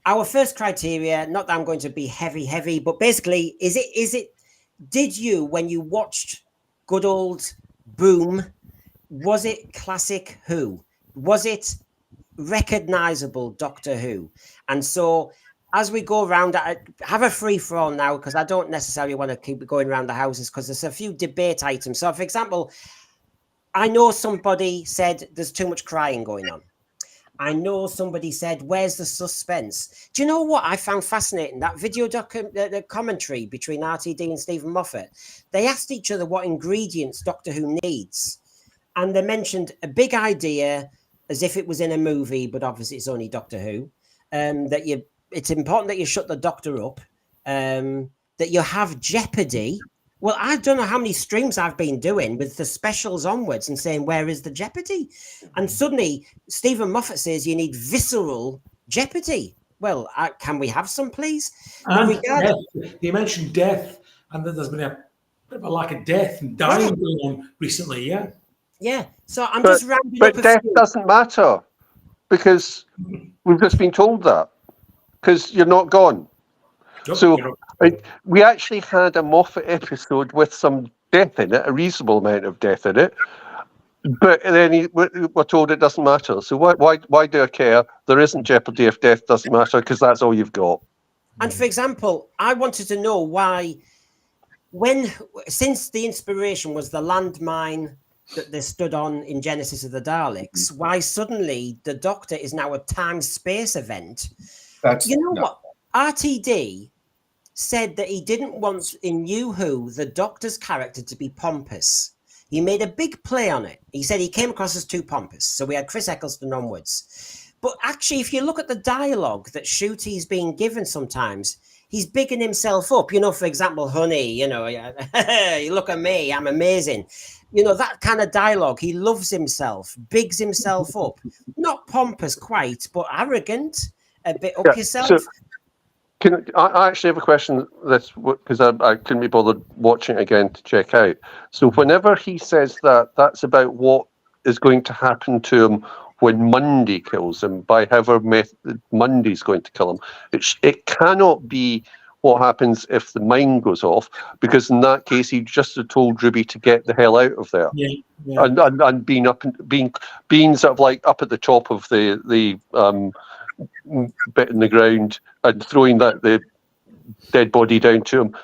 our first criteria, not that I'm going to be heavy, but basically, is it? Did you, when you watched good old Boom, was it classic Who? Was it recognizable Doctor Who? And so, as we go around, I have a free for all now because I don't necessarily want to keep going around the houses because there's a few debate items. So, for example, I know somebody said there's too much crying going on. I know somebody said, where's the suspense? Do you know what I found fascinating? That video the commentary between RTD and Steven Moffat. They asked each other what ingredients Doctor Who needs. And they mentioned a big idea as if it was in a movie, but obviously it's only Doctor Who. It's important that you shut the Doctor up, that you have jeopardy. Well, I don't know how many streams I've been doing with the specials onwards and saying, where is the jeopardy? And suddenly Steven Moffat says you need visceral jeopardy. Well, can we have some, please? And you mentioned death, and there's been a bit of a lack of death and dying going on recently, Yeah, so I'm just rounding up. But death doesn't matter because we've just been told that because you're not gone. So we actually had a Moffat episode with some death in it, a reasonable amount of death in it. But then we're told it doesn't matter. So why do I care? There isn't jeopardy if death doesn't matter because that's all you've got. And for example, I wanted to know why, since the inspiration was the landmine that they stood on in Genesis of the Daleks, why suddenly the Doctor is now a time-space event. That's You know no. what? RTD said that he didn't want in New Who the Doctor's character to be pompous. He made a big play on it. He said he came across as too pompous. So we had Chris Eccleston onwards. But actually, if you look at the dialogue that Ncuti's being given sometimes, he's bigging himself up. You know, for example, honey, you know, you look at me, I'm amazing. You know, that kind of dialogue. He loves himself, bigs himself up. Not pompous quite, but arrogant, a bit up yourself. So I actually have a question that's because I couldn't be bothered watching it again to check out. So whenever he says that, that's about what is going to happen to him when Monday kills him, by however method Monday's going to kill him. It cannot be what happens if the mine goes off, because in that case he just had told Ruby to get the hell out of there. Yeah. And being sort of like up at the top of the bit in the ground and throwing the dead body down to him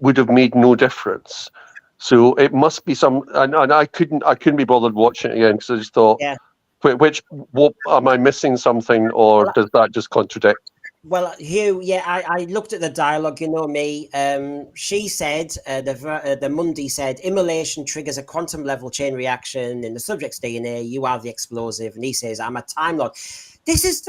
would have made no difference. So it must be some, and I couldn't be bothered watching it again because I just thought, what am I missing something, or does that just contradict? Well, Hugh, yeah, I looked at the dialogue, you know me. She said, the Monday said, immolation triggers a quantum level chain reaction in the subject's DNA. You are the explosive. And he says, I'm a Time Lord. This is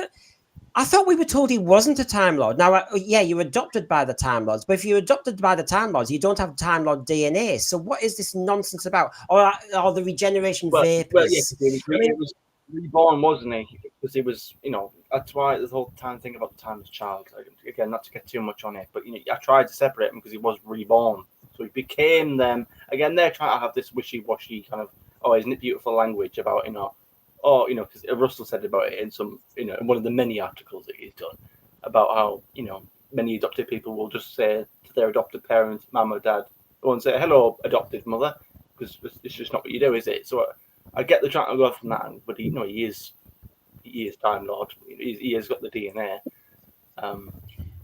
I thought we were told he wasn't a Time Lord. Now, yeah, you're adopted by the Time Lords, but if you're adopted by the Time Lords, you don't have Time Lord DNA. So what is this nonsense about? Or the regeneration vapors? Well, yeah, he was reborn, wasn't he? Because he was, you know, that's why the whole time thing about the time as child. Again, not to get too much on it, but you know, I tried to separate him because he was reborn. So he became them. Again, they're trying to have this wishy-washy kind of, oh, isn't it beautiful language about, you know, or, you know, because Russell said about it in some, you know, in one of the many articles that he's done about how, you know, many adopted people will just say to their adopted parents, mum or dad, they won't say, hello, adopted mother, because it's just not what you do, is it? So I get the trying to go from that, but he is Time Lord. He has got the DNA.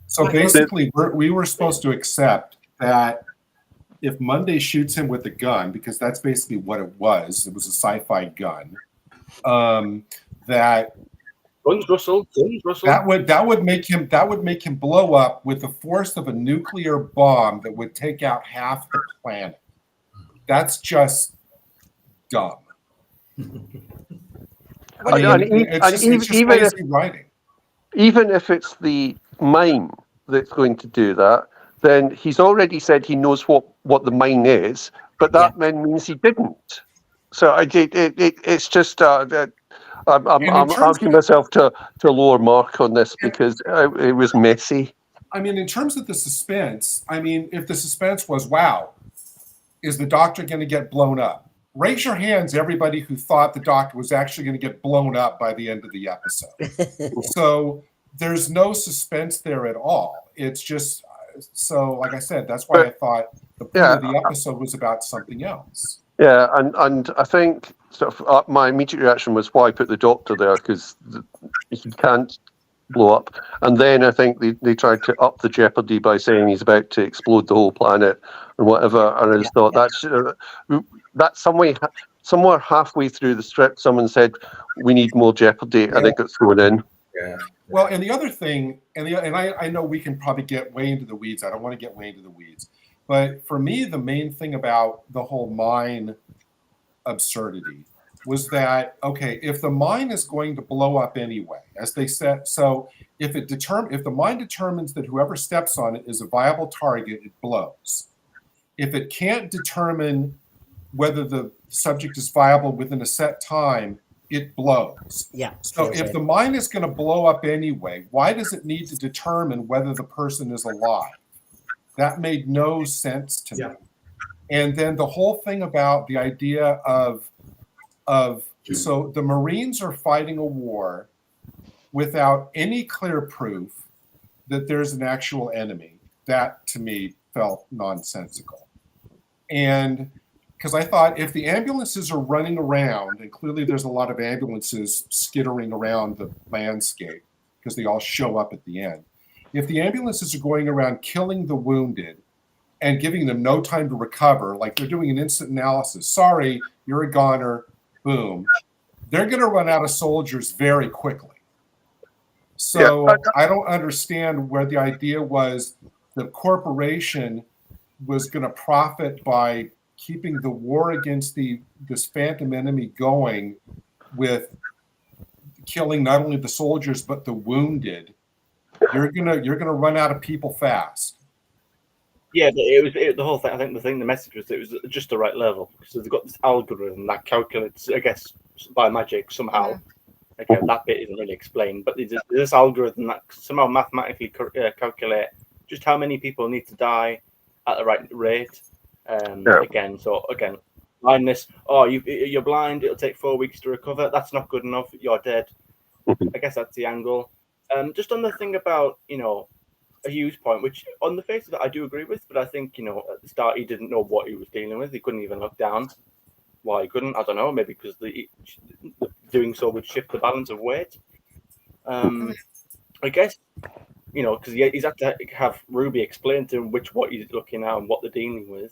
So basically, we were supposed to accept that if Monday shoots him with a gun, because that's basically what it was a sci-fi gun, that Guns, Russell. that would make him blow up with the force of a nuclear bomb that would take out half the planet. That's just dumb. Even if it's the mine that's going to do that, then he's already said he knows what the mine is, but that then means he didn't. So it's just I'm asking myself to lower mark on this because it was messy. I mean, in terms of the suspense, I mean, if the suspense was, wow, is the Doctor going to get blown up? Raise your hands, everybody who thought the Doctor was actually going to get blown up by the end of the episode. So there's no suspense there at all. It's just, so like I said, that's why I thought the point of the episode was about something else. Yeah, and I think sort of my immediate reaction was, why put the Doctor there? Because he can't blow up. And then I think they tried to up the jeopardy by saying he's about to explode the whole planet or whatever. And I just thought that's somewhere halfway through the script, someone said we need more jeopardy, and it got thrown in. Yeah. Well, and the other thing, and I know we can probably get way into the weeds. I don't want to get way into the weeds. But for me, the main thing about the whole mine absurdity was that, okay, if the mine is going to blow up anyway, as they said, so if the mine determines that whoever steps on it is a viable target, it blows. If it can't determine whether the subject is viable within a set time, it blows. Yeah. So if the mine is going to blow up anyway, why does it need to determine whether the person is alive? That made no sense to me. And then the whole thing about the idea of so the Marines are fighting a war without any clear proof that there's an actual enemy. That to me felt nonsensical. And because I thought if the ambulances are running around, and clearly there's a lot of ambulances skittering around the landscape because they all show up at the end. If the ambulances are going around killing the wounded, and giving them no time to recover, like they're doing an instant analysis. Sorry, you're a goner. Boom. They're going to run out of soldiers very quickly. So I don't understand where the idea was the corporation was going to profit by keeping the war against this phantom enemy going with killing not only the soldiers but the wounded. You're gonna run out of people fast. Yeah, but it was the whole thing. I think the message was it was just the right level because they've got this algorithm that calculates, I guess, by magic somehow. Okay, that bit isn't really explained, but there's this algorithm that somehow mathematically calculate just how many people need to die at the right rate. Again, blindness. Oh, you're blind. It'll take 4 weeks to recover. That's not good enough. You're dead. I guess that's the angle. Just on the thing about a huge point, which on the face of it I do agree with, but I think at the start he didn't know what he was dealing with. He couldn't even look down. Why he couldn't, I don't know. Maybe because the doing so would shift the balance of weight. I guess because he's had to have Ruby explain to him what he's looking at and what they're dealing with.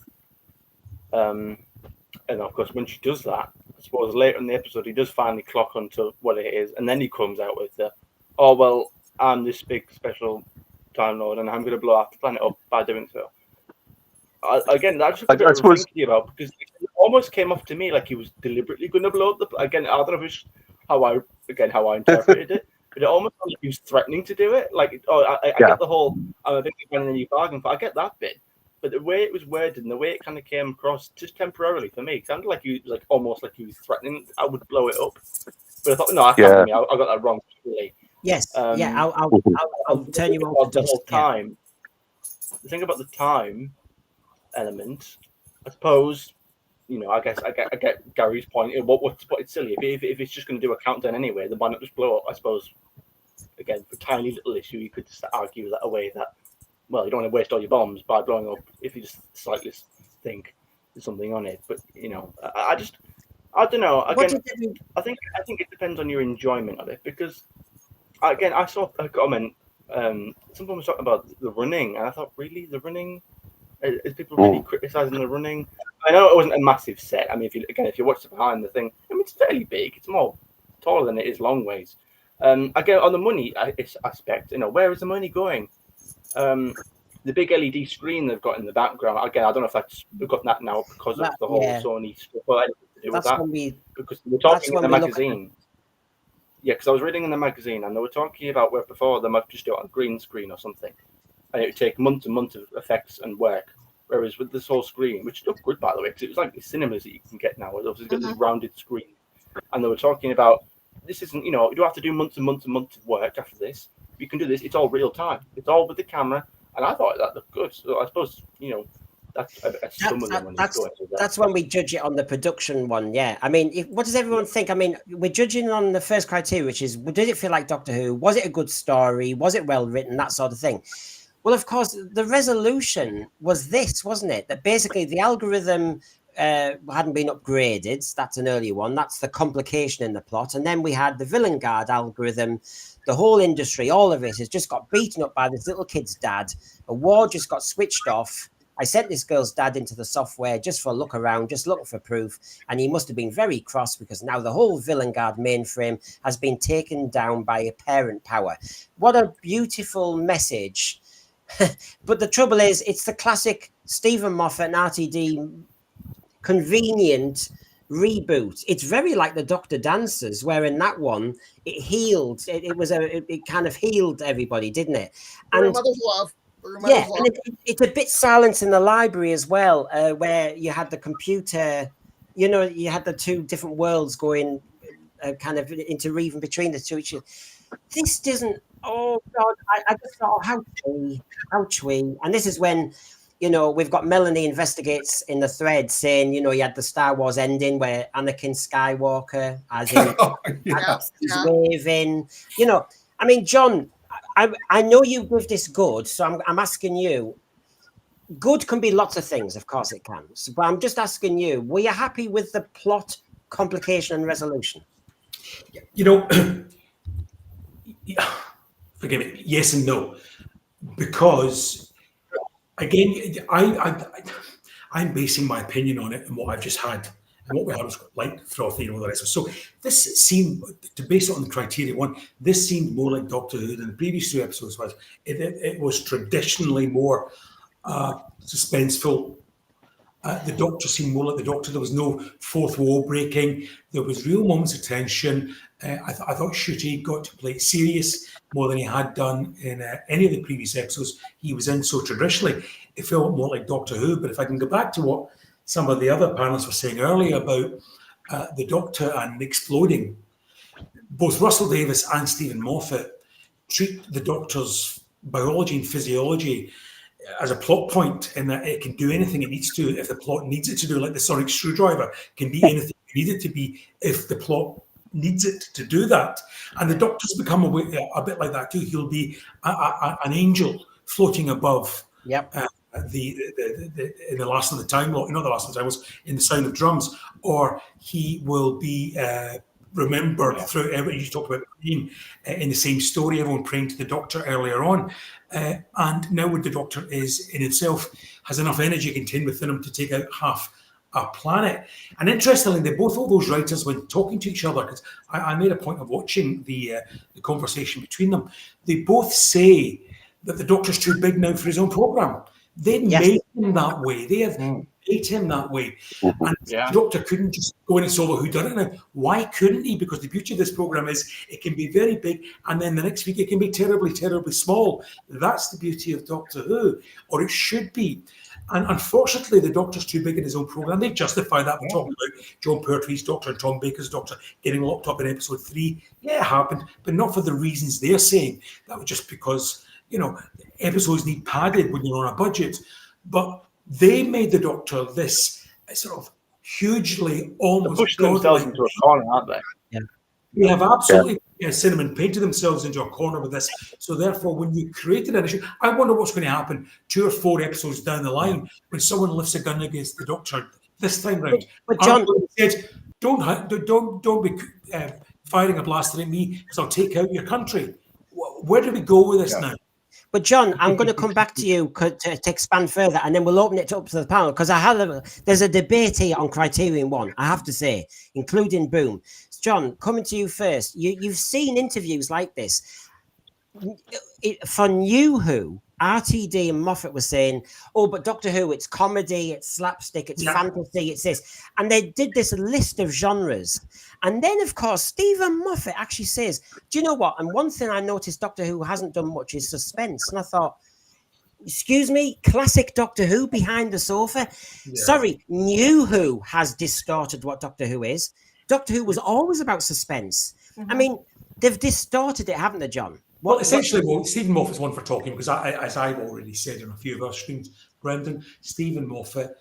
And of course, when she does that, I suppose later in the episode he does finally clock onto what it is, and then he comes out with "Oh well, I'm this big special Time Lord, and I'm going to blow up the planet up by doing so." Again, that's just a bit of thinking about, because it almost came off to me like he was deliberately going to blow up again. I don't know if it's how I interpreted it, but it almost felt like he was threatening to do it. Like, I get the whole "I'm a big fan and you bargain," but I get that bit. But the way it was worded and the way it kind of came across, just temporarily for me, it sounded like he was almost like he was threatening I would blow it up. But I thought, no, I can't be me. I got that wrong. Really. Yes. I'll turn you on the whole time. The thing about the time element, I suppose, I guess I get Gary's point. It's silly if it's just going to do a countdown anyway, then why not just blow up? I suppose. Again, for a tiny little issue, you could just argue that away. That you don't want to waste all your bombs by blowing up if you just slightly think there's something on it. But I don't know. Again, I think it depends on your enjoyment of it, because again, I saw a comment. Someone was talking about the running, and I thought, really, the running? Is people really criticizing the running? I know it wasn't a massive set. I mean, if you watch the behind the thing, I mean, it's fairly big. It's more taller than it is long ways. Again, on the money aspect, where is the money going? The big LED screen they've got in the background. Again, I don't know if we've got that now because of the whole Sony stuff. Well, anything to do with that, because we're talking in the magazine. Yeah, because I was reading in the magazine and they were talking about where before they might just do it on green screen or something, and it would take months and months of effects and work. Whereas with this whole screen, which looked good by the way, because it was like the cinemas that you can get now, where obviously got this rounded screen, and they were talking about this isn't you don't have to do months and months and months of work after this. You can do this. It's all real time. It's all with the camera, and I thought that looked good. So I suppose that's when we judge it on the production one. Yeah, I mean, what does everyone think? I mean, we're judging on the first criteria, which is, did it feel like Doctor Who? Was it a good story? Was it well written? That sort of thing. Well, of course, the resolution was this, wasn't it? That basically the algorithm hadn't been upgraded. That's an earlier one. That's the complication in the plot. And then we had the Villain Guard algorithm. The whole industry, all of it, has just got beaten up by this little kid's dad. A war just got switched off. I sent this girl's dad into the software just for a look around, just looking for proof. And he must have been very cross because now the whole Villain Guard mainframe has been taken down by a parent power. What a beautiful message. But the trouble is, it's the classic Steven Moffat and RTD convenient reboot. It's very like the Doctor Dancers, where in that one it healed. It kind of healed everybody, didn't it? And Mother's Love. Yeah, and it's a bit silent in the library as well, where you had the computer, you had the two different worlds going, kind of interweaving between the two. This doesn't. Oh God! I just thought, how twee. And this is when, we've got Melanie investigates in the thread saying, you had the Star Wars ending where Anakin Skywalker, as in waving. I mean, John. I know you give this good, so I'm asking you. Good can be lots of things, of course it can. But I'm just asking you, were you happy with the plot, complication, and resolution? Forgive me, yes and no. Because again, I'm basing my opinion on it and what I've just had. And what we had was like frothy and all the rest. So this seemed, to base it on the criteria one, this seemed more like Doctor Who than the previous 2 episodes was. It was traditionally more suspenseful. The Doctor seemed more like the Doctor. There was no fourth wall breaking. There was real moments of tension. I thought Ncuti got to play it serious more than he had done in any of the previous episodes he was in. So traditionally, it felt more like Doctor Who. But if I can go back to what some of the other panelists were saying earlier about the Doctor and exploding, both Russell Davies and Steven Moffat treat the Doctor's biology and physiology as a plot point, in that it can do anything it needs to if the plot needs it to do, like the sonic screwdriver can be anything you need it to be if the plot needs it to do that. And the Doctor's become a bit like that too. He'll be an angel floating above. Yep. In the Last of the Time Lord, not the Last of the Time, was in the Sound of Drums, or he will be remembered throughout everything. You talked about in the same story, everyone praying to the Doctor earlier on, and now the Doctor is in himself has enough energy contained within him to take out half a planet. And interestingly, all those writers, when talking to each other, because I made a point of watching the conversation between them, they both say that the Doctor's too big now for his own program. They made him that way. They have made him that way. And the Doctor couldn't just go in and solo whodunit now. Why couldn't he? Because the beauty of this program is it can be very big, and then the next week it can be terribly, terribly small. That's the beauty of Doctor Who, or it should be. And unfortunately, the Doctor's too big in his own program. They justify that by talking about John Pertwee's Doctor and Tom Baker's Doctor getting locked up in episode 3. Yeah, it happened, but not for the reasons they're saying. That was just because, episodes need padded when you're on a budget. But they made the Doctor this sort of hugely almost push themselves into a corner, aren't they? Yeah. They have absolutely cinnamon painted themselves into a corner with this. So therefore, when you created an issue, I wonder what's going to happen 2 or 4 episodes down the line when someone lifts a gun against the Doctor this time round. But John said, don't be firing a blaster at me because I'll take out your country. Where do we go with this now? But John, I'm going to come back to you to expand further, and then we'll open it up to the panel, because there's a debate here on Criterion 1, I have to say, including Boom. John, coming to you first, you've seen interviews like this. For New Who, RTD and Moffat were saying, but Doctor Who, it's comedy, it's slapstick, it's fantasy, it's this. And they did this list of genres. And then, of course, Steven Moffat actually says, do you know what? And one thing I noticed Doctor Who hasn't done much is suspense. And I thought, excuse me, classic Doctor Who behind the sofa? Yeah. Sorry, New Who has distorted what Doctor Who is. Doctor Who was always about suspense. I mean, they've distorted it, haven't they, John? Well, essentially, Steven Moffat's one for talking, because as I've already said in a few of our streams, Brendan, Steven Moffat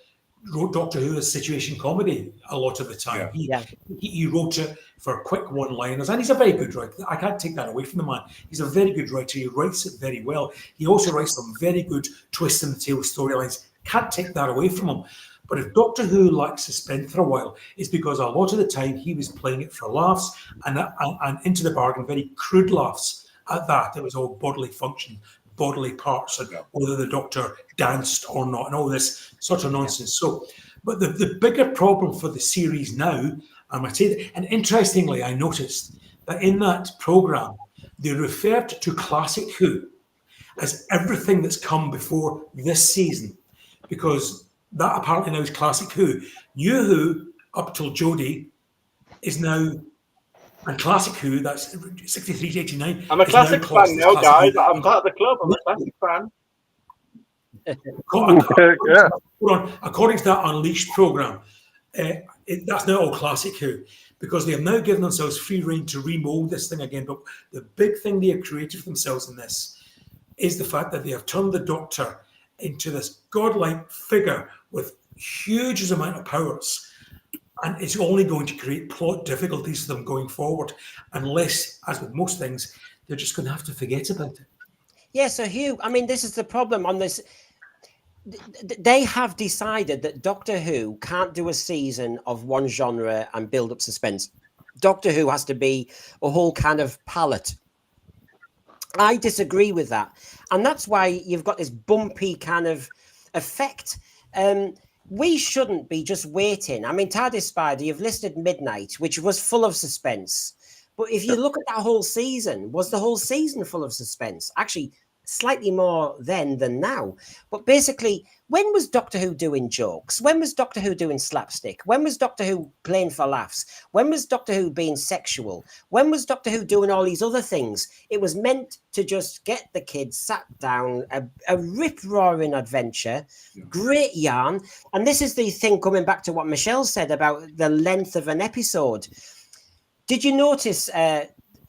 wrote Doctor Who as situation comedy a lot of the time. He wrote it for quick one-liners, and he's a very good writer. I can't take that away from the man. He's a very good writer. He writes it very well. He also writes some very good twist in the tail storylines. Can't take that away from him. But if Doctor Who lacked suspense for a while, it's because a lot of the time he was playing it for laughs, and into the bargain, very crude laughs. At that, it was all bodily function, bodily parts, and whether the Doctor danced or not, and all this sort of nonsense. So, but the bigger problem for the series now, and interestingly, I noticed that in that programme, they referred to Classic Who as everything that's come before this season, because that apparently now is Classic Who. New Who, up till Jodie, is now. And Classic Who, that's 63 to 89. I'm a classic fan now, guys. I'm part of the club. I'm a classic fan. According to that Unleashed programme, that's now all Classic Who, because they have now given themselves free rein to remold this thing again. But the big thing they have created for themselves in this is the fact that they have turned the Doctor into this godlike figure with huge amount of powers. And it's only going to create plot difficulties for them going forward, unless, as with most things, they're just going to have to forget about it. Yeah, so Hugh, I mean, this is the problem on this. They have decided that Doctor Who can't do a season of one genre and build up suspense. Doctor Who has to be a whole kind of palette. I disagree with that. And that's why you've got this bumpy kind of effect. We shouldn't be just waiting. I mean, TARDIS Spider, you've listed Midnight, which was full of suspense. But if you look at that whole season, was the whole season full of suspense? Actually, slightly more then than now. But basically, when was Doctor Who doing jokes? When was Doctor Who doing slapstick? When was Doctor Who playing for laughs? When was Doctor Who being sexual? When was Doctor Who doing all these other things? It was meant to just get the kids sat down, a rip-roaring adventure, great yarn. And this is the thing, coming back to what Michelle said about the length of an episode. Did you notice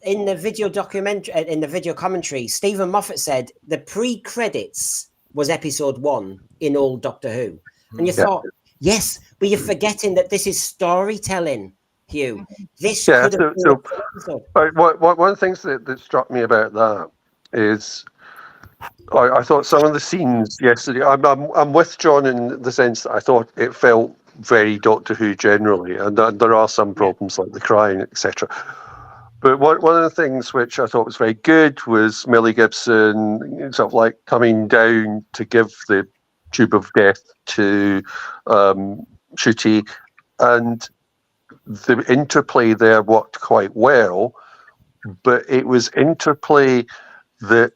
in the video documentary, in the video commentary, Steven Moffat said the pre-credits was episode 1 in old Doctor Who, and you thought, yes, but you're forgetting that this is storytelling, Hugh. This could have been an episode. One of the things that struck me about that is I thought some of the scenes yesterday. I'm with John in the sense that I thought it felt very Doctor Who generally, and there are some problems like the crying, etc. But one of the things which I thought was very good was Millie Gibson sort of like coming down to give the tube of death to Ncuti, and the interplay there worked quite well, but it was interplay that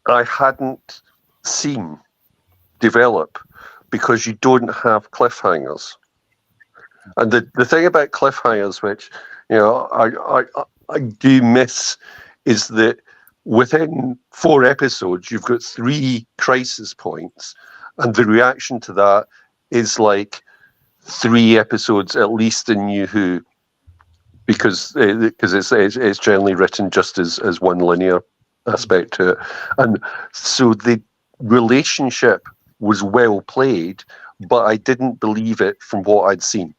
I hadn't seen develop because you don't have cliffhangers. And the thing about cliffhangers, which I do miss, is that within 4 episodes you've got 3 crisis points, and the reaction to that is like 3 episodes at least in New Who, because it's generally written just as one linear aspect to it. And so the relationship was well played, but I didn't believe it from what I'd seen.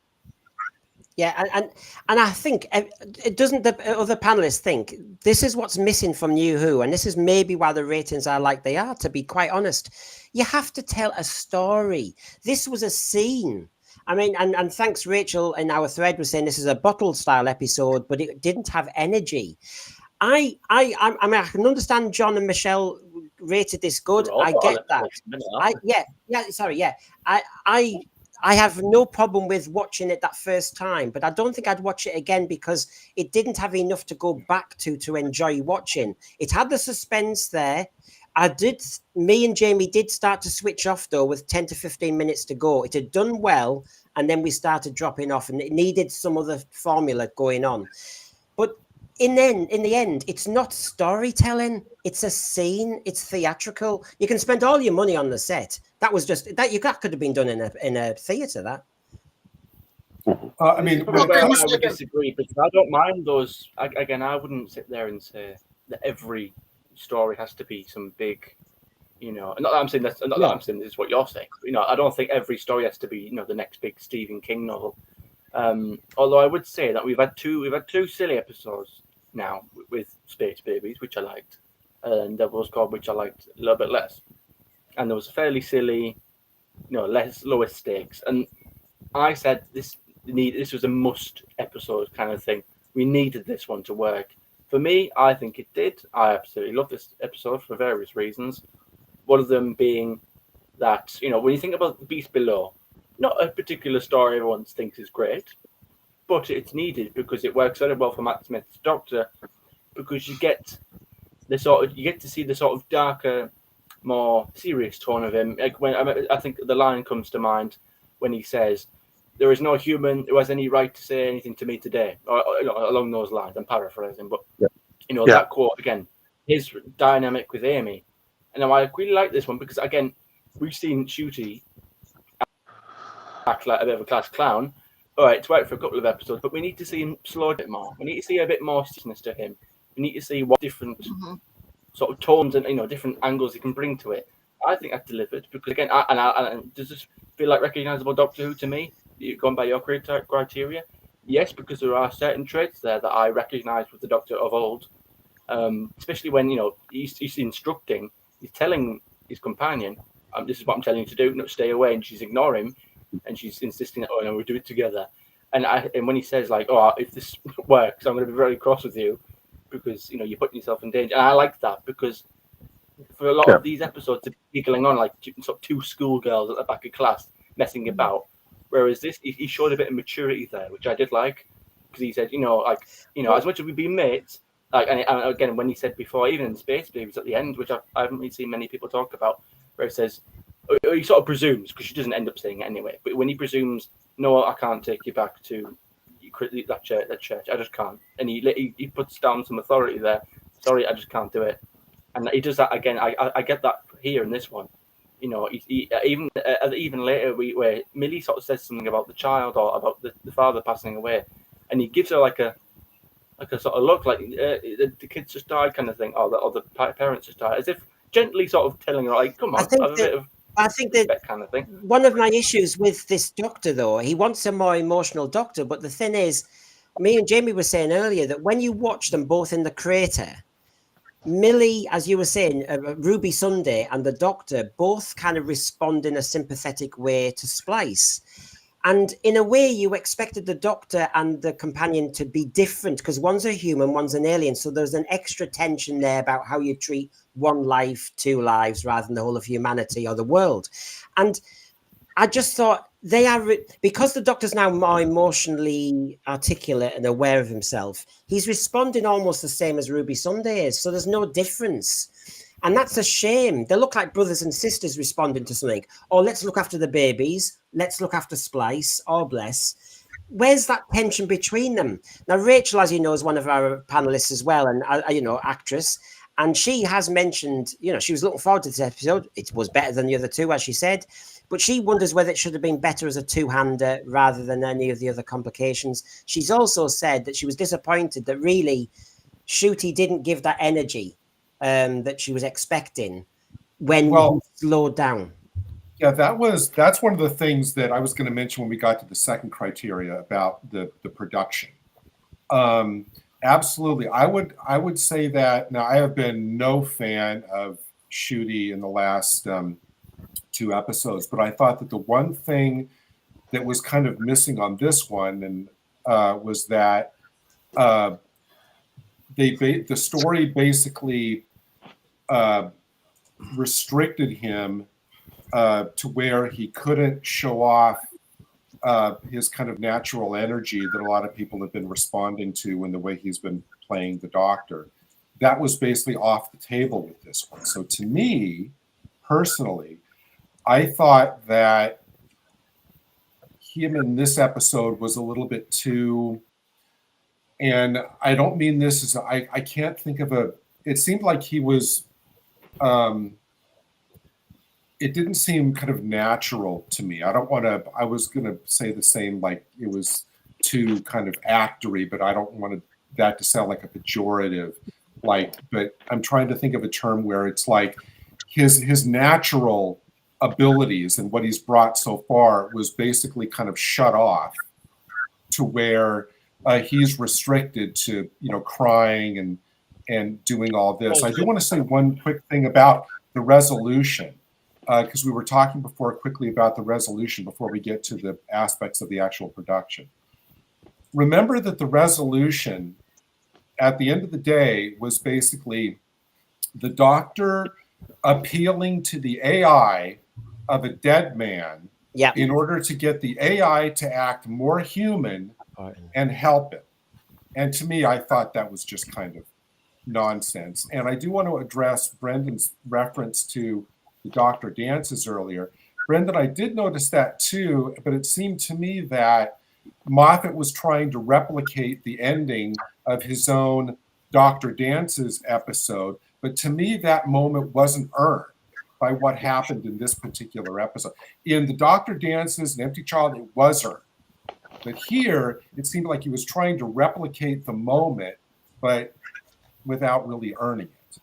Yeah, and I think it doesn't. The other panelists think this is what's missing from New Who, and this is maybe why the ratings are like they are. To be quite honest, you have to tell a story. This was a scene. I mean, and thanks, Rachel, in our thread was saying this is a bottle style episode, but it didn't have energy. I mean, I can understand John and Michelle rated this good. I get that. I have no problem with watching it that first time, but I don't think I'd watch it again because it didn't have enough to go back to enjoy watching. It had the suspense there. Me and Jamie did start to switch off though with 10 to 15 minutes to go. It had done well, and then we started dropping off, and it needed some other formula going on. But in the end, it's not storytelling. It's a scene. It's theatrical. You can spend all your money on the set. That was just that. That could have been done in a theatre. That. I mean, I would disagree because I don't mind those. Again, I wouldn't sit there and say that every story has to be some big, not that I'm saying that's not that I'm saying this is what you're saying. I don't think every story has to be, the next big Stephen King novel. Although I would say that we've had two silly episodes now with Space Babies, which I liked, and Devil's Cod, which I liked a little bit less. And there was a fairly silly, lower stakes. And I said this was a must episode kind of thing. We needed this one to work. For me, I think it did. I absolutely love this episode for various reasons. One of them being that, when you think about The Beast Below, not a particular story everyone thinks is great, but it's needed because it works very well for Matt Smith's Doctor, because you get to see the sort of darker, more serious tone of him. Like I think the line comes to mind when he says, "There is no human who has any right to say anything to me today," or along those lines. I'm paraphrasing, but that quote again, his dynamic with Amy, and I really like this one because again, we've seen Ncuti act like a bit of a class clown. All right, it's worked for a couple of episodes, but we need to see him slow a bit more. We need to see a bit more seriousness to him. We need to see what different sort of tones and different angles he can bring to it. I think that delivered because again, does this feel like recognizable Doctor Who to me? You've gone by your criteria, yes, because there are certain traits there that I recognize with the Doctor of old, especially when he's instructing, he's telling his companion, "This is what I'm telling you to do. Not stay away," and she's ignoring him. And she's insisting that, no, we'll do it together. And when he says like, "Oh, if this works, I'm going to be very cross with you because you're putting yourself in danger." And I like that because for a lot Yeah. of these episodes to be giggling on like sort of two schoolgirls at the back of class messing about. Whereas this, he showed a bit of maturity there, which I did like, because he said, as much as we've been mates, like, and again, when he said before, even in Space Babies at the end, which I haven't really seen many people talk about, where he says, or he sort of presumes, because she doesn't end up saying it anyway, but when he presumes, no, I can't take you back to that church, I just can't, and he puts down some authority there. Sorry, I just can't do it, and he does that again. I get that here in this one. Even later, where Millie sort of says something about the child or about the father passing away, and he gives her like a sort of look, like the kids just died kind of thing, or the parents just died, as if gently sort of telling her, like, come on, have a bit of I think that respect kind of thing. one of my issues with this doctor, though, he wants a more emotional doctor, but the thing is, me and Jamie were saying earlier that when you watch them both in the crater, Millie, as you were saying, Ruby Sunday and the doctor both kind of respond in a sympathetic way to Splice. And in a way, you expected the doctor and the companion to be different because one's a human, one's an alien. So there's an extra tension there about how you treat one life, two lives, rather than the whole of humanity or the world. And I just thought they are, because the doctor's now more emotionally articulate and aware of himself, he's responding almost the same as Ruby Sunday is. So there's no difference. And that's a shame. They look like brothers and sisters responding to something. Or let's look after the babies. Let's look after Splice. Or bless. Where's that tension between them? Now, Rachel, as you know, is one of our panelists as well, and actress. And she has mentioned, she was looking forward to this episode. It was better than the other two, as she said. But she wonders whether it should have been better as a two-hander rather than any of the other complications. She's also said that she was disappointed that really Shooty didn't give that energy that she was expecting when he slowed down. Yeah, that's one of the things that I was going to mention when we got to the second criteria about the production. Absolutely, I would say that. Now, I have been no fan of Shooty in the last 2 episodes, but I thought that the one thing that was kind of missing on this one and was that the story basically restricted him to where he couldn't show off his kind of natural energy that a lot of people have been responding to in the way he's been playing the Doctor. That was basically off the table with this one. So to me, personally, I thought that him in this episode was a little bit too, and I don't mean this as, I can't think of it seemed like he was, it didn't seem kind of natural to me. I was going to say the same, like it was too kind of actory, but I don't want that to sound like a pejorative. But I'm trying to think of a term where it's like his natural abilities and what he's brought so far was basically kind of shut off to where he's restricted to, crying and doing all this. I do want to say one quick thing about the resolution, because we were talking before quickly about the resolution before we get to the aspects of the actual production. Remember that the resolution at the end of the day was basically the Doctor appealing to the AI of a dead man in order to get the AI to act more human and help it. And to me, I thought that was just kind of nonsense. And I do want to address Brendan's reference to the Doctor dances earlier. Brendan, I did notice that too, but it seemed to me that Moffat was trying to replicate the ending of his own Doctor Dances episode, but to me that moment wasn't earned by what happened in this particular episode. In the Doctor Dances and Empty Child, it was earned. But here, it seemed like he was trying to replicate the moment, but without really earning it.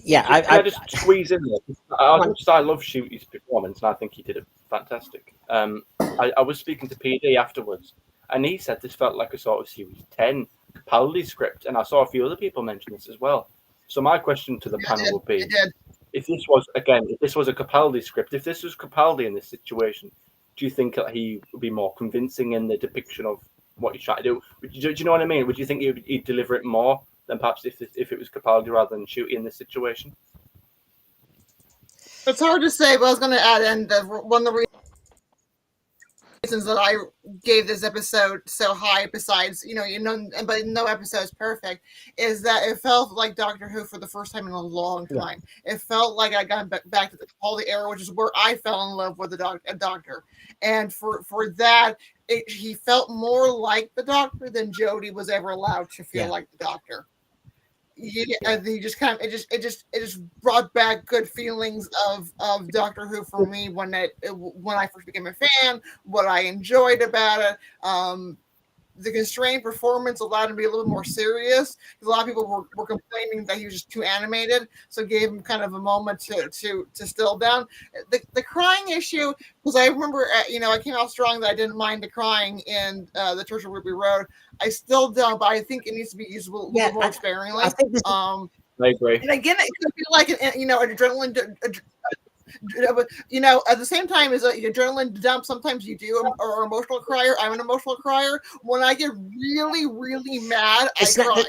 Yeah, I just squeeze in there. I love Shooty's performance, and I think he did it fantastic. I was speaking to PD afterwards, and he said this felt like a sort of Series 10 Capaldi script, and I saw a few other people mention this as well. So my question to the panel would be, if this was a Capaldi script, if this was Capaldi in this situation, do you think that he would be more convincing in the depiction of what he's trying to do? Do you know what I mean? Would you think he'd deliver it more than perhaps if it was Capaldi rather than Shooty in this situation? It's hard to say, but I was going to add in that one of the reasons that I gave this episode so high, besides, but no episode is perfect, is that it felt like Doctor Who for the first time in a long time. Yeah. It felt like I got back to the Capaldi era, which is where I fell in love with the Doctor. And for that, he felt more like the Doctor than Jodie was ever allowed to feel like the Doctor. He just kind of it just brought back good feelings of Doctor Who for me when I first became a fan. What I enjoyed about it, the constrained performance allowed him to be a little more serious, because a lot of people were complaining that he was just too animated, so it gave him kind of a moment to still down. The crying issue, because I remember I came out strong that I didn't mind the crying in the Church of Ruby Road. I still don't, but I think it needs to be used a little more sparingly. I agree. And again, it could be like an adrenaline. At the same time as an adrenaline dump, sometimes you do or emotional crier. I'm an emotional crier. When I get really, really mad, I cry.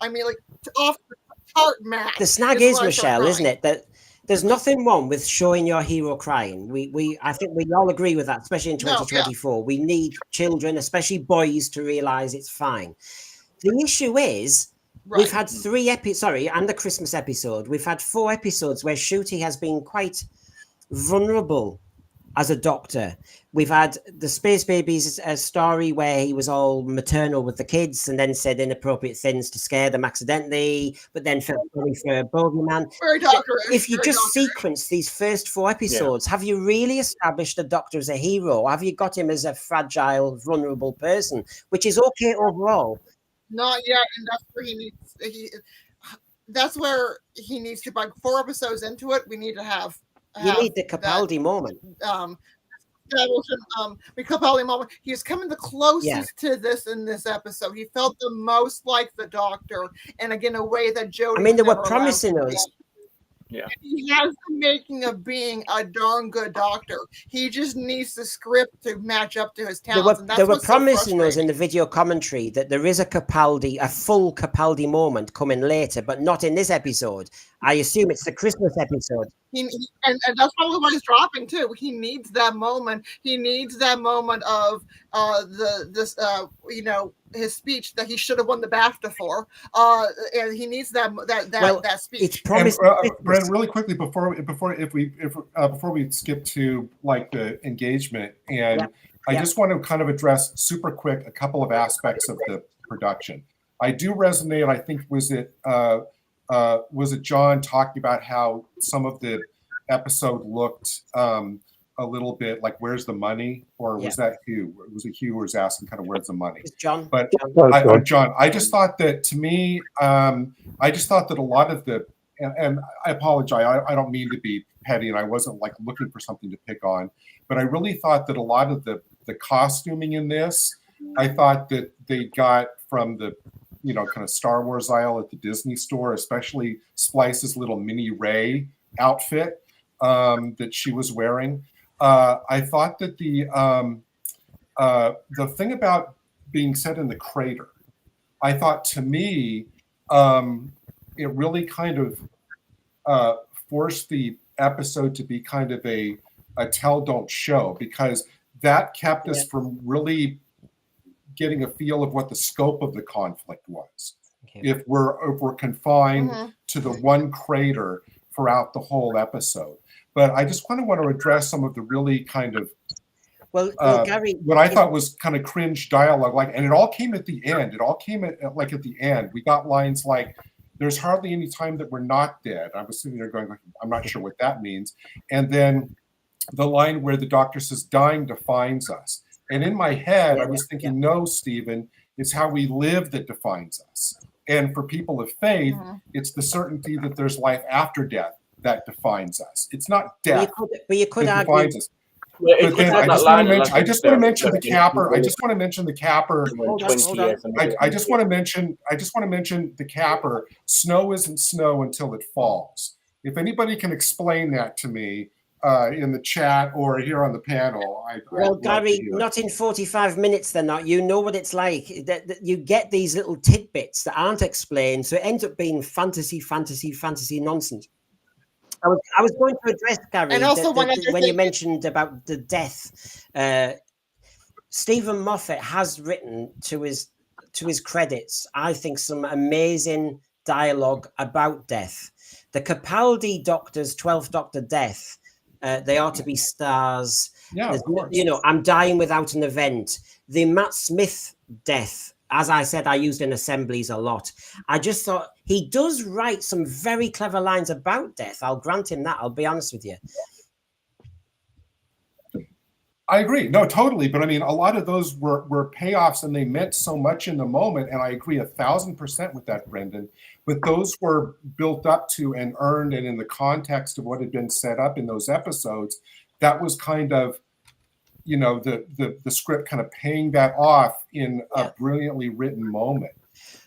I mean, like off the chart mad. The snag is, Michelle, isn't it, that there's nothing wrong with showing your hero crying. I think we all agree with that, especially in 2024. We need children, especially boys, to realize it's fine. The issue is, we've had 3 episodes, and the Christmas episode. We've had 4 episodes where Shooty has been quite vulnerable as a doctor. We've had the Space Babies story where he was all maternal with the kids and then said inappropriate things to scare them accidentally, but then felt sorry for Bogeyman. If you just sequence these first 4 episodes, have you really established the Doctor as a hero? Or have you got him as a fragile, vulnerable person, which is okay overall? Not yet, and that's where he needs. That's where he needs to. By 4 episodes into it, we need to have. You need the Capaldi moment. Capaldi moment. He's coming the closest to this in this episode. He felt the most like the Doctor, and again, a way that Jodie. I mean, they were promising us. Yeah. He has the making of being a darn good Doctor. He just needs the script to match up to his talents. They were promising us in the video commentary that there is a full Capaldi moment coming later, but not in this episode. I assume it's the Christmas episode. And that's probably why he's dropping too. He needs that moment. He needs that moment of his speech that he should have won the BAFTA for. And he needs that speech. It's promised. Brent, really quickly before we skip to like the engagement, and I just want to kind of address super quick a couple of aspects of the production. I do resonate. I think was it John talking about how some of the episode looked a little bit like where's the money, or was that Hugh? Was it Hugh who was asking kind of where's the money? It's John. But John, I just thought that to me, I just thought that a lot of the, and I apologize, I don't mean to be petty, and I wasn't like looking for something to pick on, but I really thought that a lot of the costuming in this, I thought that they got from the kind of Star Wars aisle at the Disney store, especially Splice's little mini Rey outfit that she was wearing. I thought that the thing about being set in the crater, I thought to me, it really kind of forced the episode to be kind of a tell don't show, because that kept us from really getting a feel of what the scope of the conflict was. Okay. If we're confined to the one crater throughout the whole episode. But I just kind of want to address some of the really kind of Gary, what I thought was kind of cringe dialogue, and it all came at the end. It all came at the end. We got lines like, "There's hardly any time that we're not dead." I was sitting there going, I'm not sure what that means. And then the line where the Doctor says, "Dying defines us." And in my head, I was thinking, no, Stephen, it's how we live that defines us. And for people of faith, it's the certainty that there's life after death that defines us. It's not death that defines us. But then I just want to mention the capper. I just want to mention the capper. I just want to mention the capper. Snow isn't snow until it falls. If anybody can explain that to me, in the chat or here on the panel. Well, I'd love to Gary, hear it. not in 45 minutes. They're not. You know what it's like. That you get these little tidbits that aren't explained, so it ends up being fantasy nonsense. I was going to address, Gary, And also one other when you thing- mentioned about the death. Stephen Moffat has written to his credits, I think, some amazing dialogue about death. The Capaldi Doctor's 12th Doctor death, they are to be stars. Yeah, of course. You know, I'm dying without an event. The Matt Smith death, as I said, I used in assemblies a lot. I just thought he does write some very clever lines about death. I'll grant him that. I'll be honest with you. I agree. No, totally. But I mean, a lot of those were payoffs and they meant so much in the moment. And I agree 1,000% with that, Brendan. But those were built up to and earned, and in the context of what had been set up in those episodes, that was kind of, you know, the script kind of paying that off in a brilliantly written moment.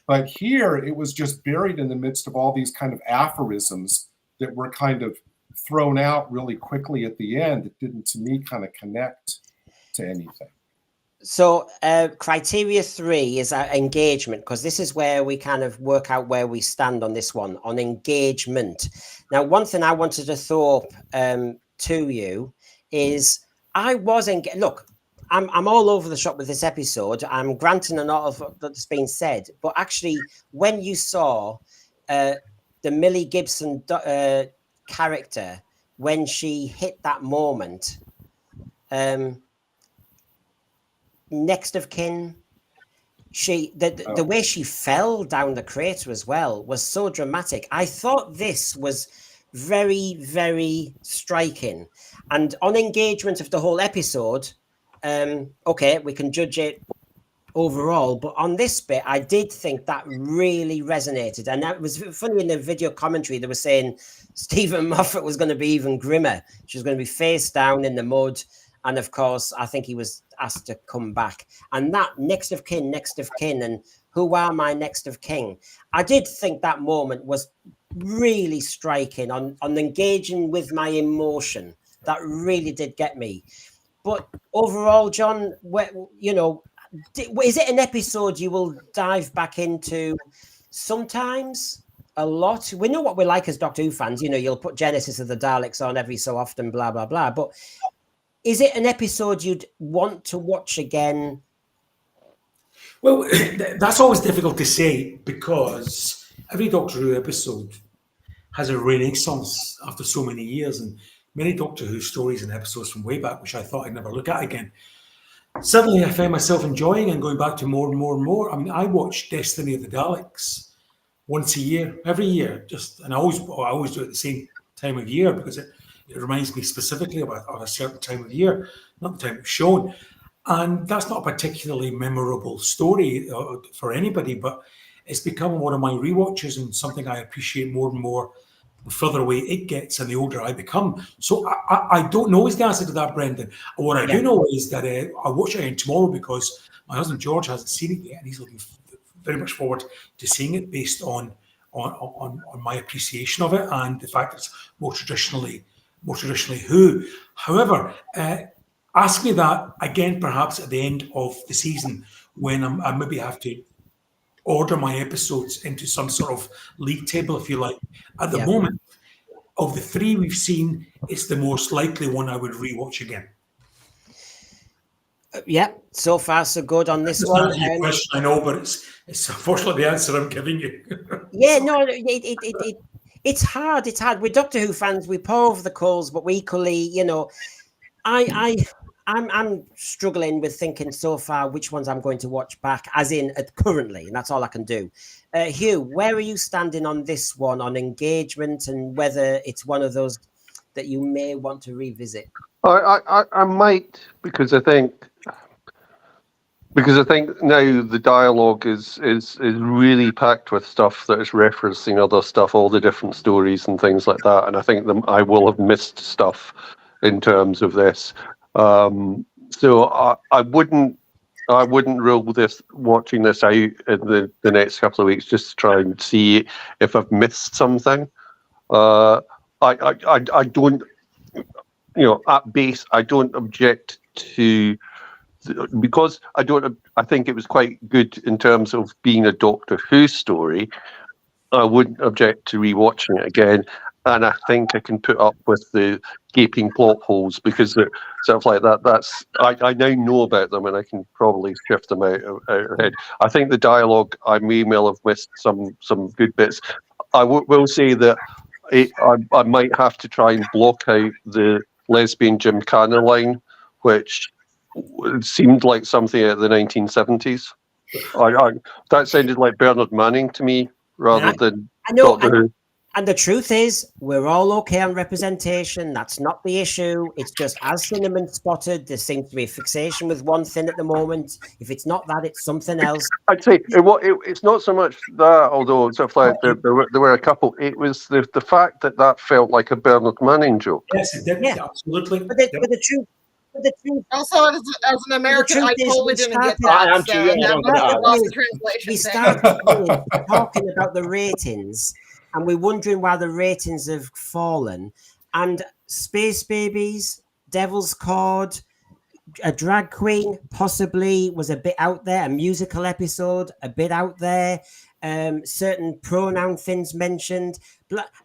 But here it was just buried in the midst of all these kind of aphorisms that were kind of thrown out really quickly at the end. It didn't, to me, kind of connect to anything. So criteria 3 is our engagement, because this is where we kind of work out where we stand on this one, on engagement. Now, one thing I wanted to throw to you is I was look, I'm all over the shop with this episode. I'm granting a lot of that's been said, but actually, when you saw the Millie Gibson character, when she hit that moment, next of kin, the way she fell down the crater as well was so dramatic. I thought this was very, very striking. And on engagement of the whole episode, okay, we can judge it overall, but on this bit, I did think that really resonated. And that was funny, in the video commentary, they were saying Steven Moffat was going to be even grimmer. She was going to be face down in the mud. And of course, I think he was asked to come back. And that next of kin, and who are my next of kin? I did think that moment was really striking on engaging with my emotion. That really did get me. But overall, John, you know, is it an episode you will dive back into sometimes? A lot? We know what we're like as Doctor Who fans. You know, you'll put Genesis of the Daleks on every so often, blah, blah, blah. But is it an episode you'd want to watch again? Well, that's always difficult to say, because every Doctor Who episode has a renaissance after so many years, and many Doctor Who stories and episodes from way back, which I thought I'd never look at again, suddenly I found myself enjoying and going back to more and more and more. I mean, I watch Destiny of the Daleks once a year, every year, and I always do it at the same time of year, because it reminds me specifically of a certain time of year, not the time it's shown. And that's not a particularly memorable story for anybody, but it's become one of my rewatches and something I appreciate more and more the further away it gets and the older I become. So I don't know is the answer to that, Brendan. What I do know is that I'll watch it again tomorrow, because my husband George hasn't seen it yet, and he's looking very much forward to seeing it, based on my appreciation of it and the fact that it's more traditionally Who. However, ask me that again perhaps at the end of the season, when I maybe have to order my episodes into some sort of league table, if you like. At the moment, of the 3 we've seen, it's the most likely one I would rewatch again. So far so good on this That's one. not your question, I know, but it's unfortunately the answer I'm giving you. It's hard. It's hard. We're Doctor Who fans. We pour over the coals, but we equally, you know, I'm struggling with thinking so far which ones I'm going to watch back, as in currently, and that's all I can do. Hugh, where are you standing on this one, on engagement, and whether it's one of those that you may want to revisit? I might, because I think now the dialogue is really packed with stuff that is referencing other stuff, all the different stories and things like that, and I think I will have missed stuff in terms of this. So I wouldn't rule watching this out in the next couple of weeks, just to try and see if I've missed something. I don't. at base, I don't object to, because I think it was quite good in terms of being a Doctor Who story. I wouldn't object to rewatching it again, and I think I can put up with the gaping plot holes because they're sort of like that. I now know about them, and I can probably shift them out of head. I think the dialogue, I may well have missed some good bits. I will say that I might have to try and block out the lesbian Gymkhana line, which seemed like something out of the 1970s. That sounded like Bernard Manning to me rather than Doctor Who. And the truth is, we're all okay on representation. That's not the issue. It's just, as Cinnamon spotted, there seems to be a fixation with one thing at the moment. If it's not that, it's something else. I'd say it's not so much that, although sort of like there were a couple. It was the fact that felt like a Bernard Manning joke. Yes, it did. Yeah. Absolutely. But the truth. Also, as an American, I totally didn't get that. We started talking about the ratings, and we're wondering why the ratings have fallen. And Space Babies, Devil's Cord, a drag queen possibly was a bit out there. A musical episode, a bit out there. Certain pronoun things mentioned.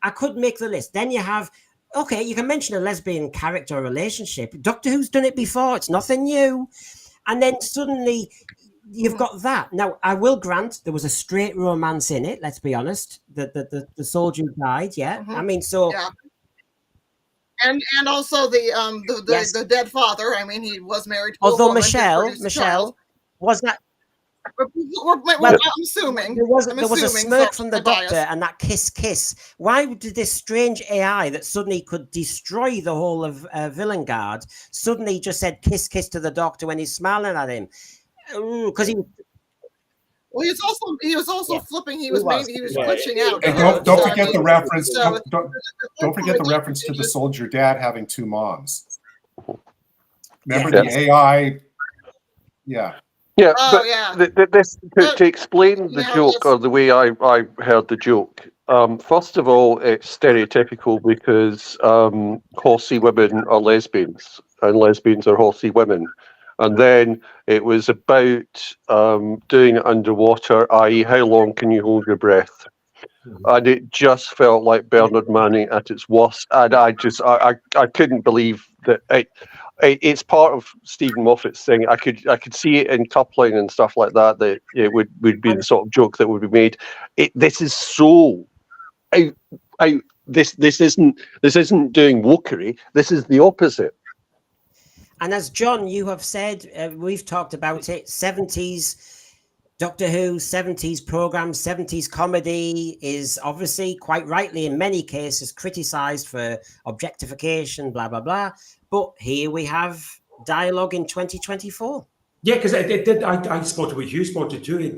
I could make the list. Then you have. Okay, you can mention a lesbian character or relationship. Doctor Who's done it before. It's nothing new. And then suddenly you've got that. Now, I will grant there was a straight romance in it, let's be honest. The soldier who died, yeah. I mean, so... Yeah. And also the dead father. I mean, he was married to although a woman. Michelle, was that... Well, I'm assuming there was a smirk from the Doctor and that kiss. Why did this strange AI that suddenly could destroy the whole of Villain Guard suddenly just said kiss to the Doctor when he's smiling at him? Because he was also flipping. He was glitching out. And don't forget the reference. Don't forget the reference to the soldier dad having two moms. Remember the AI? Yeah. Yeah, to explain the joke or the way I heard the joke. First of all, it's stereotypical because horsey women are lesbians and lesbians are horsey women. And then it was about doing it underwater, i.e. how long can you hold your breath? And it just felt like Bernard Manning at its worst. And I couldn't believe that it's part of Steven Moffat's thing. I could see it in coupling and stuff like that. That it would be the sort of joke that would be made. This is so. This isn't doing wokery. This is the opposite. And as John, you have said, we've talked about it. 70s Doctor Who, 70s program, 70s comedy is obviously quite rightly in many cases criticised for objectification, blah blah blah. But here we have dialogue in 2024. Yeah, because it did. I spotted what Hugh spotted too. It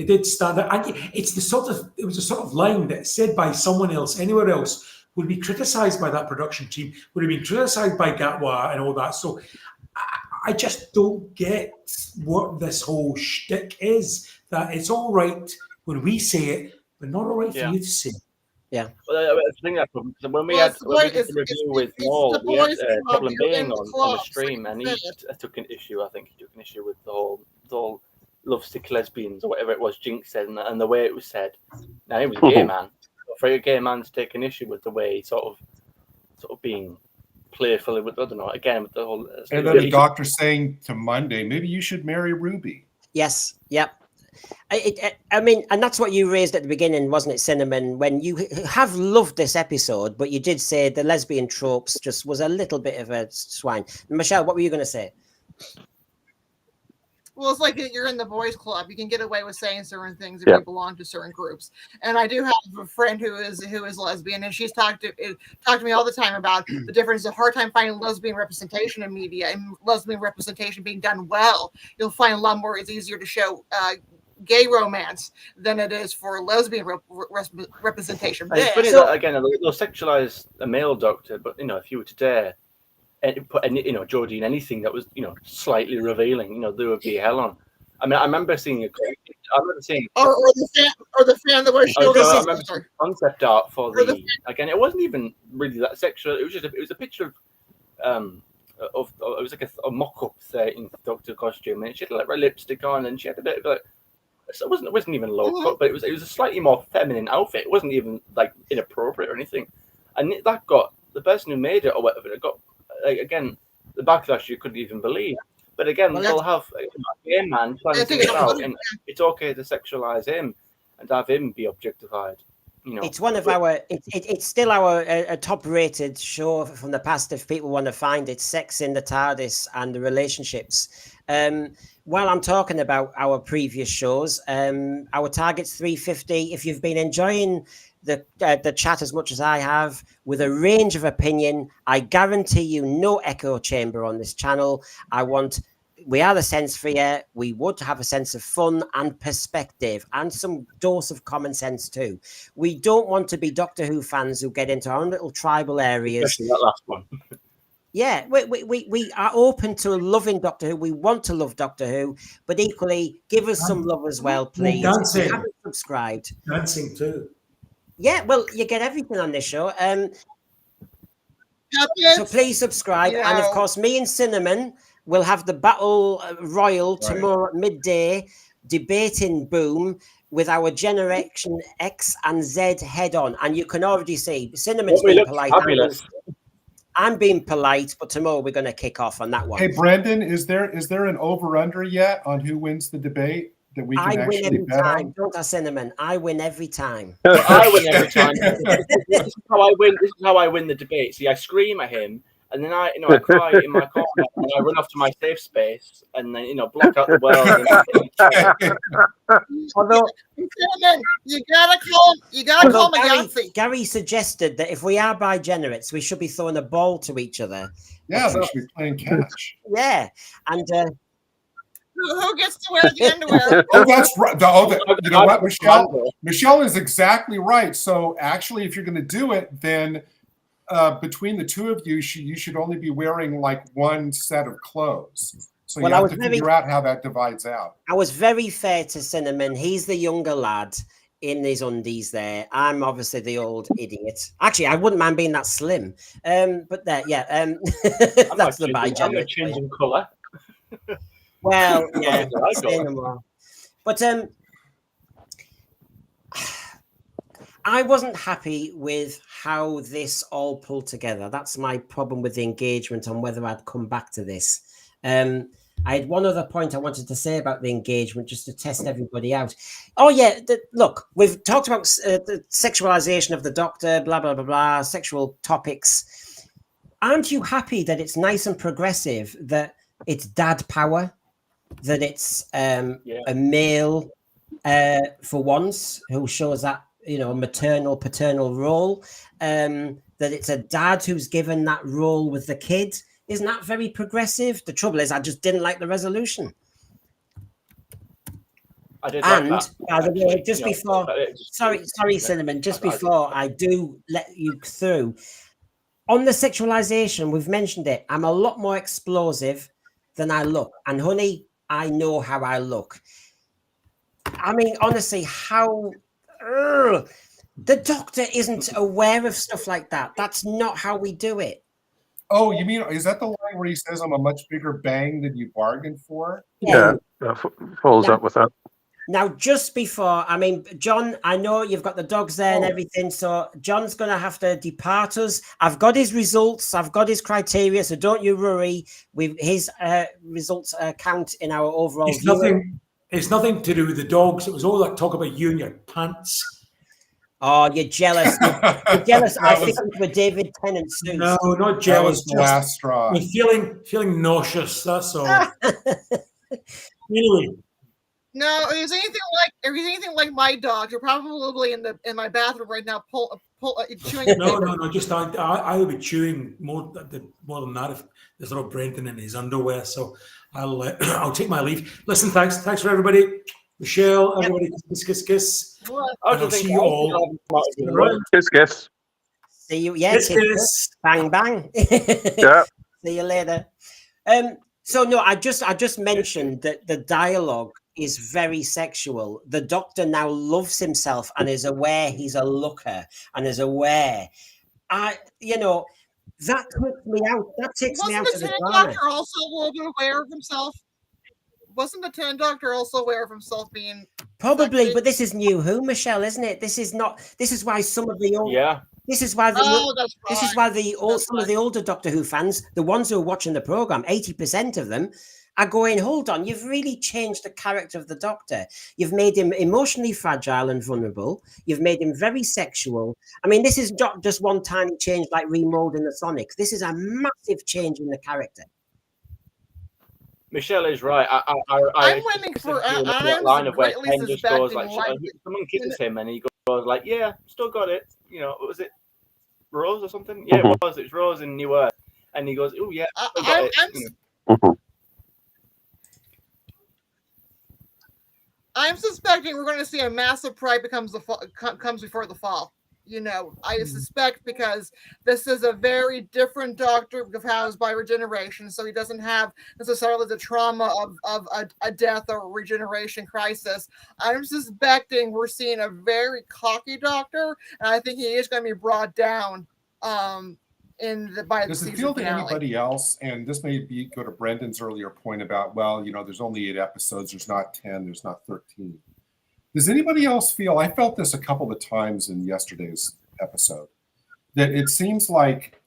did stand out. It was a sort of line that said by someone else, anywhere else, would be criticised by that production team, would have been criticised by Gatwa and all that. So I just don't get what this whole shtick is. That it's all right when we say it, but not all right for you to say it. Yeah. Well, I think that's when we did the review with Maul, we had Problem Being on the stream, and he took an issue. I think he took an issue with the whole lovesick lesbians or whatever it was Jinx said, and the way it was said. Now he was a gay man. For a gay man to take an issue with the way he sort of being playful with, I don't know, again with the whole. And then the Doctor saying to Monday, maybe you should marry Ruby. Yes. Yep. I mean, and that's what you raised at the beginning, wasn't it, Cinnamon? When you have loved this episode, but you did say the lesbian tropes just was a little bit of a swine. Michelle, what were you going to say? Well, it's like you're in the boys' club. You can get away with saying certain things if you belong to certain groups. And I do have a friend who is lesbian, and she's talked to me all the time about the difference. A hard time finding lesbian representation in media and lesbian representation being done well. You'll find a lot more. It's easier to show gay romance than it is for lesbian representation. It's funny that again they'll sexualize a male Doctor, but if you were to dare put Jodie in anything that was slightly revealing, there would be hell on. I mean, I remember seeing or the fan that wears shield. I remember concept art for again. It wasn't even really that sexual. It was a picture of of it was like a mock-up 13th Doctor costume, and she had like her lipstick on, and she had a bit of like. So it wasn't even low cut, but it was a slightly more feminine outfit. It wasn't even like inappropriate or anything, and that got the person who made it or whatever. It got like, again the backlash you couldn't even believe. But again, they'll have a gay man trying things out, and it's okay to sexualize him and have him be objectified. You know, it's one of our. It's still our top-rated show from the past. If people want to find it, Sex in the TARDIS and the relationships. While I'm talking about our previous shows, our target's 350. If you've been enjoying the chat as much as I have, with a range of opinion, I guarantee you no echo chamber on this channel. We are the sense sphere. We would have a sense of fun and perspective and some dose of common sense too. We don't want to be Doctor Who fans who get into our own little tribal areas. especially that last one. Yeah, we are open to loving Doctor Who. We want to love Doctor Who, but equally give us some love as well, please. If Dancing. you haven't subscribed. Dancing too. Yeah, well, you get everything on this show. So please subscribe. And of course, me and Cinnamon will have the Battle Royal tomorrow at midday, debating boom with our Generation X and Z head on. And you can already see Cinnamon's being polite. Fabulous. I'm being polite, but tomorrow we're going to kick off on that one. Hey, Brendan, is there an over/under yet on who wins the debate that we can I win actually every bet time. on? Don't I, Cinnamon? I win every time. I win every time. This is how I win. This is how I win the debate. See, I scream at him, and then I cry in my corner, and I run off to my safe space, and then block out the world. Although you gotta call me Gary suggested that if we are bi-generates, we should be throwing a ball to each other. Yeah, we should be playing catch. Yeah, and Who gets to wear the underwear? Oh, that's right. You know what, Michelle is exactly right. So actually, if you're going to do it, then between the two of you, you should only be wearing like one set of clothes. So you have to figure out how that divides out. I was very fair to Cinnamon. He's the younger lad in his undies there. I'm obviously the old idiot. Actually, I wouldn't mind being that slim. But there, yeah. That's the bi-generate. I'm not changing colour. Well, yeah. But I wasn't happy with how this all pulled together. That's my problem with the engagement on whether I'd come back to this. I had one other point I wanted to say about the engagement, just to test everybody out. Oh, yeah. Look, we've talked about the sexualization of the Doctor, blah, blah, blah, blah, sexual topics. Aren't you happy that it's nice and progressive, that it's dad power, that it's a male for once who shows that, maternal, paternal role, that it's a dad who's given that role with the kid? Isn't that very progressive? The trouble is, I just didn't like the resolution. I did and like that. By the way, just before, sorry, Cinnamon, just before I do let you through, on the sexualization, we've mentioned it. I'm a lot more explosive than I look. And honey, I know how I look. I mean, honestly, how... the Doctor isn't aware of stuff like that. That's not how we do it. Oh, you mean, is that the line where he says, I'm a much bigger bang than you bargained for? Yeah, follows up with that. Now, just before, I mean, John, I know you've got the dogs there and everything, so John's going to have to depart us. I've got his results. I've got his criteria, so don't you worry. His results count in our overall It's nothing to do with the dogs. It was all that talk about you and your pants. Oh, you're jealous. You're jealous. I think it was David Tennant suit. No, not jealous. That was the last straw. We're feeling nauseous. That's all. Anyway. No, if it's anything like my dog, you're probably in my bathroom right now, chewing. No. Just I will be chewing more than that if there's no Brendan in his underwear. So I'll take my leave. Listen, thanks for everybody. Michelle, everybody, kiss. I'll see you all. Kiss. See you. Yeah, kiss. Bang, bang. Yeah. See you later. So no, I just mentioned that the dialogue is very sexual. The Doctor now loves himself and is aware he's a looker and is aware. That takes me out. That takes me Wasn't out the of the Tin drama. Doctor also a little bit aware of himself? Wasn't the Tin Doctor also aware of himself being Probably, sexy? but this is New Who, Michelle, isn't it? This is not. This is why some of the old. Yeah. This is why the. Oh, that's right. This is why the That's some of the older Doctor Who fans, the ones who are watching the program, 80% of them are going, hold on, you've really changed the character of the Doctor. You've made him emotionally fragile and vulnerable. You've made him very sexual. I mean, this is not just one tiny change like remolding the Sonics. This is a massive change in the character. Michelle is right. I'm waiting for that line of where greatly Ken just goes like, suspecting someone kisses him and he goes like, yeah, still got it. You know, was it Rose or something? Yeah, it was. It's Rose in New Earth. And he goes, oh yeah, still got it. I'm suspecting we're going to see a massive pride comes before the fall. You know, I suspect because this is a very different Doctor housed by regeneration, so he doesn't have necessarily the trauma of a death or a regeneration crisis. I'm suspecting we're seeing a very cocky Doctor, and I think he is going to be brought down by the Does season it feel to finale. anybody else? And this may go to Brendan's earlier point about, well, you know, there's only 8 episodes. There's not 10. There's not 13. Does anybody else feel? I felt this a couple of times in yesterday's episode, that it seems like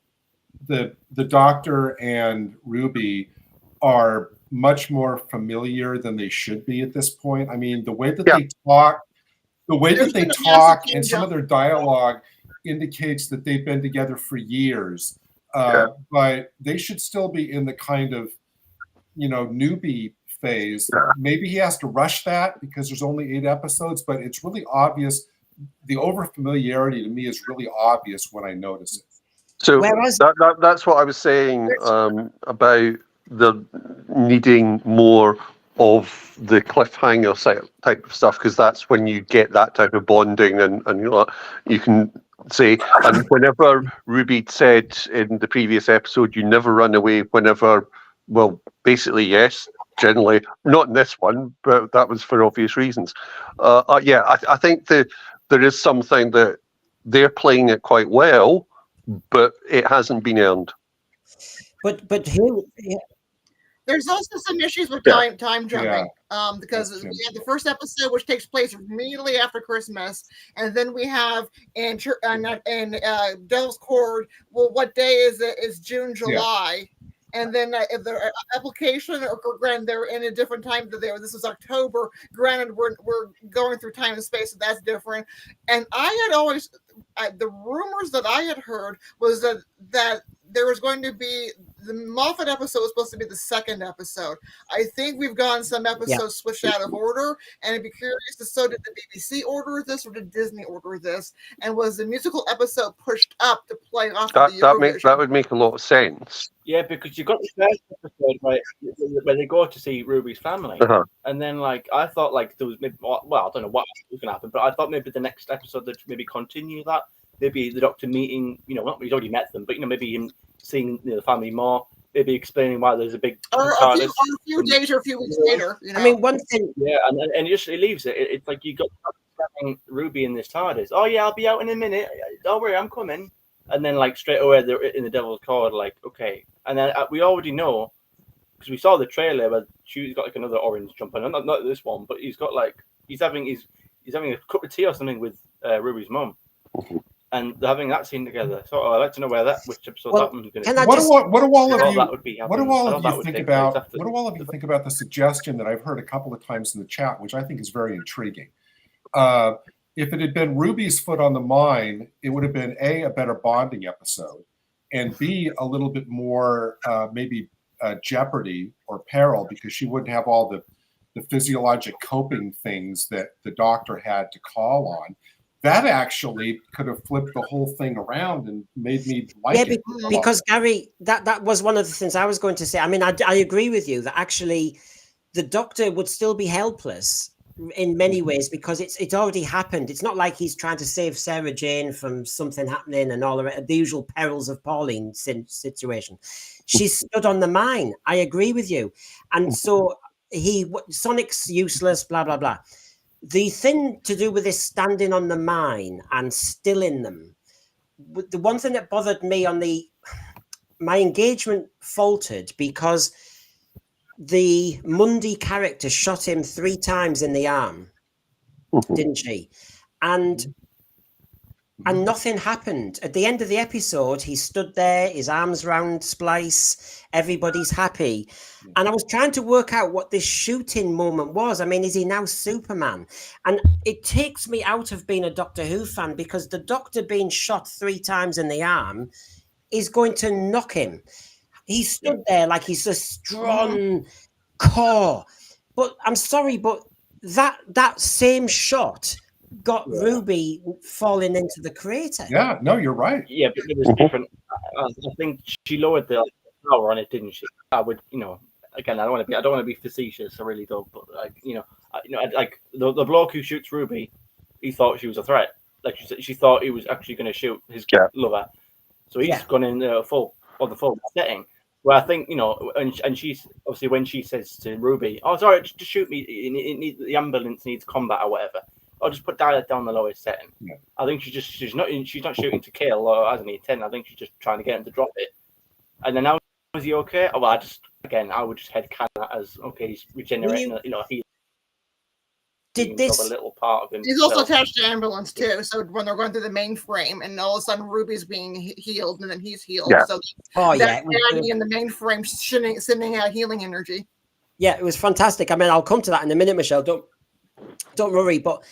the Doctor and Ruby are much more familiar than they should be at this point. I mean, the way that they talk, and some of their dialogue indicates that they've been together for years. But they should still be in the kind of, you know, newbie phase. Maybe he has to rush that because there's only 8 episodes, but it's really obvious. The over familiarity to me is really obvious when I notice it. So that's what I was saying about the needing more of the cliffhanger type of stuff, because that's when you get that type of bonding and you can say, and whenever Ruby said in the previous episode, you never run away whenever, well, basically, yes, generally, not in this one, but that was for obvious reasons. I think there is something that they're playing it quite well, but it hasn't been earned. But who? There's also some issues with time jumping, because we have the first episode, which takes place immediately after Christmas, and then we have in Devil's Cord. Well, what day is it? It's June, July. And then if the application, or granted, they're in a different time than this is October. Granted, we're going through time and space, so that's different. And I had always, the rumors that I had heard was that there was going to be, the Moffat episode was supposed to be the second episode. I think we've gotten some episodes switched out of order, and I'd be curious to, so did the BBC order this, or did Disney order this? And was the musical episode pushed up to play off of the Eurovision? That would make a lot of sense. Yeah, because you got the first episode where they go to see Ruby's family, and then like I thought like there was maybe, well, I don't know what was going to happen, but I thought maybe the next episode they'd maybe continue that. Maybe the Doctor meeting, you know, not he's already met them, but you know, maybe him seeing the family more, maybe explaining why there's a big a few days or a few weeks later. You know? I mean, one thing. Yeah, and it leaves it. It's like you got Ruby in this TARDIS. Oh yeah, I'll be out in a minute. Don't worry, I'm coming. And then like straight away they're in the Devil's Cord. Like okay, and then we already know because we saw the trailer where Chewie's got like another orange jumper. Not this one, but he's got like he's having a cup of tea or something with Ruby's mum. And they're having that scene together. So I'd like to know which episode that one's going to be. What do all of you think about the suggestion that I've heard a couple of times in the chat, which I think is very intriguing? If it had been Ruby's foot on the mine, it would have been a better bonding episode, and B, a little bit more maybe jeopardy or peril, because she wouldn't have all the physiologic coping things that the Doctor had to call on. That actually could have flipped the whole thing around and made me like it. Because Gary, that was one of the things I was going to say. I mean, I agree with you that actually the Doctor would still be helpless in many ways because it's already happened. It's not like he's trying to save Sarah Jane from something happening and all the usual perils of Pauline situation. She's stood on the mine. I agree with you. And so Sonic's useless, blah, blah, blah. The thing to do with this standing on the mine and still in them, the one thing that bothered me on the my engagement faltered because the Mundy character shot him 3 times in the arm, didn't she? And nothing happened. At the end of the episode, he stood there, his arms round Splice, everybody's happy. And I was trying to work out what this shooting moment was. I mean, is he now Superman? And it takes me out of being a Doctor Who fan, because the Doctor being shot 3 times in the arm is going to knock him. He stood there like he's a strong core. But I'm sorry, but that same shot got Ruby falling into the crater. Yeah, no, you're right. Yeah, but it was different. I think she lowered the power on it, didn't she? I would, again, I don't want to be facetious. I really don't. But like the bloke who shoots Ruby, he thought she was a threat. Like she thought he was actually going to shoot his lover. So he's gone in the full setting. Well, I think, and she's obviously, when she says to Ruby, "Oh, sorry, just shoot me. The ambulance needs combat or whatever. I'll just dial it down the lowest setting." Yeah. I think she's not shooting to kill or has an intent. I think she's just trying to get him to drop it. And then now, is he okay? Oh, well, I would just headcanon that as, okay, he's regenerating. He did this a little part of him. He's also attached to ambulance too. So when they're going through the mainframe, and all of a sudden Ruby's being healed, and then he's healed. Yeah. So it Daddy in the mainframe sending out healing energy. Yeah, it was fantastic. I mean, I'll come to that in a minute, Michelle. Don't worry. But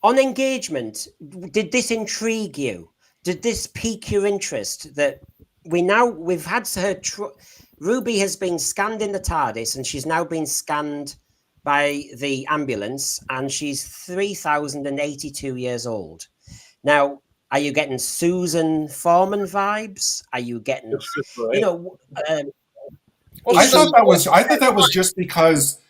on engagement, did this intrigue you? Did this pique your interest? That we've had her. Ruby has been scanned in the TARDIS, and she's now been scanned by the ambulance, and she's 3,082 years old. Now, are you getting Susan Foreman vibes? Are you getting, I thought that was just because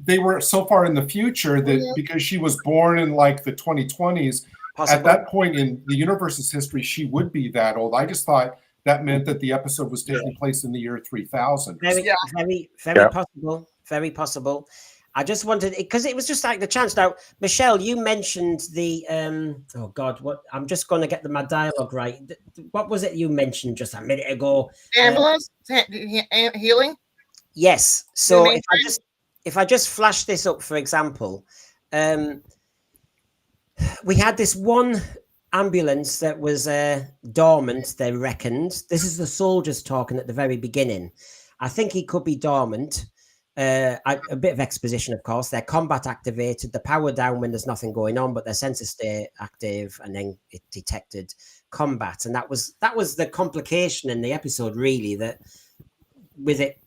they were so far in the future that because she was born in like the 2020s, at that point in the universe's history, she would be that old. I just thought that meant that the episode was taking place in the year 3000. Very possible. Very possible. I just wanted, because it was just like the chance. Now, Michelle, you mentioned the oh God, what? I'm just going to get my dialogue right. What was it you mentioned just a minute ago? Ambulance healing. Yes. So if I just flash this up, for example, we had this one ambulance that was dormant. They reckoned. This is the soldiers talking at the very beginning. I think he could be dormant. A bit of exposition, of course. They're combat activated, the power down when there's nothing going on, but their sensors stay active, and then it detected combat. And that was the complication in the episode, really, that with it,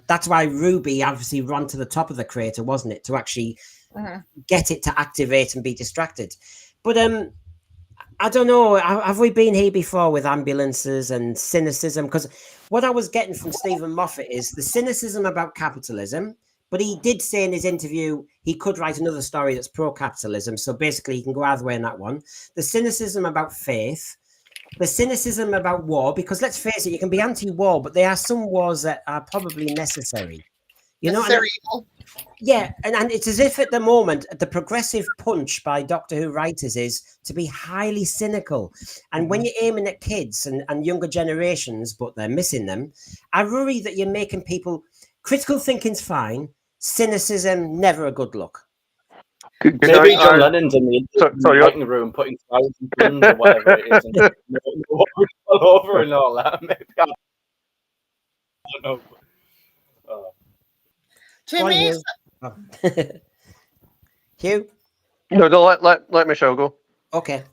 that's why Ruby obviously ran to the top of the crater, wasn't it? To actually get it to activate and be distracted. But I don't know. Have we been here before with ambulances and cynicism? Because what I was getting from Steven Moffat is the cynicism about capitalism. But he did say in his interview he could write another story that's pro-capitalism. So basically, he can go either way in that one. The cynicism about faith. The cynicism about war. Because let's face it, you can be anti-war, but there are some wars that are probably necessary. Necessary evil. Yeah, and it's as if at the moment the progressive punch by Doctor Who writers is to be highly cynical. And when you're aiming at kids and younger generations, but they're missing them, I worry that you're making people... Critical thinking's fine. Cynicism, never a good look. Maybe John Lennon's in the room putting thousands of guns or whatever it is, and all over and all that. Maybe I don't know. To me, Hugh? No, let Michelle go. Okay.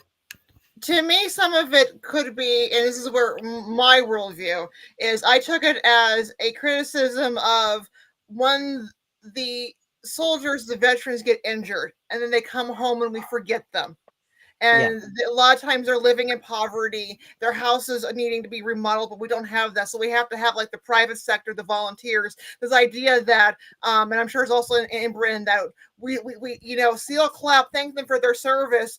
To me, some of it could be, and this is where my worldview is, I took it as a criticism of when the soldiers, the veterans get injured, and then they come home and we forget them. And a lot of times they're living in poverty. Their houses are needing to be remodeled, but we don't have that. So we have to have like the private sector, the volunteers. This idea that, and I'm sure it's also in Britain, that we SEAL clap, thank them for their service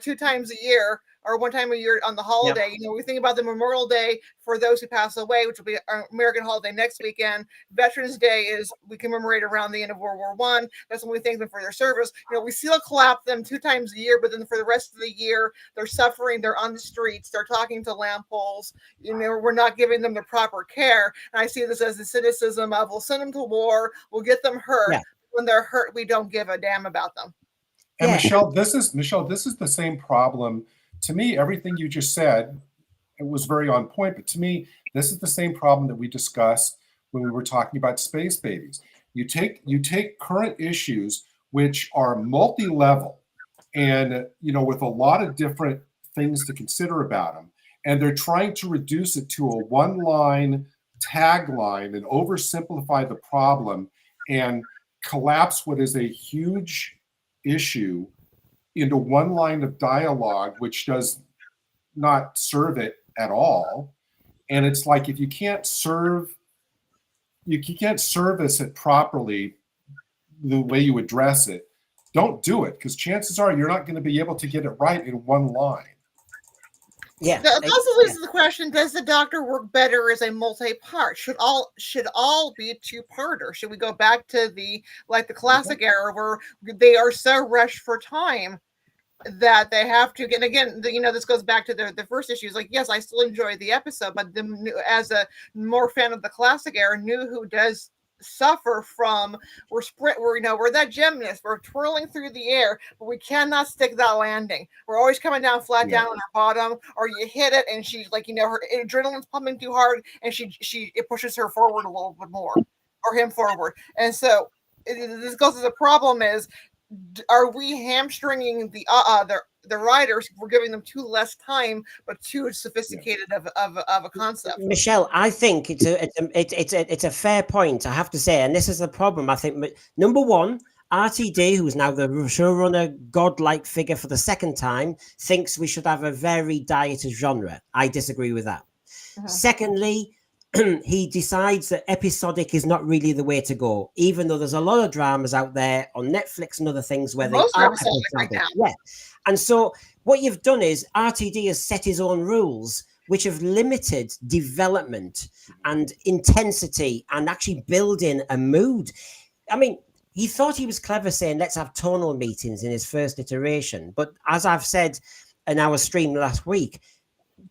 2 times a year. or one time a year on the holiday. You know, we think about the Memorial Day for those who pass away, which will be our American holiday next weekend. Veterans Day is we commemorate around the end of World War I. That's when we thank them for their service. You know, we still clap them 2 times a year, but then for the rest of the year, they're suffering. They're on the streets. They're talking to lamp poles. You know, we're not giving them the proper care. And I see this as the cynicism of we'll send them to war, we'll get them hurt. Yeah. When they're hurt, we don't give a damn about them. And Yeah. Michelle, this is the same problem. To me, everything you just said, it was very on point. But to me, this is the same problem that we discussed when we were talking about space babies. You take current issues which are multi-level, and with a lot of different things to consider about them, and they're trying to reduce it to a one-line tagline and oversimplify the problem and collapse what is a huge issue into one line of dialogue, which does not serve it at all. And it's like, if you can't service it properly the way you address it, don't do it, because chances are you're not going to be able to get it right in one line. Yeah. That also leads to the question: does the Doctor work better as a multi-part? Should all be a 2-parter? Should we go back to the classic era where they are so rushed for time that they have to? And again, this goes back to the first issue. It's like, yes, I still enjoy the episode, but as a more fan of the classic era, New Who does suffer from we're that gymnast, we're twirling through the air, but we cannot stick that landing. We're always coming down flat down on our bottom, or you hit it and she's her adrenaline's pumping too hard and it pushes her forward a little bit more, or him forward. And so this goes to the problem is, are we hamstringing the writers? We're giving them too less time, but too sophisticated of a concept. Michelle, I think it's a fair point, I have to say, and this is the problem. I think number one, RTD, who's now the showrunner, godlike figure for the second time, thinks we should have a varied diet of genre. I disagree with that. Secondly, he decides that episodic is not really the way to go, even though there's a lot of dramas out there on Netflix and other things where most they are episodic right now. Yeah. And so what you've done is RTD has set his own rules, which have limited development and intensity and actually building a mood. I mean, he thought he was clever saying, let's have tonal meetings in his first iteration. But as I've said in our stream last week,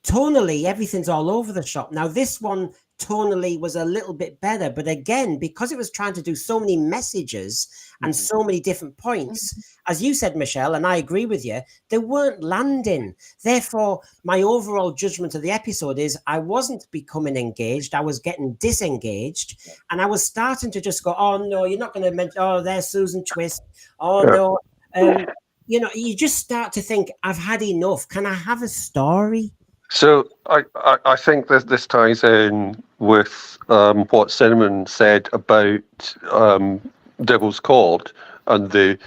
tonally, everything's all over the shop. Now, this one tonally was a little bit better, but again, because it was trying to do so many messages and so many different points, as you said, Michelle, and I agree with you, they weren't landing. Therefore, my overall judgment of the episode is I wasn't becoming engaged. I was getting disengaged, and I was starting to just go, oh no, you're not going to mention, oh, there's Susan Twist. Oh no. You just start to think, I've had enough. Can I have a story? So I think this ties in with what Cinnamon said about Devil's Cord and the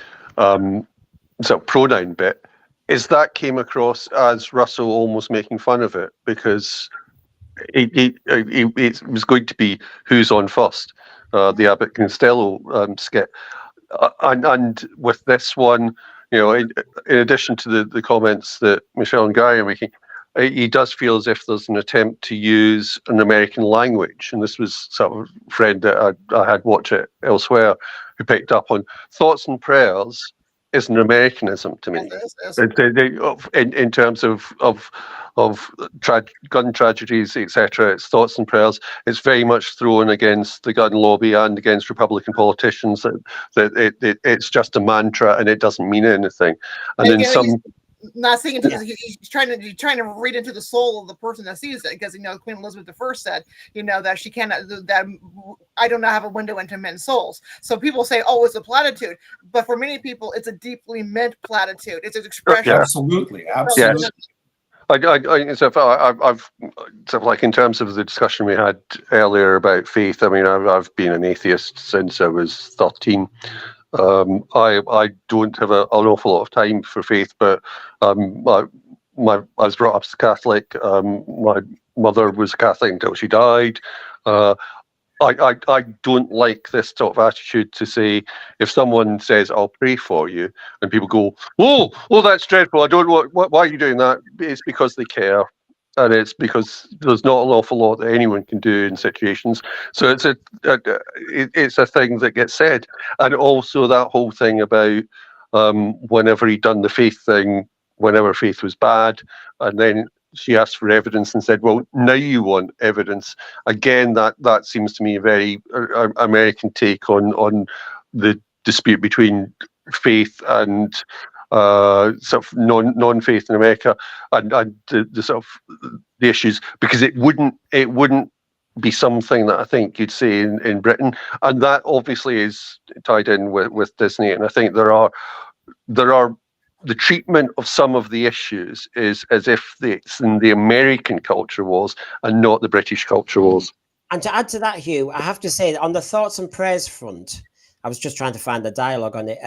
sort of pronoun bit. Is that came across as Russell almost making fun of it because it was going to be who's on first, the Abbott Costello skit, and with this one, in addition to the comments that Michelle and Gary are making, he does feel as if there's an attempt to use an American language. And this was sort of a friend that I had watch it elsewhere who picked up on Thoughts and Prayers is an Americanism to me. In terms of gun tragedies, etc. It's Thoughts and Prayers. It's very much thrown against the gun lobby and against Republican politicians that it's just a mantra and it doesn't mean anything. And then some... Not saying he's trying to read into the soul of the person that sees it, because Queen Elizabeth I said that she cannot, that I do not have a window into men's souls. So people say, oh, it's a platitude, but for many people it's a deeply meant platitude. It's an expression. Absolutely. Yes. I've sort of like in terms of the discussion we had earlier about faith. I mean, I've been an atheist since I was 13. I don't have an awful lot of time for faith, but I was brought up as a Catholic. My mother was a Catholic until she died. I don't like this sort of attitude to say, if someone says, I'll pray for you, and people go, oh, that's dreadful. I don't know, why are you doing that? It's because they care. And it's because there's not an awful lot that anyone can do in situations. So it's a thing that gets said. And also that whole thing about whenever he'd done the faith thing, whenever faith was bad, and then she asked for evidence and said, well, now you want evidence. Again, that seems to me a very American take on the dispute between faith and sort of non-faith in America, and the sort of the issues, because it wouldn't be something that I think you'd see in Britain, and that obviously is tied in with Disney. And I think there are the treatment of some of the issues is as if it's in the American culture was and not the British culture was. And to add to that, Hugh, I have to say that on the thoughts and prayers front, I was just trying to find the dialogue on it.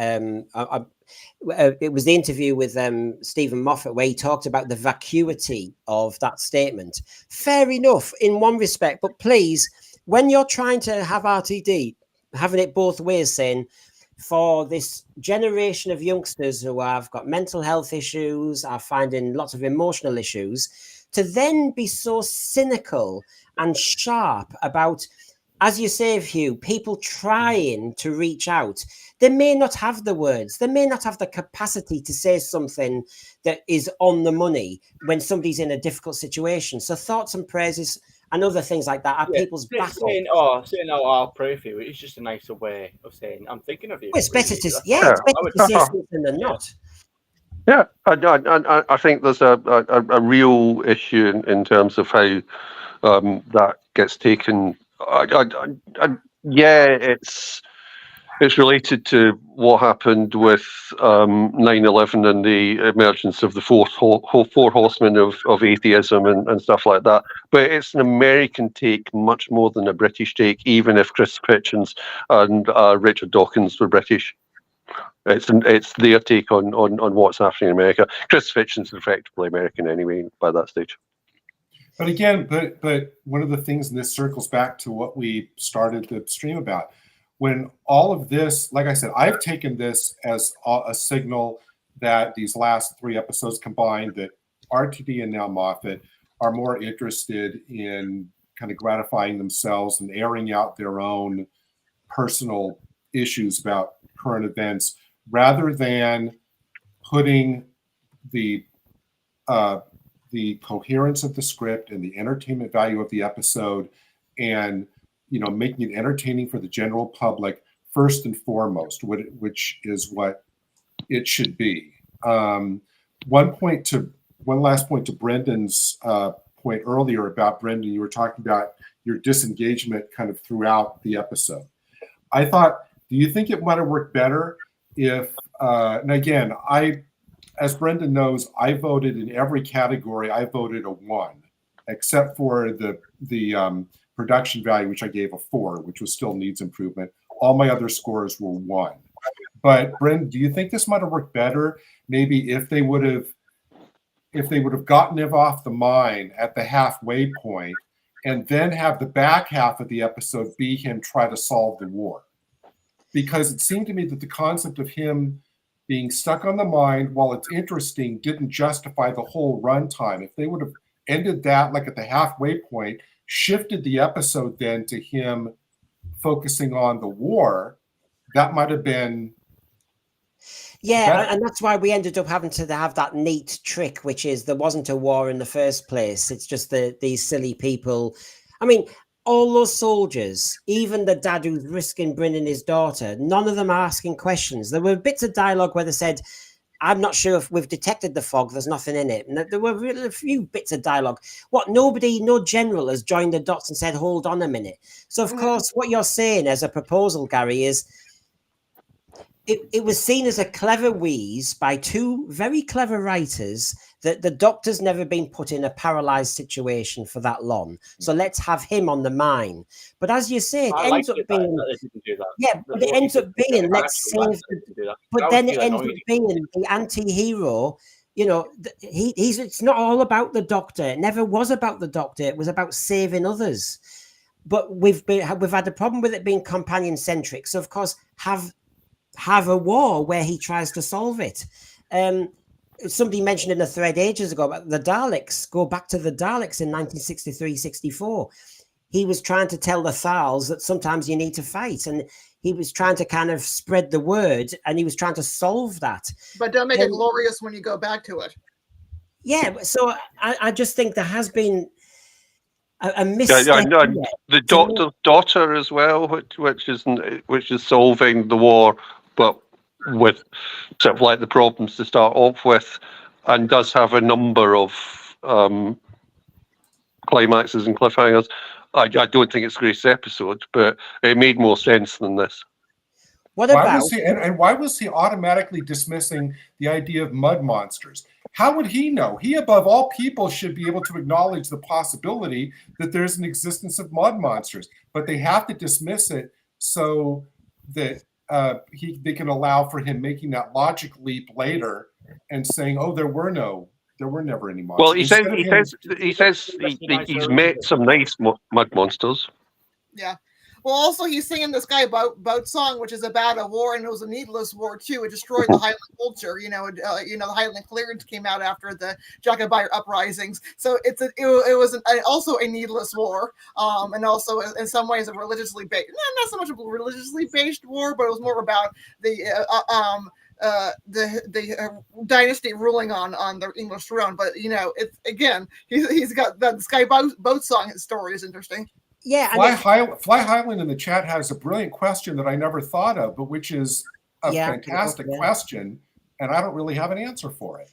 It was the interview with Steven Moffat where he talked about the vacuity of that statement. Fair enough in one respect, but please, when you're trying to have RTD, having it both ways, saying, for this generation of youngsters who have got mental health issues, are finding lots of emotional issues, to then be so cynical and sharp about, as you say, Hugh, people trying to reach out. They may not have the words, they may not have the capacity to say something that is on the money when somebody's in a difficult situation. So thoughts and prayers and other things like that are people's backup. Saying, I'll pray for you, it's just a nicer way of saying, I'm thinking of you. Well, it's better to, It's it's better to say something than not. Yeah, I think there's a real issue in terms of how that gets taken. Yeah, it's related to what happened with 9/11 and the emergence of the four horsemen of atheism and stuff like that. But it's an American take much more than a British take, even if Christopher Hitchens and Richard Dawkins were British. It's their take on what's happening in America. Christopher Hitchens is effectively American anyway by that stage. But again, but one of the things, and this circles back to what we started the stream about, when all of this, like I said, I've taken this as a signal that these last 3 episodes combined, that RTD and now Moffat are more interested in kind of gratifying themselves and airing out their own personal issues about current events, rather than putting the coherence of the script and the entertainment value of the episode, and making it entertaining for the general public first and foremost, which is what it should be. One last point to Brendan's point earlier about, Brendan, you were talking about your disengagement kind of throughout the episode. I thought, do you think it might have worked better if, and again, as Brendan knows, I voted in every category. I voted a 1, except for the production value, which I gave a 4, which was still needs improvement. All my other scores were 1. But Brendan, do you think this might have worked better? Maybe if they would have gotten him off the mine at the halfway point, and then have the back half of the episode be him try to solve the war. Because it seemed to me that the concept of him being stuck on the mine, while it's interesting, didn't justify the whole runtime. If they would have ended that like at the halfway point, shifted the episode then to him focusing on the war, that might have been better. And that's why we ended up having to have that neat trick, which is there wasn't a war in the first place. It's just these silly people. I mean, all those soldiers, even the dad who's risking bringing his daughter, none of them are asking questions. There were bits of dialogue where they said, I'm not sure if we've detected the fog, there's nothing in it. And there were really a few bits of dialogue. No general has joined the dots and said, hold on a minute. So, of course, what you're saying as a proposal, Gary, is it was seen as a clever wheeze by 2 very clever writers that the Doctor's never been put in a paralyzed situation for that long. So let's have him on the mine. But as you say, it ends up being... Yeah, but it ends up being, let's save... But then it ends up being the anti-hero. It's not all about the Doctor. It never was about the Doctor. It was about saving others. but we've had a problem with it being companion centric. So of course, have a war where he tries to solve it. Somebody mentioned in a thread ages ago about the Daleks. Go back to the Daleks in 1963-64. He was trying to tell the Thals that sometimes you need to fight, and he was trying to kind of spread the word, and he was trying to solve that. But don't make it glorious when you go back to it. Yeah, so I just think there has been a mistake. And the Doctor's daughter as well, which is solving the war, but with sort of like the problems to start off with, and does have a number of climaxes and cliffhangers. I don't think it's Grace's episode, but it made more sense than this. Why was he automatically dismissing the idea of mud monsters? How would he know? He, above all people, should be able to acknowledge the possibility that there's an existence of mud monsters, but they have to dismiss it so that they can allow for him making that logic leap later and saying, "Oh, there were never any monsters." Well, he says he's met some nice mud monsters. Yeah. Well, also he's singing this guy boat song, which is about a war, and it was a needless war too. It destroyed the Highland culture. The Highland clearance came out after the Jacobite uprisings, so it was also a needless war, and also in some ways a religiously based, not so much a religiously based war, but it was more about the dynasty ruling on the English throne. But it's again, he's got that Sky boat song. His story is interesting. Yeah, Fly Highland in the chat has a brilliant question that I never thought of, but which is a fantastic question, and I don't really have an answer for it.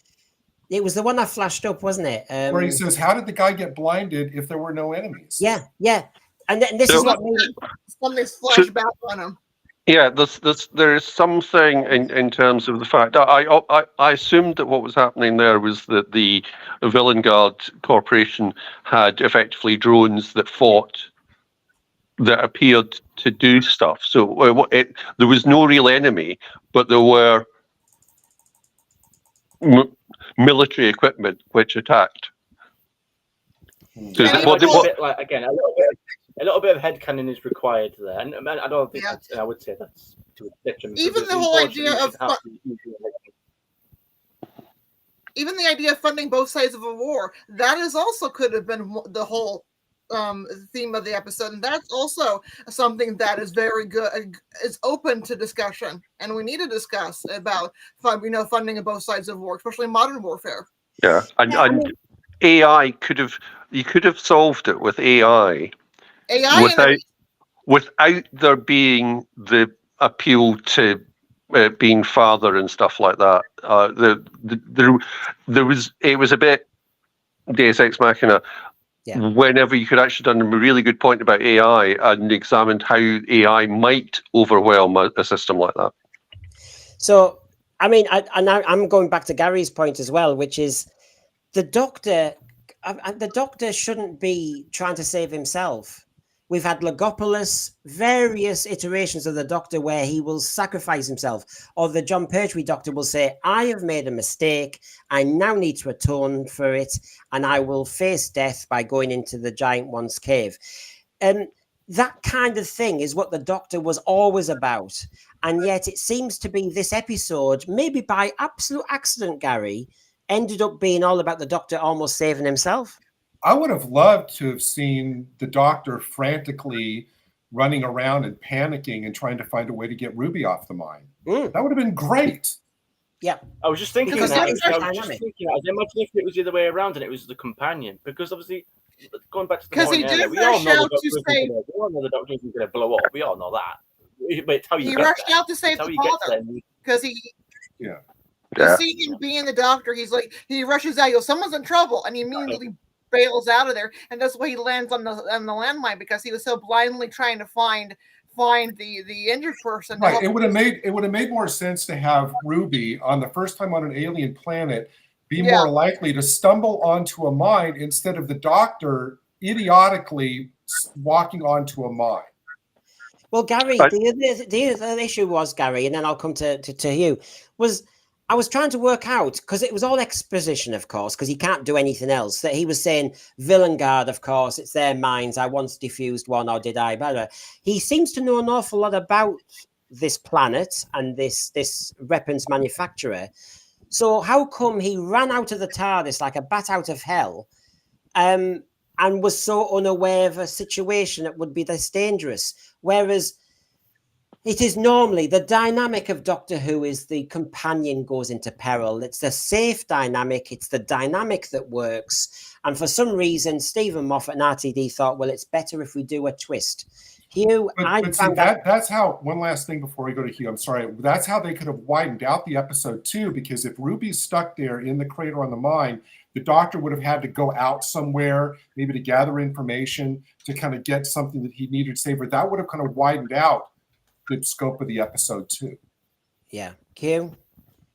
It was the one that flashed up, wasn't it? Where he says, "How did the guy get blinded if there were no enemies?" Yeah, and this is what something's flashed back on him. Yeah, there is something in terms of the fact that I assumed that what was happening there was that the Villain Guard Corporation had effectively drones that fought, that appeared to do stuff. So there was no real enemy, but there were military equipment which attacked. A little bit of headcanon is required there, and I don't think I would say that's to a detriment. Even the whole idea of even the idea of funding both sides of a war, that is also could have been the whole theme of the episode, and that's also something that is very good, is open to discussion, and we need to discuss about funding of both sides of war, especially modern warfare. Yeah, and AI you could have solved it with AI without there being the appeal to being father and stuff like that. It was a bit Deus Ex Machina. Yeah. Whenever you could actually done a really good point about AI and examined how AI might overwhelm a system like that. So, I mean, I'm going back to Gary's point as well, which is the Doctor shouldn't be trying to save himself. We've had Logopolis, various iterations of the Doctor where he will sacrifice himself, or the John Pertwee Doctor will say, "I have made a mistake. I now need to atone for it, and I will face death by going into the Giant One's cave." And that kind of thing is what the Doctor was always about. And yet it seems to be this episode, maybe by absolute accident, Gary, ended up being all about the Doctor almost saving himself. I would have loved to have seen the Doctor frantically running around and panicking and trying to find a way to get Ruby off the mine. That would have been great. Yeah. I was just thinking that. Imagine if it was the other way around and it was the companion. Because obviously, going back to the point earlier, we all know the Doctor isn't going to blow up. We all know that. But it's how he rushed out to save the father. Because he... Yeah. You see him being the Doctor, he rushes out, he goes, "Someone's in trouble," and he immediately bails out of there, and that's why he lands on the landmine, because he was so blindly trying to find the injured person. Right. It would have made more sense to have Ruby on the first time on an alien planet be more likely to stumble onto a mine instead of the Doctor idiotically walking onto a mine. Well, Gary, the other issue was, Gary, and then I'll come to you, was I was trying to work out, because it was all exposition, of course, because he can't do anything else, that he was saying, Villain Guard, of course, it's their minds. I once diffused one, or did I? Blah, blah. He seems to know an awful lot about this planet and this weapons manufacturer. So how come he ran out of the TARDIS like a bat out of hell, and was so unaware of a situation that would be this dangerous? Whereas it is normally the dynamic of Doctor Who is the companion goes into peril. It's the safe dynamic. It's the dynamic that works. And for some reason, Steven Moffat and RTD thought, well, it's better if we do a twist. Hugh, but see, that's how, one last thing before we go to Hugh, I'm sorry, that's how they could have widened out the episode too, because if Ruby's stuck there in the crater on the mine, the Doctor would have had to go out somewhere, maybe to gather information, to kind of get something that he needed to save her. That would have kind of widened out the scope of the episode too. Yeah. Hugh?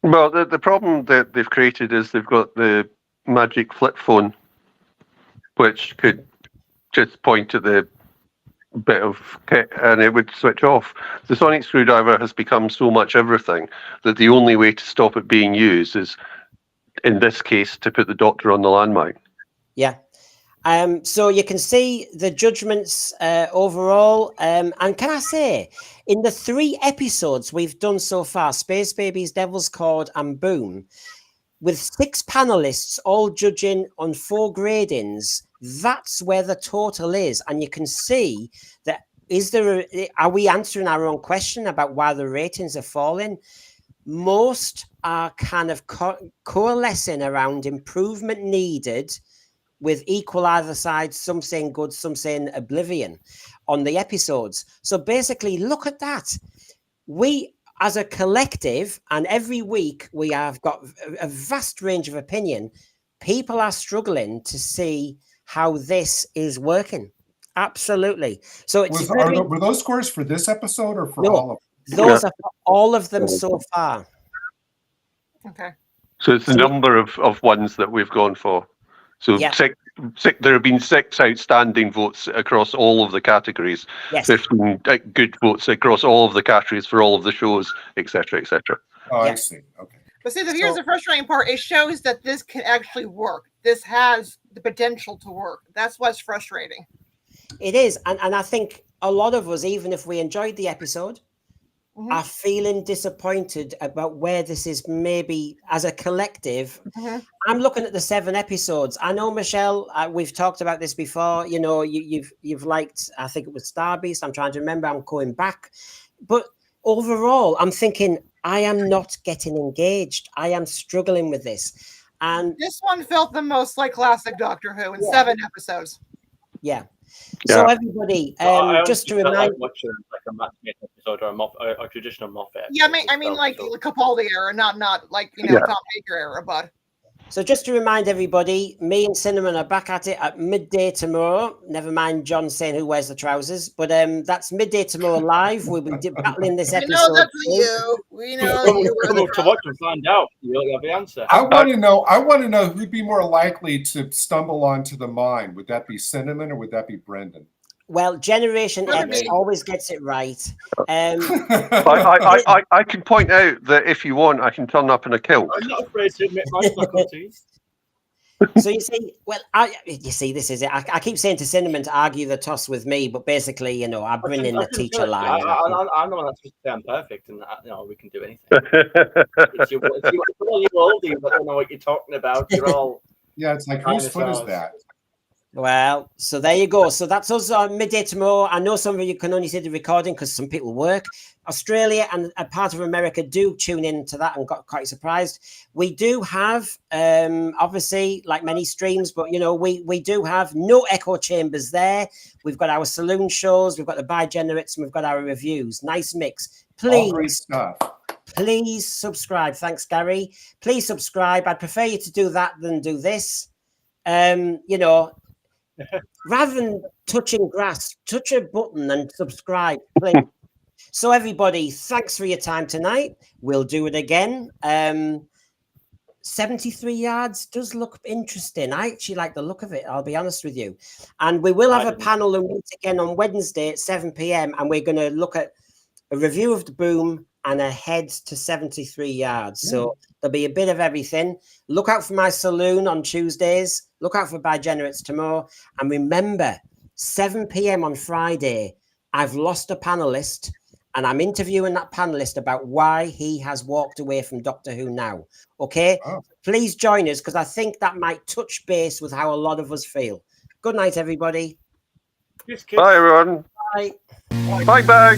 Well, the problem that they've created is they've got the magic flip phone, which could just point to the bit of kit and it would switch off. The sonic screwdriver has become so much everything that the only way to stop it being used is, in this case, to put the Doctor on the landmine. Yeah. So you can see the judgments overall. And can I say, in the 3 episodes we've done so far, Space Babies, Devil's Cord and Boom, with 6 panelists all judging on 4 gradings, that's where the total is. And you can see that, are we answering our own question about why the ratings are falling? Most are kind of coalescing around improvement needed, with equal either side, some saying good, some saying oblivion on the episodes. So basically, look at that. We, as a collective, and every week we have got a vast range of opinion. People are struggling to see how this is working. Absolutely. So it's were those scores for this episode or for all of them? Those are for all of them so far. Okay. So it's the number of ones that we've gone for. So six, there have been 6 outstanding votes across all of the categories. Yes. 15 good votes across all of the categories for all of the shows, etc., etc. Oh, I see. Okay. But see, here's the frustrating part. It shows that this can actually work. This has the potential to work. That's what's frustrating. It is. And I think a lot of us, even if we enjoyed the episode, are feeling disappointed about where this is maybe as a collective. I'm looking at the 7 episodes. I know, Michelle, we've talked about this before. You know, you've liked, I think it was Star Beast. I'm trying to remember. I'm going back. But overall, I'm thinking, I am not getting engaged. I am struggling with this. And this one felt the most like classic Doctor Who in 7 episodes. Yeah. So everybody, just to remind, watching like a Matt Smith episode or a traditional Moffat. Yeah, I mean, like the Capaldi era, not like Tom Baker era, but. So just to remind everybody, me and Cinnamon are back at it at midday tomorrow. Never mind John saying who wears the trousers, but that's midday tomorrow live. We'll be battling this episode. We know that's you. We know you. Come up to watch and find out. You'll have the answer. I want to know who'd be more likely to stumble onto the mine. Would that be Cinnamon or would that be Brendan? Well, Generation X always gets it right. I can point out that if you want, I can turn up in a kilt. I'm not afraid to admit my faculties. So you see, this is it. I keep saying to Cinnamon to argue the toss with me, but basically, I bring in the teacher line. I'm the one that's supposed to say I'm perfect, and we can do anything. It's you oldie, but I don't know what you're talking about. You're all it's like whose foot is that? Well, so there you go. So that's us on midday tomorrow. I know some of you can only see the recording because some people work. Australia and a part of America do tune in to that and got quite surprised. We do have, obviously, like many streams, but, we do have no echo chambers there. We've got our saloon shows, we've got the bi-generates, and we've got our reviews. Nice mix. Please. All great stuff. Please subscribe. Thanks, Gary. Please subscribe. I'd prefer you to do that than do this. Rather than touching grass, touch a button and subscribe, please. So everybody, thanks for your time tonight. We'll do it again. 73 yards does look interesting. I actually like the look of it, I'll be honest with you. And we will have a panel and meet again on Wednesday at 7 p.m. and we're going to look at a review of the Boom and a head to 73 yards. So there'll be a bit of everything. Look out for my saloon on Tuesdays. Look out for Bigenerates tomorrow. And remember, 7 p.m. on Friday, I've lost a panelist, and I'm interviewing that panelist about why he has walked away from Doctor Who now. Okay? Oh. Please join us, because I think that might touch base with how a lot of us feel. Good night, everybody. Cheers, kids. Bye, everyone. Bye. Bye, bye.